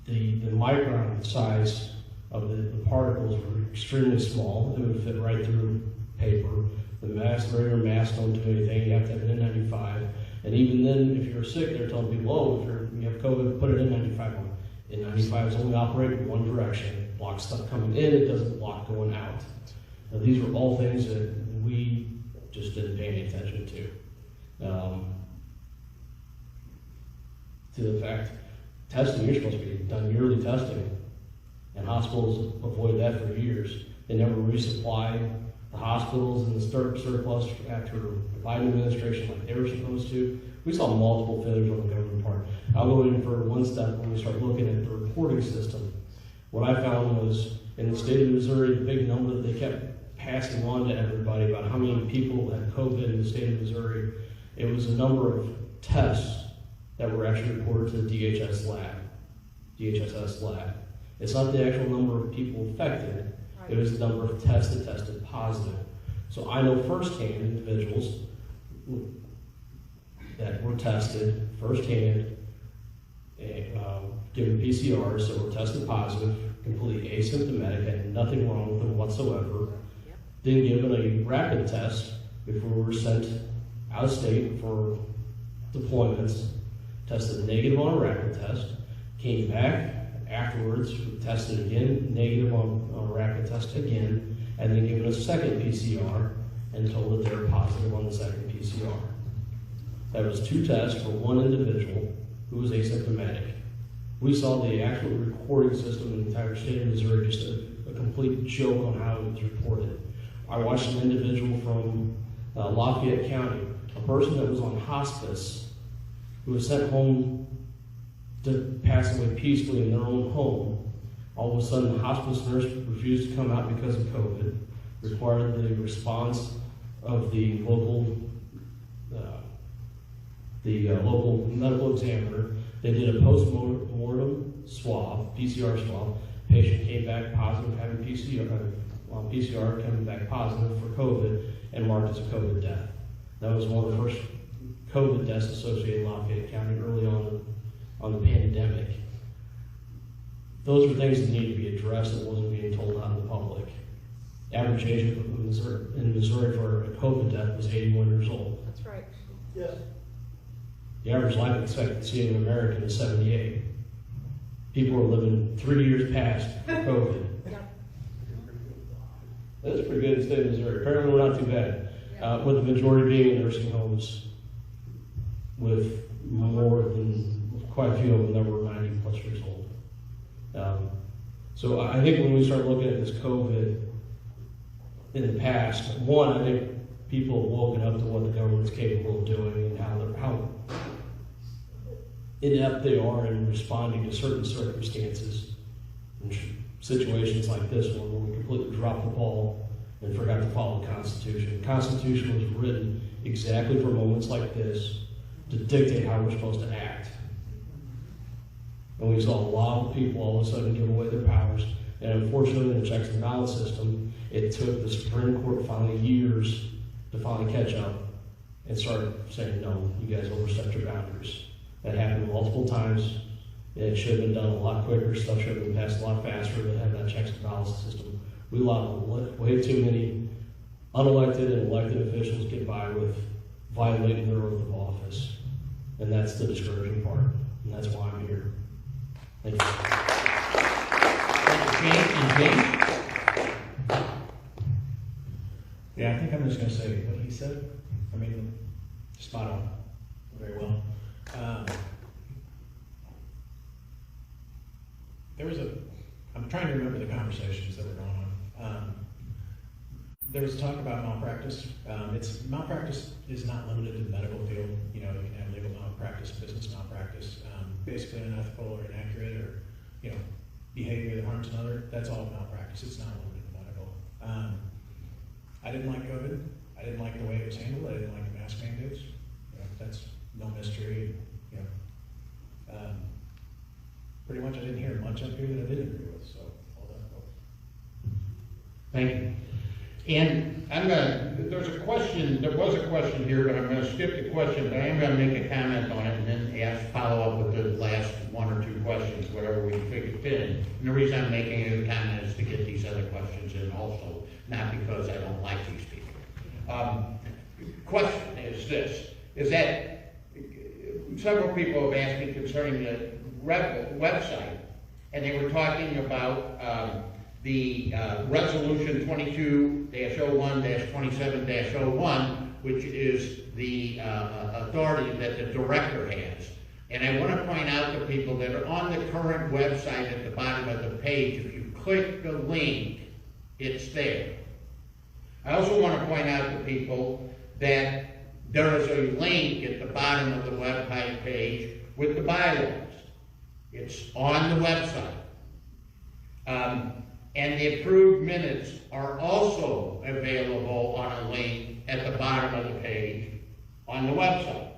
the micron size of the particles were extremely small. It would fit right through paper. The regular masks don't do anything. You have to have an N95. And even then, if you're sick, they're telling people, oh, if you have COVID, put an N95 on. N95 is only operating in one direction. It blocks stuff coming in, it doesn't block going out. Now, these were all things that we just didn't pay any attention to. To the fact, testing, you're supposed to be done yearly testing. And hospitals avoid that for years. They never resupply the hospitals and the surplus after the Biden administration like they were supposed to. We saw multiple failures on the government part. I'll go in for one step when we start looking at the reporting system. What I found was in the state of Missouri, the big number that they kept passing on to everybody about how many people had COVID in the state of Missouri, it was a number of tests that were actually reported to the DHSS lab. It's not the actual number of people affected, it was the number of tests that tested positive. So I know firsthand individuals that were tested firsthand, given PCRs that were tested positive, completely asymptomatic, had nothing wrong with them whatsoever, then given a rapid test before we were sent out of state for deployments, tested negative on a rapid test, came back afterwards, tested again, negative on a rapid test again, and then given a second PCR and told that they were positive on the second PCR. That was 2 tests for one individual who was asymptomatic. We saw the actual recording system in the entire state of Missouri, just a complete joke on how it was reported. I watched an individual from Lafayette County, a person that was on hospice, who was sent home to pass away peacefully in their own home. All of a sudden, the hospice nurse refused to come out because of COVID, required the response of the local medical examiner. They did a post-mortem swab, PCR swab. Patient came back positive, having PCR coming back positive for COVID, and marked as a COVID death. That was one of the first COVID deaths associated in Lafayette County early on the pandemic. Those are things that need to be addressed that wasn't being told out in the public. Average age in Missouri for a COVID death was 81 years old. That's right. Yes. The average life expectancy in America is 78. People are living 3 years past COVID. That's pretty good in the state of Missouri. Apparently we're not too bad. With the majority being in nursing homes with more than, quite a few of them that were 90 plus years old. So I think when we start looking at this COVID in the past, one, I think people have woken up to what the government's capable of doing and how inept they are in responding to certain circumstances and situations like this one where we completely dropped the ball and forgot to follow the Constitution. The Constitution was written exactly for moments like this to dictate how we're supposed to act. And we saw a lot of people all of a sudden give away their powers. And unfortunately, in the checks and balance system, it took the Supreme Court finally years to finally catch up and start saying, no, you guys overstepped your boundaries. That happened multiple times. It should have been done a lot quicker. Stuff should have been passed a lot faster to have that checks and balance system. We allowed way too many unelected and elected officials get by with violating their oath of office. And that's the discouraging part. And that's why I'm here. Thank you. Yeah, I think I'm just going to say what he said. I mean, spot on. Very well. I'm trying to remember the conversations that were going on. There was talk about malpractice. Malpractice is not limited to the medical field. You know, you can have legal malpractice, business malpractice, basically unethical or inaccurate or, you know, behavior that harms another. That's all malpractice. It's not limited to medical. I didn't like COVID. I didn't like the way it was handled. I didn't like the mask mandates. You know, that's no mystery. You know, pretty much I didn't hear much up here that I didn't agree with. So all that helps. Thank you. And there was a question here, but I'm gonna skip the question, but I am gonna make a comment on it and then follow up with the last one or two questions, whatever we can fit in. And the reason I'm making a comment is to get these other questions in also, not because I don't like these people. Question is this, is that several people have asked me concerning the website, and they were talking about the Resolution 22-01-27-01, which is the authority that the director has. And I want to point out to people that are on the current website at the bottom of the page, if you click the link, it's there. I also want to point out to people that there is a link at the bottom of the website page with the bylaws. It's on the website. And the approved minutes are also available on a link at the bottom of the page on the website.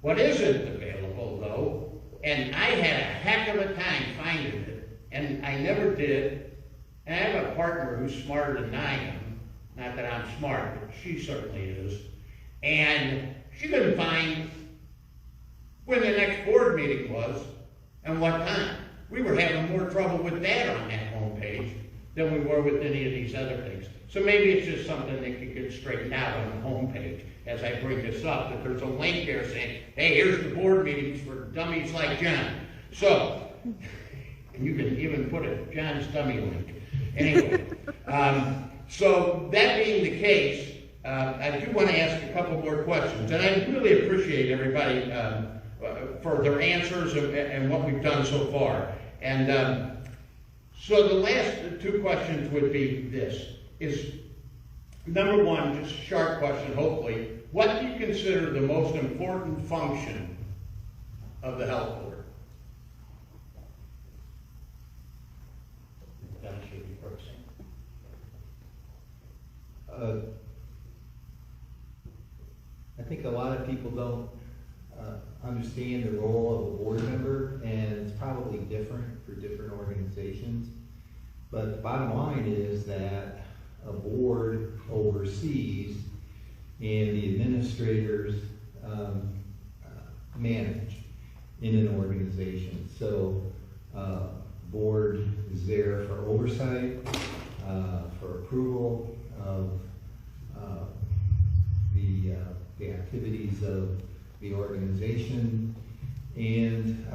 What isn't available, though, and I had a heck of a time finding it, and I never did, and I have a partner who's smarter than I am, not that I'm smart, but she certainly is, and she couldn't find when the next board meeting was and what time. We were having more trouble with that on that homepage than we were with any of these other things. So maybe it's just something that could get straightened out on the homepage as I bring this up, that there's a link there saying, hey, here's the board meetings for dummies like John. So, and you can even put a John's dummy link. Anyway, so that being the case, I do want to ask a couple more questions. And I really appreciate everybody for their answers and what we've done so far. And so the last two questions would be this, is number one, just a sharp question, hopefully, what do you consider the most important function of the health board? That should be first. I think a lot of people don't understand the role of a board member, and it's probably different for different organizations. But the bottom line is that a board oversees and the administrators manage in an organization. So board is there for oversight, for approval of the activities of the organization, and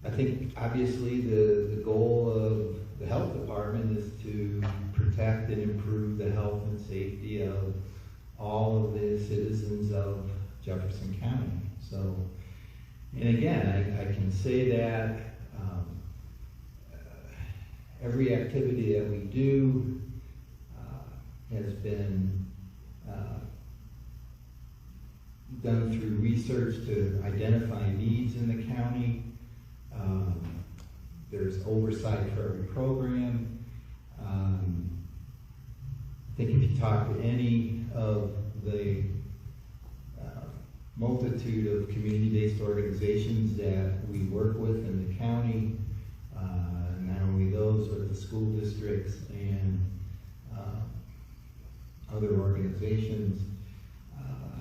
I think obviously the goal of the health department is to protect and improve the health and safety of all of the citizens of Jefferson County. So, and again, I can say that every activity that we do has been done through research to identify needs in the county. There's oversight for every program. I think if you talk to any of the multitude of community-based organizations that we work with in the county, not only those, but the school districts and other organizations,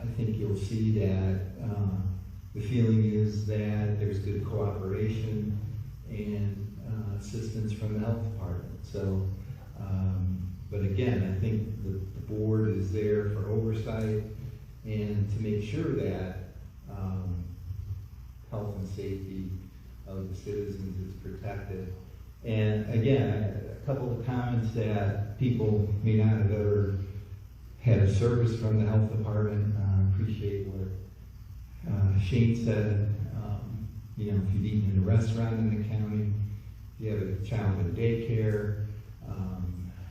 I think you'll see that the feeling is that there's good cooperation and assistance from the health department. So, but again, I think the board is there for oversight and to make sure that health and safety of the citizens is protected. And again, a couple of comments that people may not have ever had a service from the health department. Appreciate what Shane said. You know, if you've eaten in a restaurant in the county, if you have a child in daycare,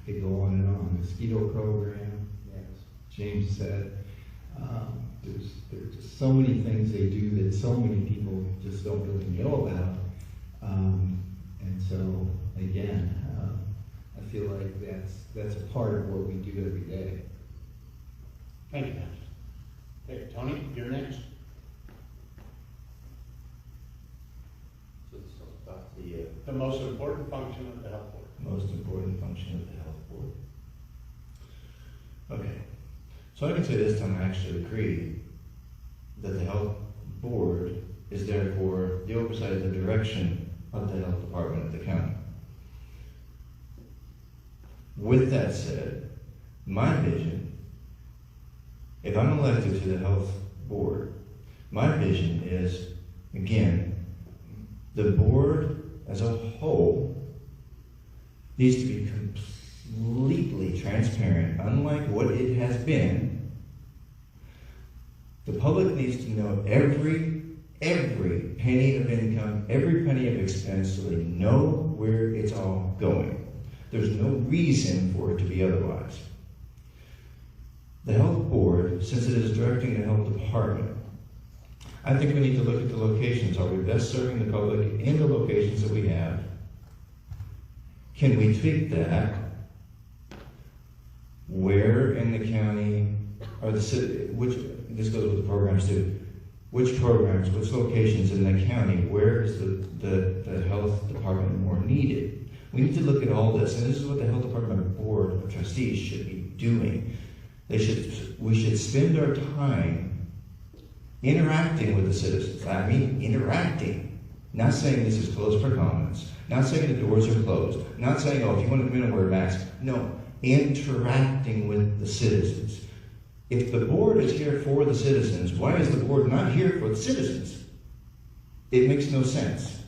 could go on and on. Mosquito program, as James said. There's just so many things they do that so many people just don't really know about. And so, again, I feel like that's a part of what we do every day. Thank you, Matt. Okay, Tony, you're next. So this is about The most important function of the health board. most important function of the health board. Okay, so I can say this time I actually agree that the health board is there for the oversight of the direction of the health department of the county. With that said, my vision, if I'm elected to the health board, my vision is, again, the board as a whole needs to be completely transparent, unlike what it has been. The public needs to know every penny of income, every penny of expense, so they know where it's all going. There's no reason for it to be otherwise. The health board, since it is directing the health department, I think we need to look at the locations. Are we best serving the public in the locations that we have? Can we tweak that? Where in the county are the city, this goes with the programs too, which programs, which locations in the county, where is the health department more needed? We need to look at all this, and this is what the health department board of trustees should be doing. We should spend our time interacting with the citizens. I mean, interacting. Not saying this is closed for comments. Not saying the doors are closed. Not saying, oh, if you want to come in and wear a mask. No, interacting with the citizens. If the board is here for the citizens, why is the board not here for the citizens? It makes no sense.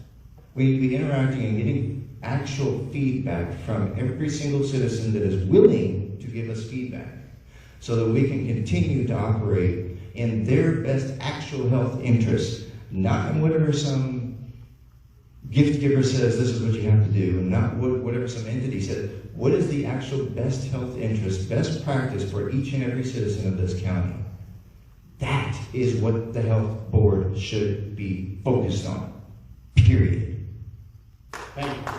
We need to be interacting and getting actual feedback from every single citizen that is willing to give us feedback so that we can continue to operate in their best actual health interests, not in whatever some gift giver says this is what you have to do, and not whatever some entity said. What is the actual best health interest, best practice for each and every citizen of this county? That is what the health board should be focused on, period. Thank you.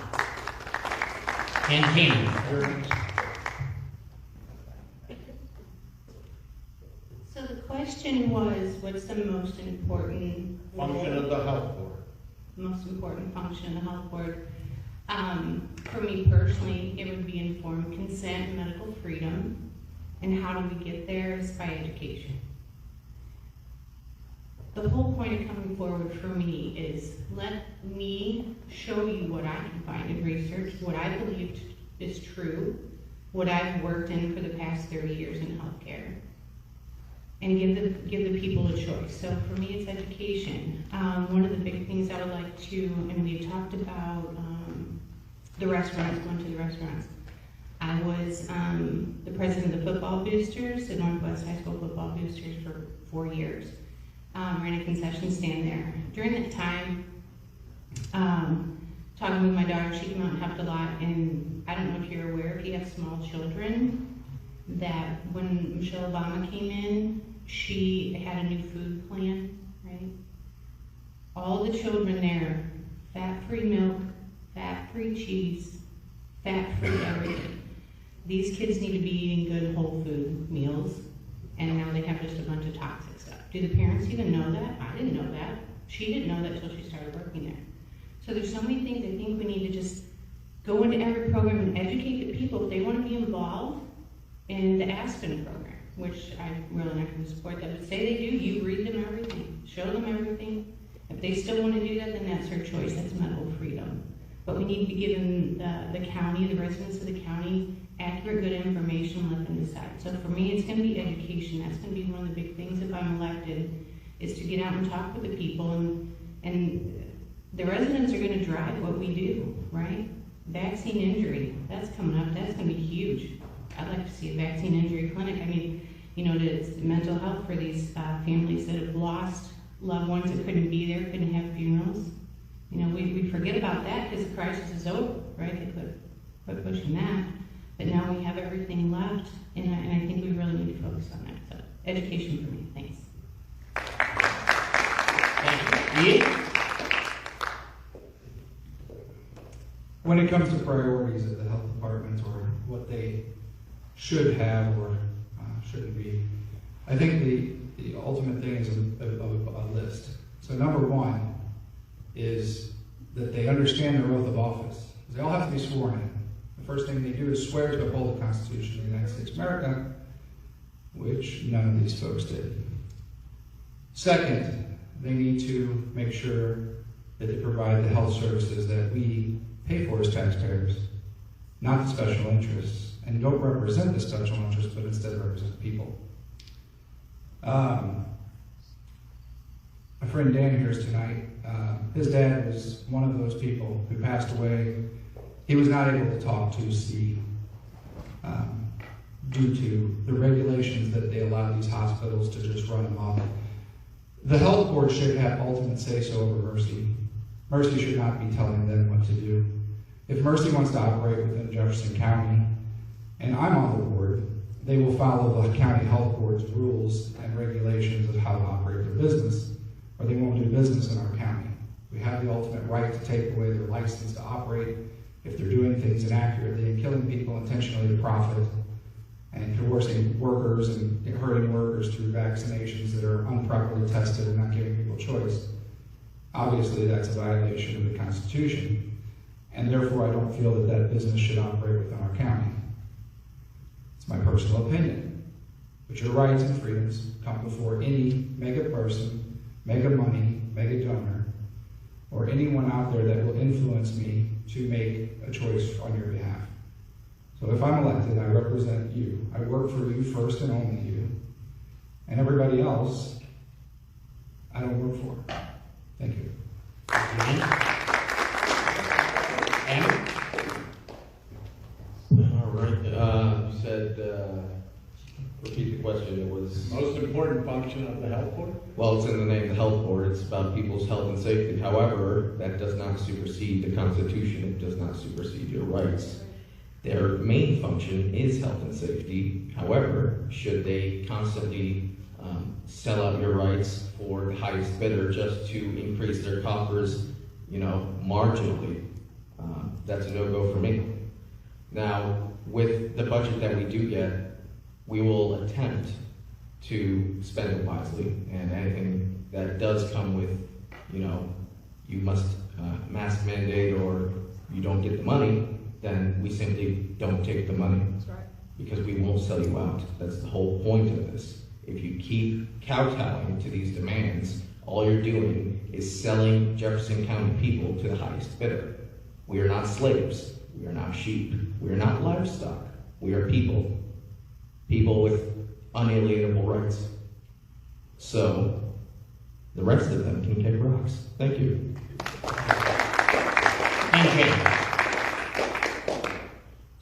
And Tammy, you're next. So the question was, what's the most important Function of the health board. most important function of the health board? For me personally, it would be informed consent and medical freedom. And how do we get there is by education. The whole point of coming forward for me is let me show you what I can find in research, what I believe is true, what I've worked in for the past 30 years in healthcare, and give the people a choice. So for me, it's education. One of the big things I would like to, and we talked about the restaurants, going to the restaurants. I was the president of the football boosters, the Northwest High School football boosters for 4 years. Ran a concession stand there. During that time, talking with my daughter, she came out and helped a lot, and I don't know if you're aware, if you have small children, that when Michelle Obama came in, she had a new food plan, right? All the children there, fat-free milk, fat-free cheese, fat-free everything. These kids need to be eating good whole food meals, and now they have just a bunch of toxic stuff. Do the parents even know that? I didn't know that. She didn't know that until she started working there. So there's so many things I think we need to just go into every program and educate the people if they want to be involved in the Aspen program, which I really not going to support that. But say they do, you read them everything, show them everything. If they still want to do that, then that's their choice. That's medical freedom. But we need to be giving the county, the residents of the county, accurate, good information, let them decide. So for me, it's going to be education. That's going to be one of the big things if I'm elected, is to get out and talk with the people, and the residents are going to drive what we do, right? Vaccine injury, that's coming up. That's going to be huge. I'd like to see a vaccine injury clinic. I mean, you know, it's mental health for these families that have lost loved ones that couldn't be there, couldn't have funerals. You know, we forget about that because the crisis is over, right? They quit pushing that. But now we have everything left, and I think we really need to focus on that. So, education for me. Thanks. Thank you. Ian? When it comes to priorities of the health department or what they should have or shouldn't be, I think the ultimate thing is a list. So number one is that they understand their oath of office. They all have to be sworn in. The first thing they do is swear to uphold the Constitution of the United States of America, which none of these folks did. Second, they need to make sure that they provide the health services that we pay for as taxpayers, not the special interests, and don't represent the special interests, but instead represent people. My friend Dan here is tonight. His dad was one of those people who passed away. He was not able to talk to Steve due to the regulations that they allow these hospitals to just run amok. The health board should have ultimate say-so over Mercy. Mercy should not be telling them what to do. If Mercy wants to operate within Jefferson County, and I'm on the board, they will follow the county health board's rules and regulations of how to operate their business, or they won't do business in our county. We have the ultimate right to take away their license to operate if they're doing things inaccurately and killing people intentionally to profit and coercing workers and hurting workers through vaccinations that are improperly tested and not giving people choice. Obviously, that's a violation of the Constitution, and therefore I don't feel that that business should operate within our county. It's my personal opinion. But your rights and freedoms come before any mega person, mega money, mega donor, or anyone out there that will influence me to make a choice on your behalf. So if I'm elected, I represent you. I work for you first and only you. And everybody else, I don't work for. Thank you. Anna? All right. You said, repeat the question. It was Most important function of the health board? well, it's in the name of the health board. It's about people's health and safety. However, that does not supersede the Constitution. It does not supersede your rights. Their main function is health and safety. However, should they constantly sell out your rights for the highest bidder just to increase their coffers, marginally, that's a no-go for me. Now, with the budget that we do get, we will attempt to spend it wisely, and anything that does come with, you must mask mandate or you don't get the money, then we simply don't take the money. That's right. Because we won't sell you out. That's the whole point of this. If you keep kowtowing to these demands, all you're doing is selling Jefferson County people to the highest bidder. We are not slaves. We are not sheep. We are not livestock. We are people. People with unalienable rights. So, the rest of them can kick rocks. Thank you. And Jane.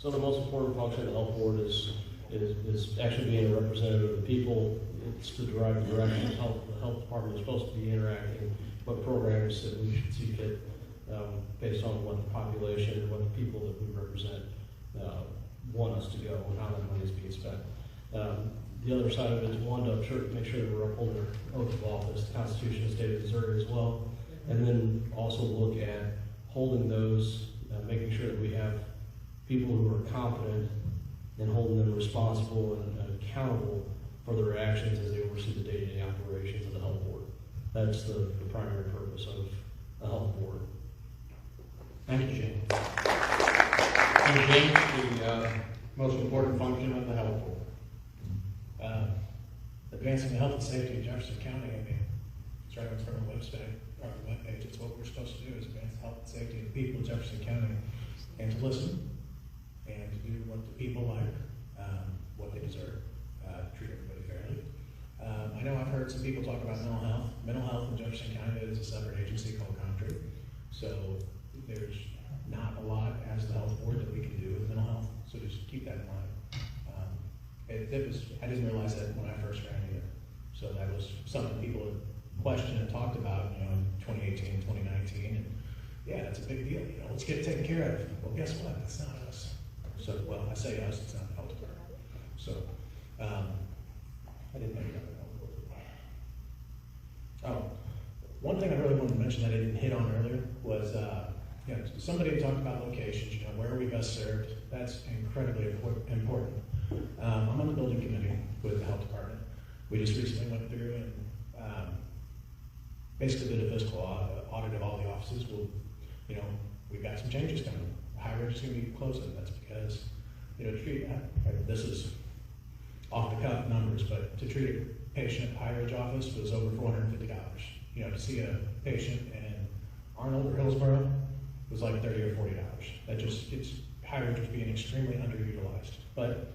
So the most important function of the health board is actually being a representative of the people. It's to derive the direction the health department is supposed to be interacting, what programs that we should see fit based on what the population and what the people that we represent want us to go and how that money is being spent. The other side of it is one, to make sure that we're upholding our oath of office, the Constitution of the State of Missouri as well, and then also look at holding those, making sure that we have people who are competent and holding them responsible and accountable for their actions as they oversee the day-to-day operations of the health board. That's the primary purpose of the health board. Thank you, James. And James, the most important function of the health board. Advancing the health and safety of Jefferson County, I mean, it's right on the front of the webpage, it's what we're supposed to do, is advance the health and safety of the people of Jefferson County, and to listen, and to do what the people like, what they deserve, treat everybody fairly. I know I've heard some people talk about mental health. Mental health in Jefferson County is a separate agency called Country, so there's not a lot as the health board that we can do with mental health, so just keep that in mind. I didn't realize that when I first ran either. So that was something people had questioned and talked about, in 2018, 2019, and yeah, that's a big deal, let's get it taken care of. Well, guess what? It's not us. So, well, I say us, it's not the health department. So, I didn't know you got that. Oh, one thing I really wanted to mention that I didn't hit on earlier was, somebody talked about locations, where are we best served? That's incredibly important. I'm on the building committee with the health department. We just recently went through and basically did a physical audit of all the offices. We've got some changes coming. High Ridge is going to be closing. That's because, this is off the cuff numbers, but to treat a patient at High Ridge office was over $450. To see a patient in Arnold or Hillsborough was like $30 or $40. High Ridge was being extremely underutilized. But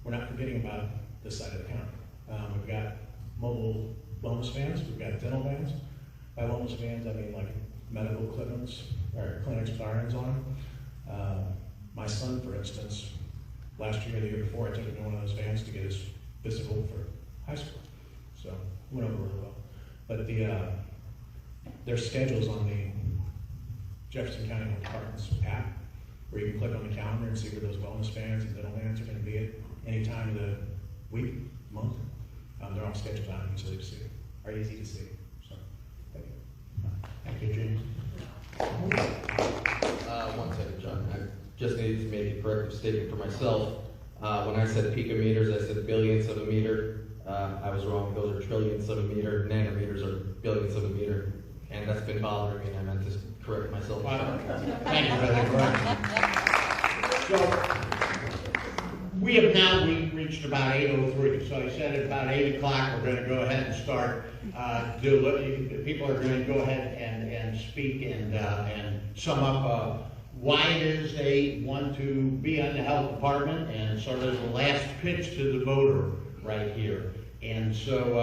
we're not forgetting about this side of the county. We've got mobile wellness vans, we've got dental vans. By wellness vans, I mean like medical clinics with irons on them. My son, for instance, last year or the year before, I took him in one of those vans to get his physical for high school. So it went over really well. But there's schedules on the Jefferson County Health Department's app where you can click on the calendar and see where those wellness vans and dental vans are going to be at any time of the week, month. They're all scheduled out and easy to see. So, thank you. Thank you, James. One second, John. I just needed to make a corrective statement for myself. When I said picometers, I said billionths of a meter. I was wrong. Those are trillionths of a meter. Nanometers are billionths of a meter. And that's been bothering me, and I meant to correct myself. Wow. Thank you for that correction. So, we have now reached about 8:03. So I said at about 8 o'clock, we're going to go ahead and start. People are going to go ahead and speak and sum up why it is they want to be on the health department, and sort of the last pitch to the voter right here. And so,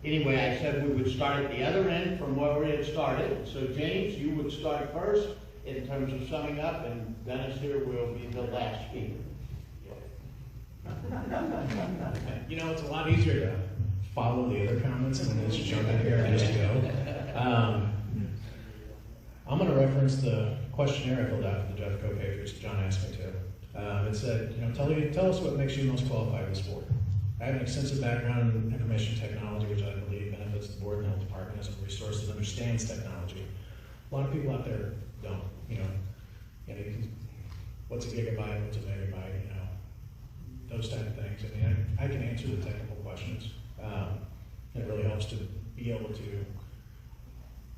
anyway, I said we would start at the other end from where we had started. So James, you would start first in terms of summing up, and Dennis here will be the last speaker. It's a lot easier to follow the other comments than it is to jump in here and just go. I'm going to reference the questionnaire I filled out for the Jeffco Patriots. John asked me to. It said, tell us what makes you most qualified for this board. I have an extensive background in information technology, which I believe benefits the board and health department as a resource that understands technology. A lot of people out there don't. What's a gigabyte? What's a megabyte? Those type of things. I can answer the technical questions. It really helps to be able to,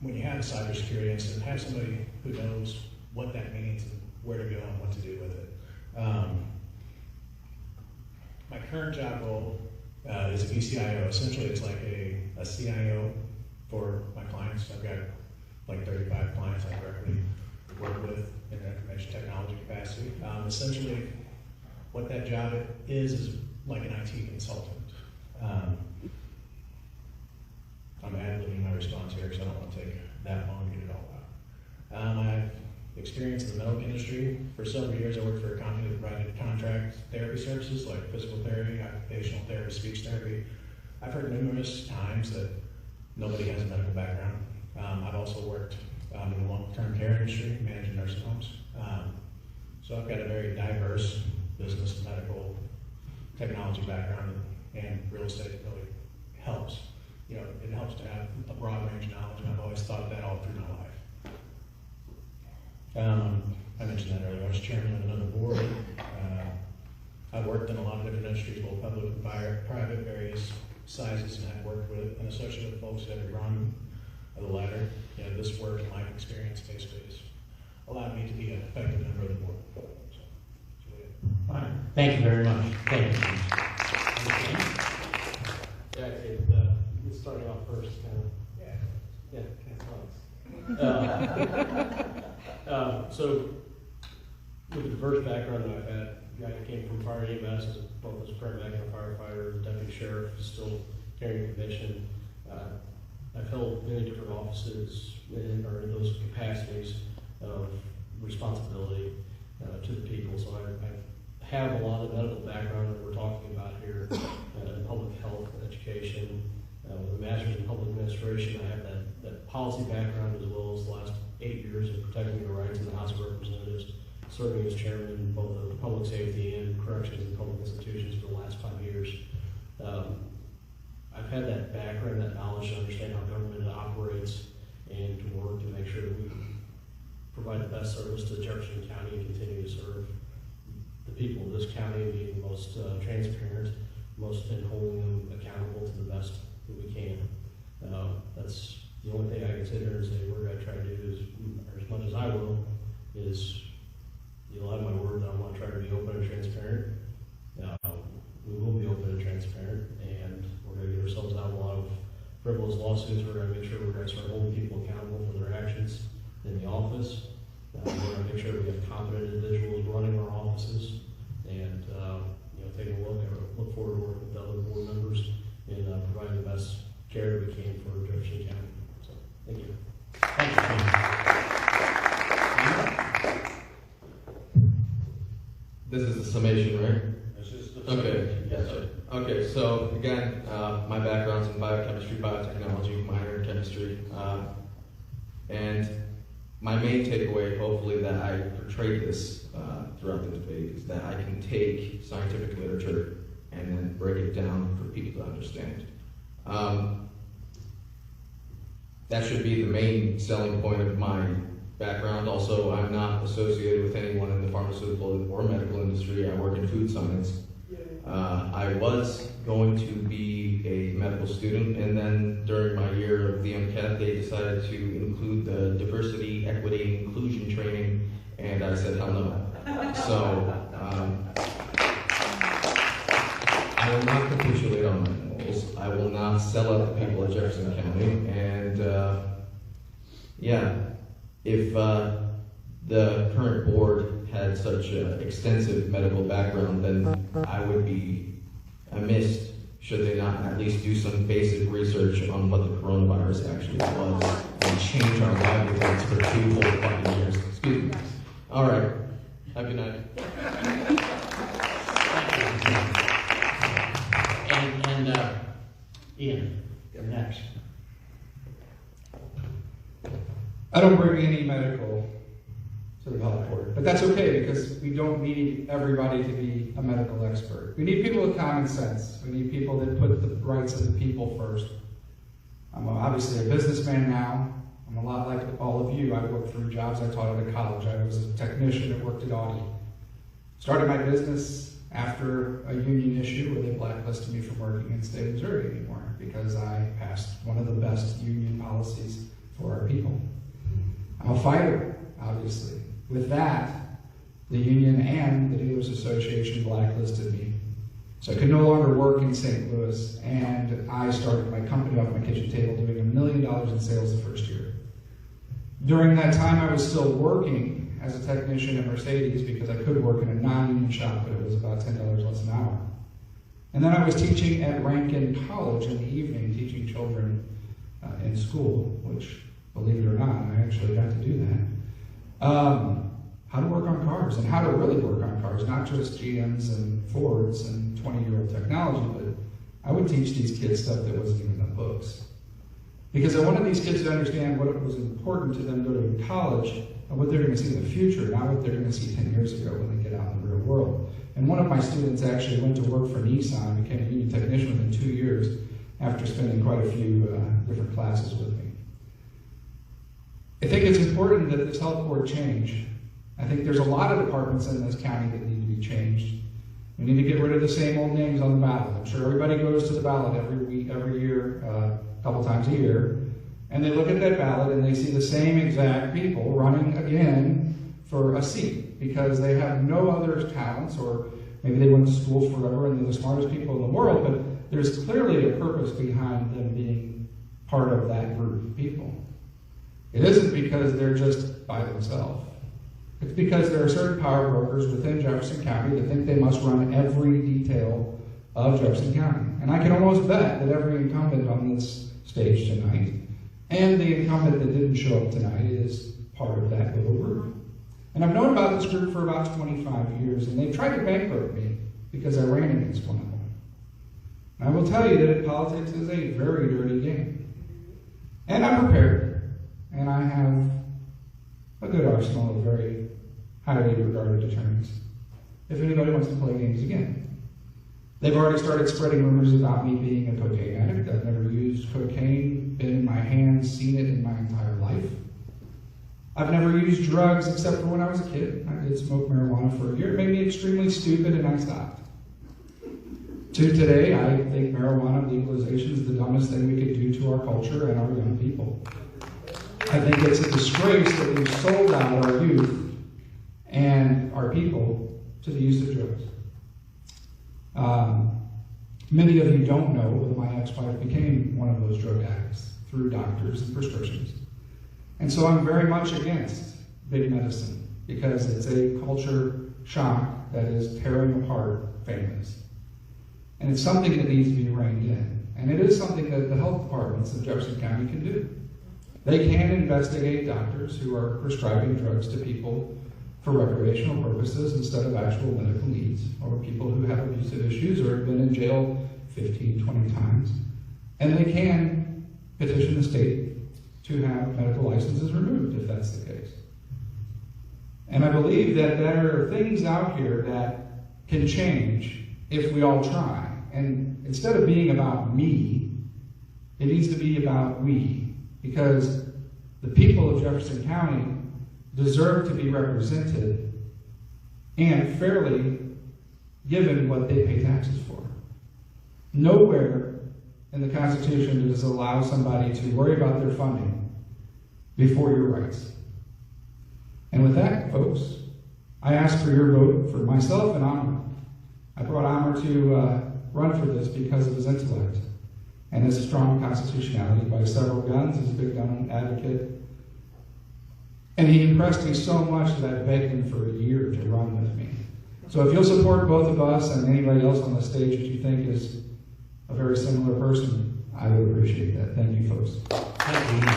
when you have a cybersecurity incident, have somebody who knows what that means and where to go and what to do with it. My current job role is a VCIO. Essentially, it's like a CIO for my clients. I've got like 35 clients I directly work with in an information technology capacity. Essentially, what that job is like an IT consultant. I'm ad-libbing my response here because I don't want to take that long to get it all out. I have experience in the medical industry. For several years, I worked for a company that provided contract therapy services like physical therapy, occupational therapy, speech therapy. I've heard numerous times that nobody has a medical background. I've also worked in the long-term care industry, managing nursing homes. So I've got a very diverse business, medical, technology background, and real estate really helps. You know, it helps to have a broad range of knowledge, and I've always thought that all through my life. I mentioned that earlier. I was chairman of another board. I've worked in a lot of different industries, both public and private, various sizes, and I've worked with and associated with folks that have run the ladder. You know, this work and life experience basically has allowed me to be an effective member of the board. Fine. Thank you very much. Thank you. Yeah, I'd say starting off first, kind of. Yeah, so, with the diverse background that I've had, I came from fire EMS, both as a paramedic and a firefighter, deputy sheriff, still carrying a commission. I've held many different offices in those capacities of responsibility to the people. So I have a lot of medical background that we're talking about here in public health and education. With a master's in public administration, I have that policy background as well as the last 8 years of protecting the rights of the House of Representatives, serving as chairman in both of public safety and corrections and public institutions for the last 5 years. I've had that background, that knowledge to understand how government operates and to work to make sure that we provide the best service to Jefferson County and continue to serve the people of this county and being the most transparent, and holding them accountable to the best that we can. That's the only thing I can sit here and say what I try to do is, or as much as I will, is you'll have my word that I'm going to try to be open and transparent. We will be open and transparent, and we're going to get ourselves out of a lot of frivolous lawsuits. We're going to make sure we're going to start holding people accountable for their actions in the office. We're going to make sure we have competent individuals running our offices, and taking a look forward to working with the other board members and providing the best care we can for Jefferson County. So, thank you. Thank you. This is the summation, right? This is the Okay. Yes, sir. Okay, so again, my background's in biochemistry, biotechnology, minor in chemistry, and my main takeaway, hopefully, that I portrayed this throughout the debate is that I can take scientific literature and then break it down for people to understand. That should be the main selling point of my background. Also, I'm not associated with anyone in the pharmaceutical or medical industry. I work in food science. I was going to be a medical student, and then during my year of the MCAT, they decided to include the diversity, equity, and inclusion training, and I said, hell no. So, I will not capitulate on my morals. I will not sell out the people of Jefferson County, and if the current board had such an extensive medical background, then I would be amiss should they not at least do some basic research on what the coronavirus actually was and change our livelihoods for 2 whole fucking years. Excuse me. All right. Have a good night. And Ian, you're next. I don't bring any medical to the health board, but that's okay because we don't need everybody to be a medical expert. We need people with common sense. We need people that put the rights of the people first. I'm obviously a businessman now. I'm a lot like all of you. I worked 3 jobs. I taught at a college. I was a technician that worked at Audi. Started my business after a union issue where they blacklisted me from working in the state of Missouri anymore because I passed one of the best union policies for our people. I'm a fighter, obviously. With that, the union and the Dealers Association blacklisted me. So I could no longer work in St. Louis, and I started my company off my kitchen table doing $1 million in sales the first year. During that time, I was still working as a technician at Mercedes because I could work in a non-union shop, but it was about $10 less an hour. And then I was teaching at Rankin College in the evening, teaching children in school, which, believe it or not, I actually got to do that. how to work on cars and how to really work on cars, not just GMs and Fords and 20-year-old technology, but I would teach these kids stuff that wasn't even in the books. Because I wanted these kids to understand what was important to them going to college and what they're going to see in the future, not what they're going to see 10 years ago when they get out in the real world. And one of my students actually went to work for Nissan, became a union technician within 2 years after spending quite a few different classes with me. I think it's important that this health board change. I think there's a lot of departments in this county that need to be changed. We need to get rid of the same old names on the ballot. I'm sure everybody goes to the ballot every year, a couple times a year, and they look at that ballot and they see the same exact people running again for a seat because they have no other talents, or maybe they went to school forever and they're the smartest people in the world, but there's clearly a purpose behind them being part of that group of people. It isn't because they're just by themselves. It's because there are certain power brokers within Jefferson County that think they must run every detail of Jefferson County. And I can almost bet that every incumbent on this stage tonight and the incumbent that didn't show up tonight is part of that little group. And I've known about this group for about 25 years, and they've tried to bankrupt me because I ran against one of them. And I will tell you that politics is a very dirty game. And I'm prepared, and I have a good arsenal of very highly regarded attorneys if anybody wants to play games again. They've already started spreading rumors about me being a cocaine addict. I've never used cocaine, been in my hands, seen it in my entire life. I've never used drugs except for when I was a kid. I did smoke marijuana for a year. It made me extremely stupid and I stopped. To today, I think marijuana legalization is the dumbest thing we could do to our culture and our young people. I think it's a disgrace that we've sold out our youth and our people to the use of drugs. Many of you don't know that my ex-wife became one of those drug addicts through doctors and prescriptions. And so I'm very much against big medicine because it's a culture shock that is tearing apart families. And it's something that needs to be reined in. And it is something that the health departments of Jefferson County can do. They can investigate doctors who are prescribing drugs to people for recreational purposes instead of actual medical needs, or people who have abusive issues or have been in jail 15, 20 times. And they can petition the state to have medical licenses removed if that's the case. And I believe that there are things out here that can change if we all try. And instead of being about me, it needs to be about we. Because the people of Jefferson County deserve to be represented and fairly given what they pay taxes for. Nowhere in the Constitution does it allow somebody to worry about their funding before your rights. And with that, folks, I ask for your vote for myself and Amr. I brought Amr to run for this because of his intellect and his strong constitutionality by several guns. He's a big gun advocate. And he impressed me so much that I begged him for a year to run with me. So if you'll support both of us and anybody else on the stage that you think is a very similar person, I would appreciate that. Thank you, folks. Thank you.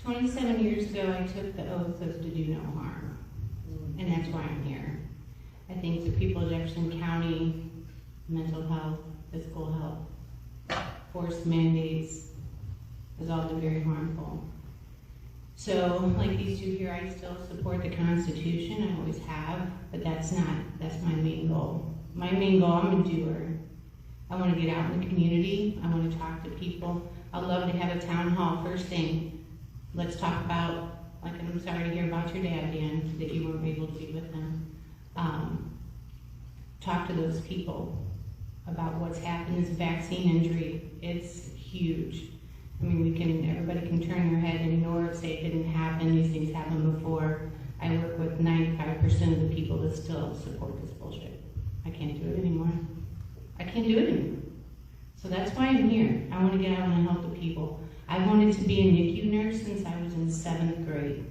27 years ago, I took the oath of to do no harm, and that's why I'm here. I think the people of Jefferson County, mental health, physical health, forced mandates has all been very harmful. So, like these two here, I still support the Constitution, I always have, but that's my main goal. My main goal, I'm a doer. I want to get out in the community, I want to talk to people. I'd love to have a town hall first thing. Let's talk about, like, I'm sorry to hear about your dad, Dan, that you weren't able to be with him. Talk to those people about what's happened, this vaccine injury. It's huge. I mean, everybody can turn their head and ignore it, say it didn't happen, these things happened before. I work with 95% of the people that still support this bullshit. I can't do it anymore. I can't do it anymore. So that's why I'm here. I want to get out and help the people. I wanted to be a NICU nurse since I was in 7th grade.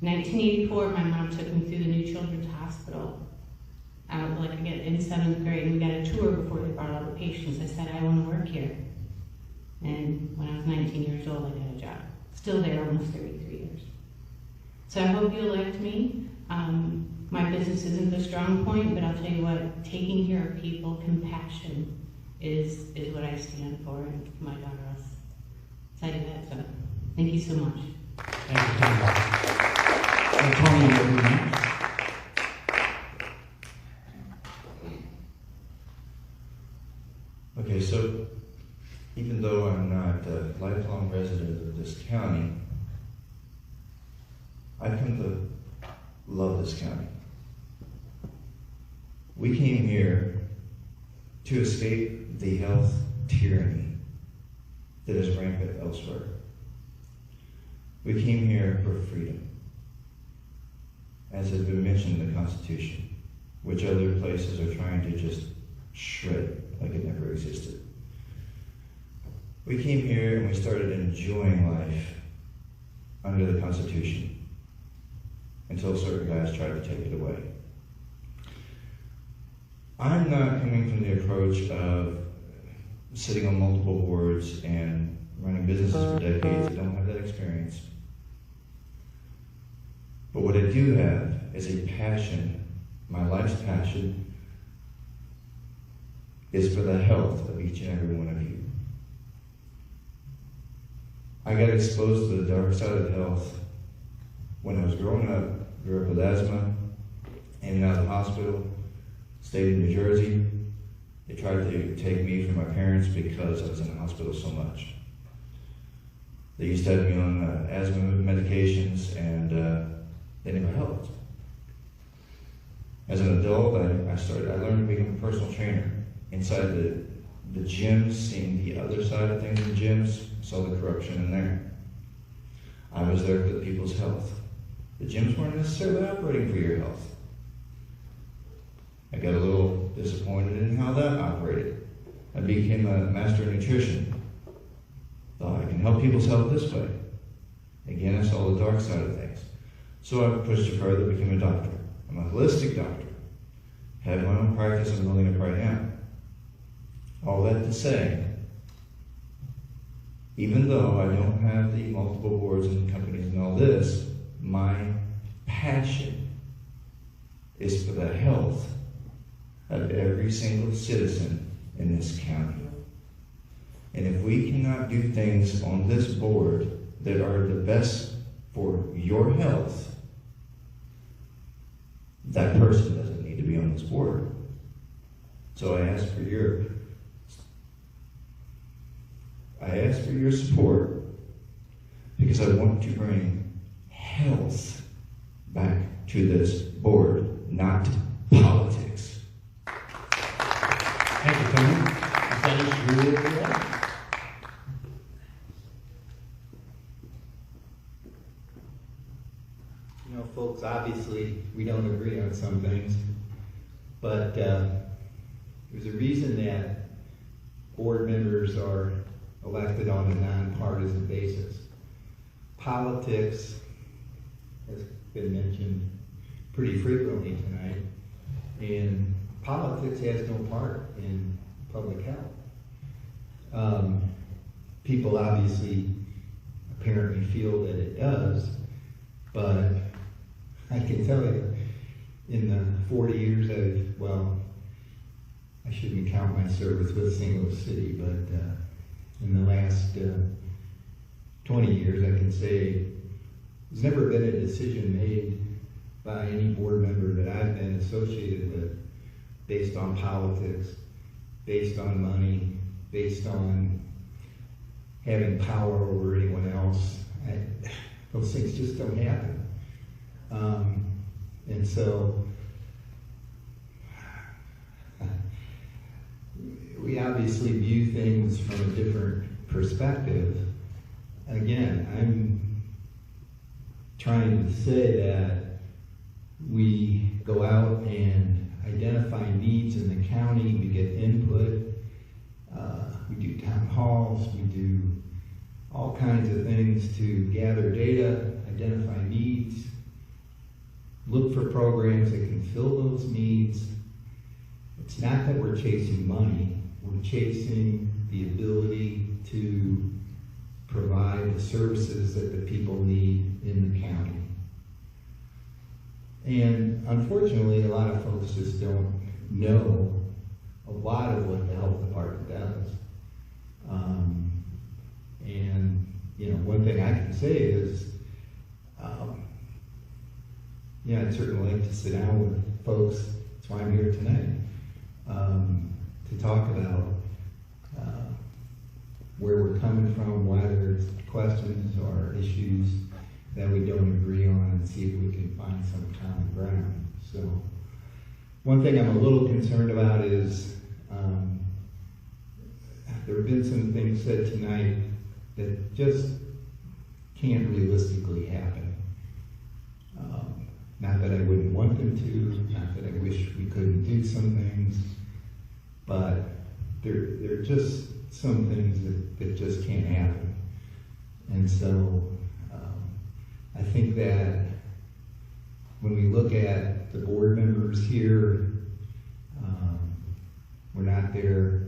In 1984, my mom took me through the New Children's Hospital. Like again, in 7th grade, and we got a tour before they brought all the patients. I said, I want to work here. And when I was 19 years old, I got a job. Still there almost 33 years. So I hope you elect me. My business isn't the strong point, but I'll tell you what, taking care of people, compassion is what I stand for, and my daughter else cited that, so thank you so much. Thank you, Tony. Tony, you're next. Okay, so even though I'm not a lifelong resident of this county, I come to love this county. We came here to escape the health tyranny that is rampant elsewhere. We came here for freedom, as has been mentioned in the Constitution, which other places are trying to just shred like it never existed. We came here and we started enjoying life under the Constitution until certain guys tried to take it away. I'm not coming from the approach of sitting on multiple boards and running businesses for decades. I don't have that experience. But what I do have is a passion. My life's passion is for the health of each and every one of you. I got exposed to the dark side of health when I was growing up. Grew up with asthma, in and out of the hospital, stayed in New Jersey. They tried to take me from my parents because I was in the hospital so much. They used to have me on asthma medications, and they never helped. As an adult, I learned to become a personal trainer. Inside the gyms, seeing the other side of things in gyms, saw the corruption in there. I was there for the people's health. The gyms weren't necessarily operating for your health. I got a little disappointed in how that operated. I became a master of nutrition. Thought I can help people's health this way. Again, I saw the dark side of things. So I pushed it further, became a doctor. I'm a holistic doctor. Have my own practice, I'm building it right now. All that to say, even though I don't have the multiple boards and companies and all this, my passion is for the health of every single citizen in this county. And if we cannot do things on this board that are the best for your health, that person doesn't need to be on this board. So I ask for your support, because I want to bring health back to this board, not politics. Thank you, Tony. Dennis, you will be up. You know, folks, obviously, we don't agree on some things, but there's a reason that board members are elected on a nonpartisan basis. Politics has been mentioned pretty frequently tonight, and politics has no part in public health. People obviously apparently feel that it does, but I can tell you, in the 40 years I shouldn't count my service with St. Louis City, but in the last 20 years, I can say there's never been a decision made by any board member that I've been associated with based on politics, based on money, based on having power over anyone else. Those things just don't happen. And so we obviously view things from a different perspective. Again, I'm trying to say that we go out and identify needs in the county, we get input, we do town halls, we do all kinds of things to gather data, identify needs, look for programs that can fill those needs, It's not that we're chasing money, we're chasing the ability to provide the services that the people need in the county. And unfortunately, a lot of folks just don't know a lot of what the health department does. And you know, one thing I can say is, yeah, I'd certainly like to sit down with folks. That's why I'm here tonight, to talk about where we're coming from, why there's questions or issues that we don't agree on, and see if we can find some common ground. So, one thing I'm a little concerned about is there have been some things said tonight that just can't realistically happen. Not that I wouldn't want them to, not that I wish we couldn't do some things, but there are just some things that just can't happen. And so I think that when we look at the board members here, we're not there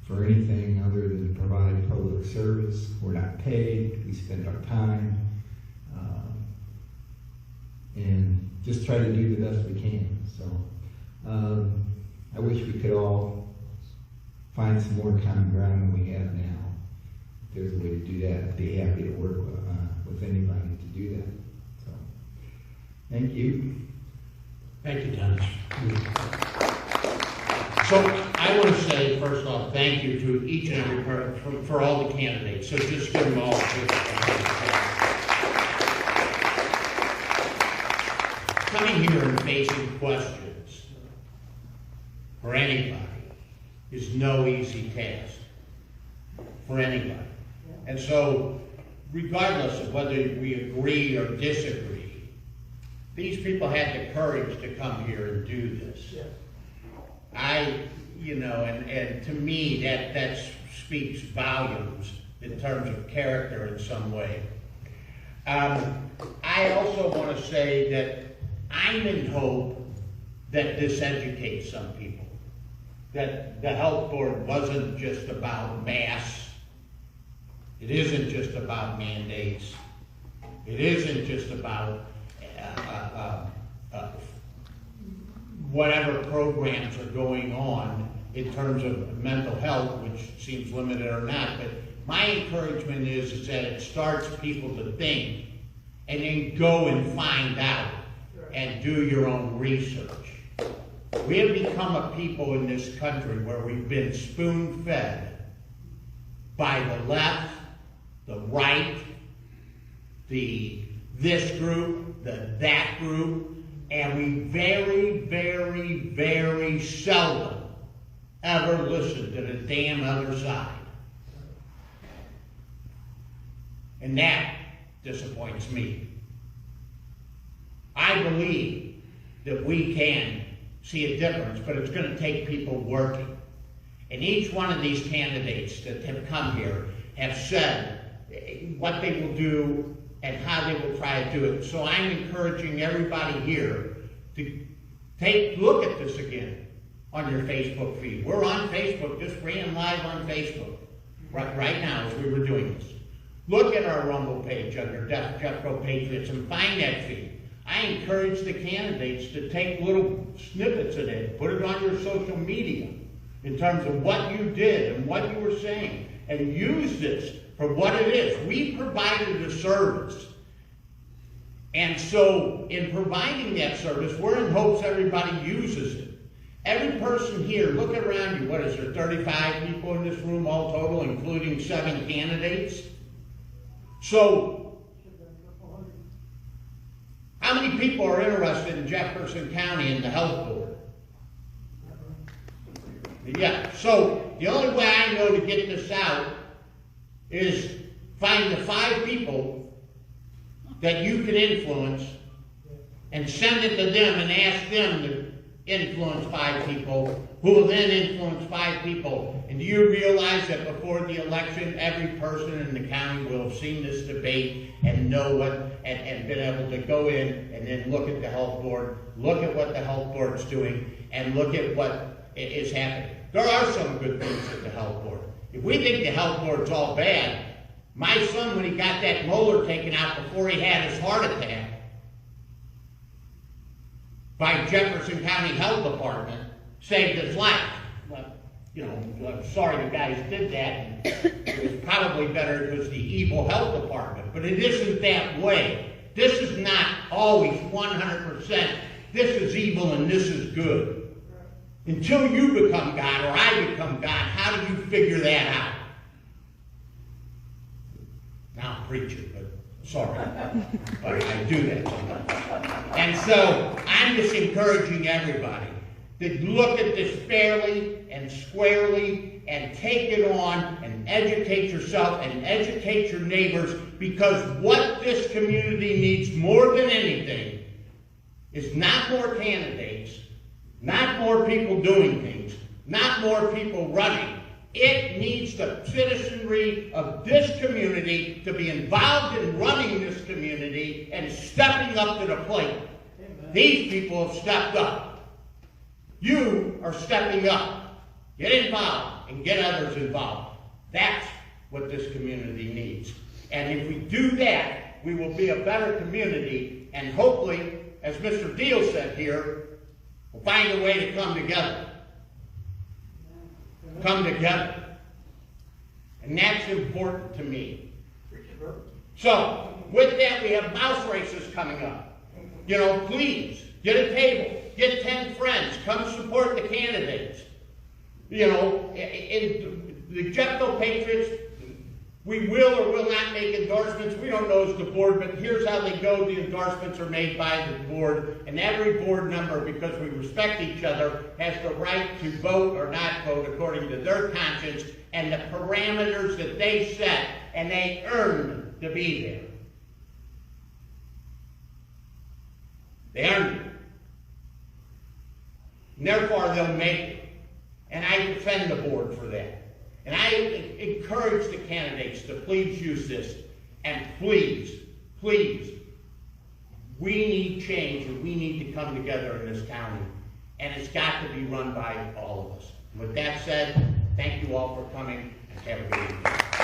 for anything other than provide public service. We're not paid, we spend our time, and just try to do the best we can. So I wish we could all find some more common ground than we have now. If there's a way to do that, I'd be happy to work with anybody to do that. So, thank you. Thank you, Dennis. So I want to say, first off, thank you to each and every person for all the candidates. So just give them all a big round. Coming here and facing questions for anybody is no easy task for anybody. And so, regardless of whether we agree or disagree, these people had the courage to come here and do this. And to me, that speaks volumes in terms of character in some way. I also want to say that I'm in hope that this educates some people. That the health board wasn't just about mass. It isn't just about mandates. It isn't just about whatever programs are going on in terms of mental health, which seems limited or not. But my encouragement is that it starts people to think and then go and find out and do your own research. We have become a people in this country where we've been spoon-fed by the left, the right, this group, that group, and we very, very, very seldom ever listen to the damn other side. And that disappoints me. I believe that we can see a difference, but it's going to take people working. And each one of these candidates that have come here have said what they will do and how they will try to do it. So I'm encouraging everybody here to look at this again on your Facebook feed. We're on Facebook, just ran live on Facebook right now as we were doing this. Look at our Rumble page under Jeffco Patriots and find that feed. I encourage the candidates to take little snippets of it, put it on your social media in terms of what you did and what you were saying, and use this for what it is. We provided a service. And so in providing that service, we're in hopes everybody uses it. Every person here, look around you, what is there, 35 people in this room all total, including 7 candidates? So, how many people are interested in Jefferson County and the health board? Yeah, so the only way I know to get this out is find the 5 people that you can influence and send it to them and ask them to influence 5 people who will then influence 5 people. And do you realize that before the election, every person in the county will have seen this debate and know what, and been able to go in and then look at the health board, look at what the health board's doing, and look at what, is happening. There are some good things at the health board. If we think the health board's all bad, my son, when he got that molar taken out before he had his heart attack by Jefferson County Health Department, saved his life. Well, you know, I'm sorry the guys did that. It was probably better it was the evil health department, but it isn't that way. This is not always 100%. This is evil and this is good. Until you become God or I become God, how do you figure that out? Now I'm preaching, but sorry. But I do that sometimes. And so I'm just encouraging everybody to look at this fairly and squarely and take it on and educate yourself and educate your neighbors, because what this community needs more than anything is not more candidates, not more people doing things, not more people running. It needs the citizenry of this community to be involved in running this community and stepping up to the plate. Amen. These people have stepped up. You are stepping up. Get involved and get others involved. That's what this community needs. And if we do that, we will be a better community, and hopefully, as Mr. Deal said here, we'll find a way to come together. Come together. And that's important to me. So, with that, we have mouse races coming up. You know, please, get a table. Get 10 friends. Come support the candidates. You know, in the Jeffco Patriots, we will or will not make endorsements. We don't know as the board, but here's how they go. The endorsements are made by the board, and every board member, because we respect each other, has the right to vote or not vote according to their conscience and the parameters that they set, and they earned to be there. They earned it. And therefore, they'll make it. And I defend the board for that. And I encourage the candidates to please use this. And please, please, we need change and we need to come together in this county. And it's got to be run by all of us. With that said, thank you all for coming and have a good evening.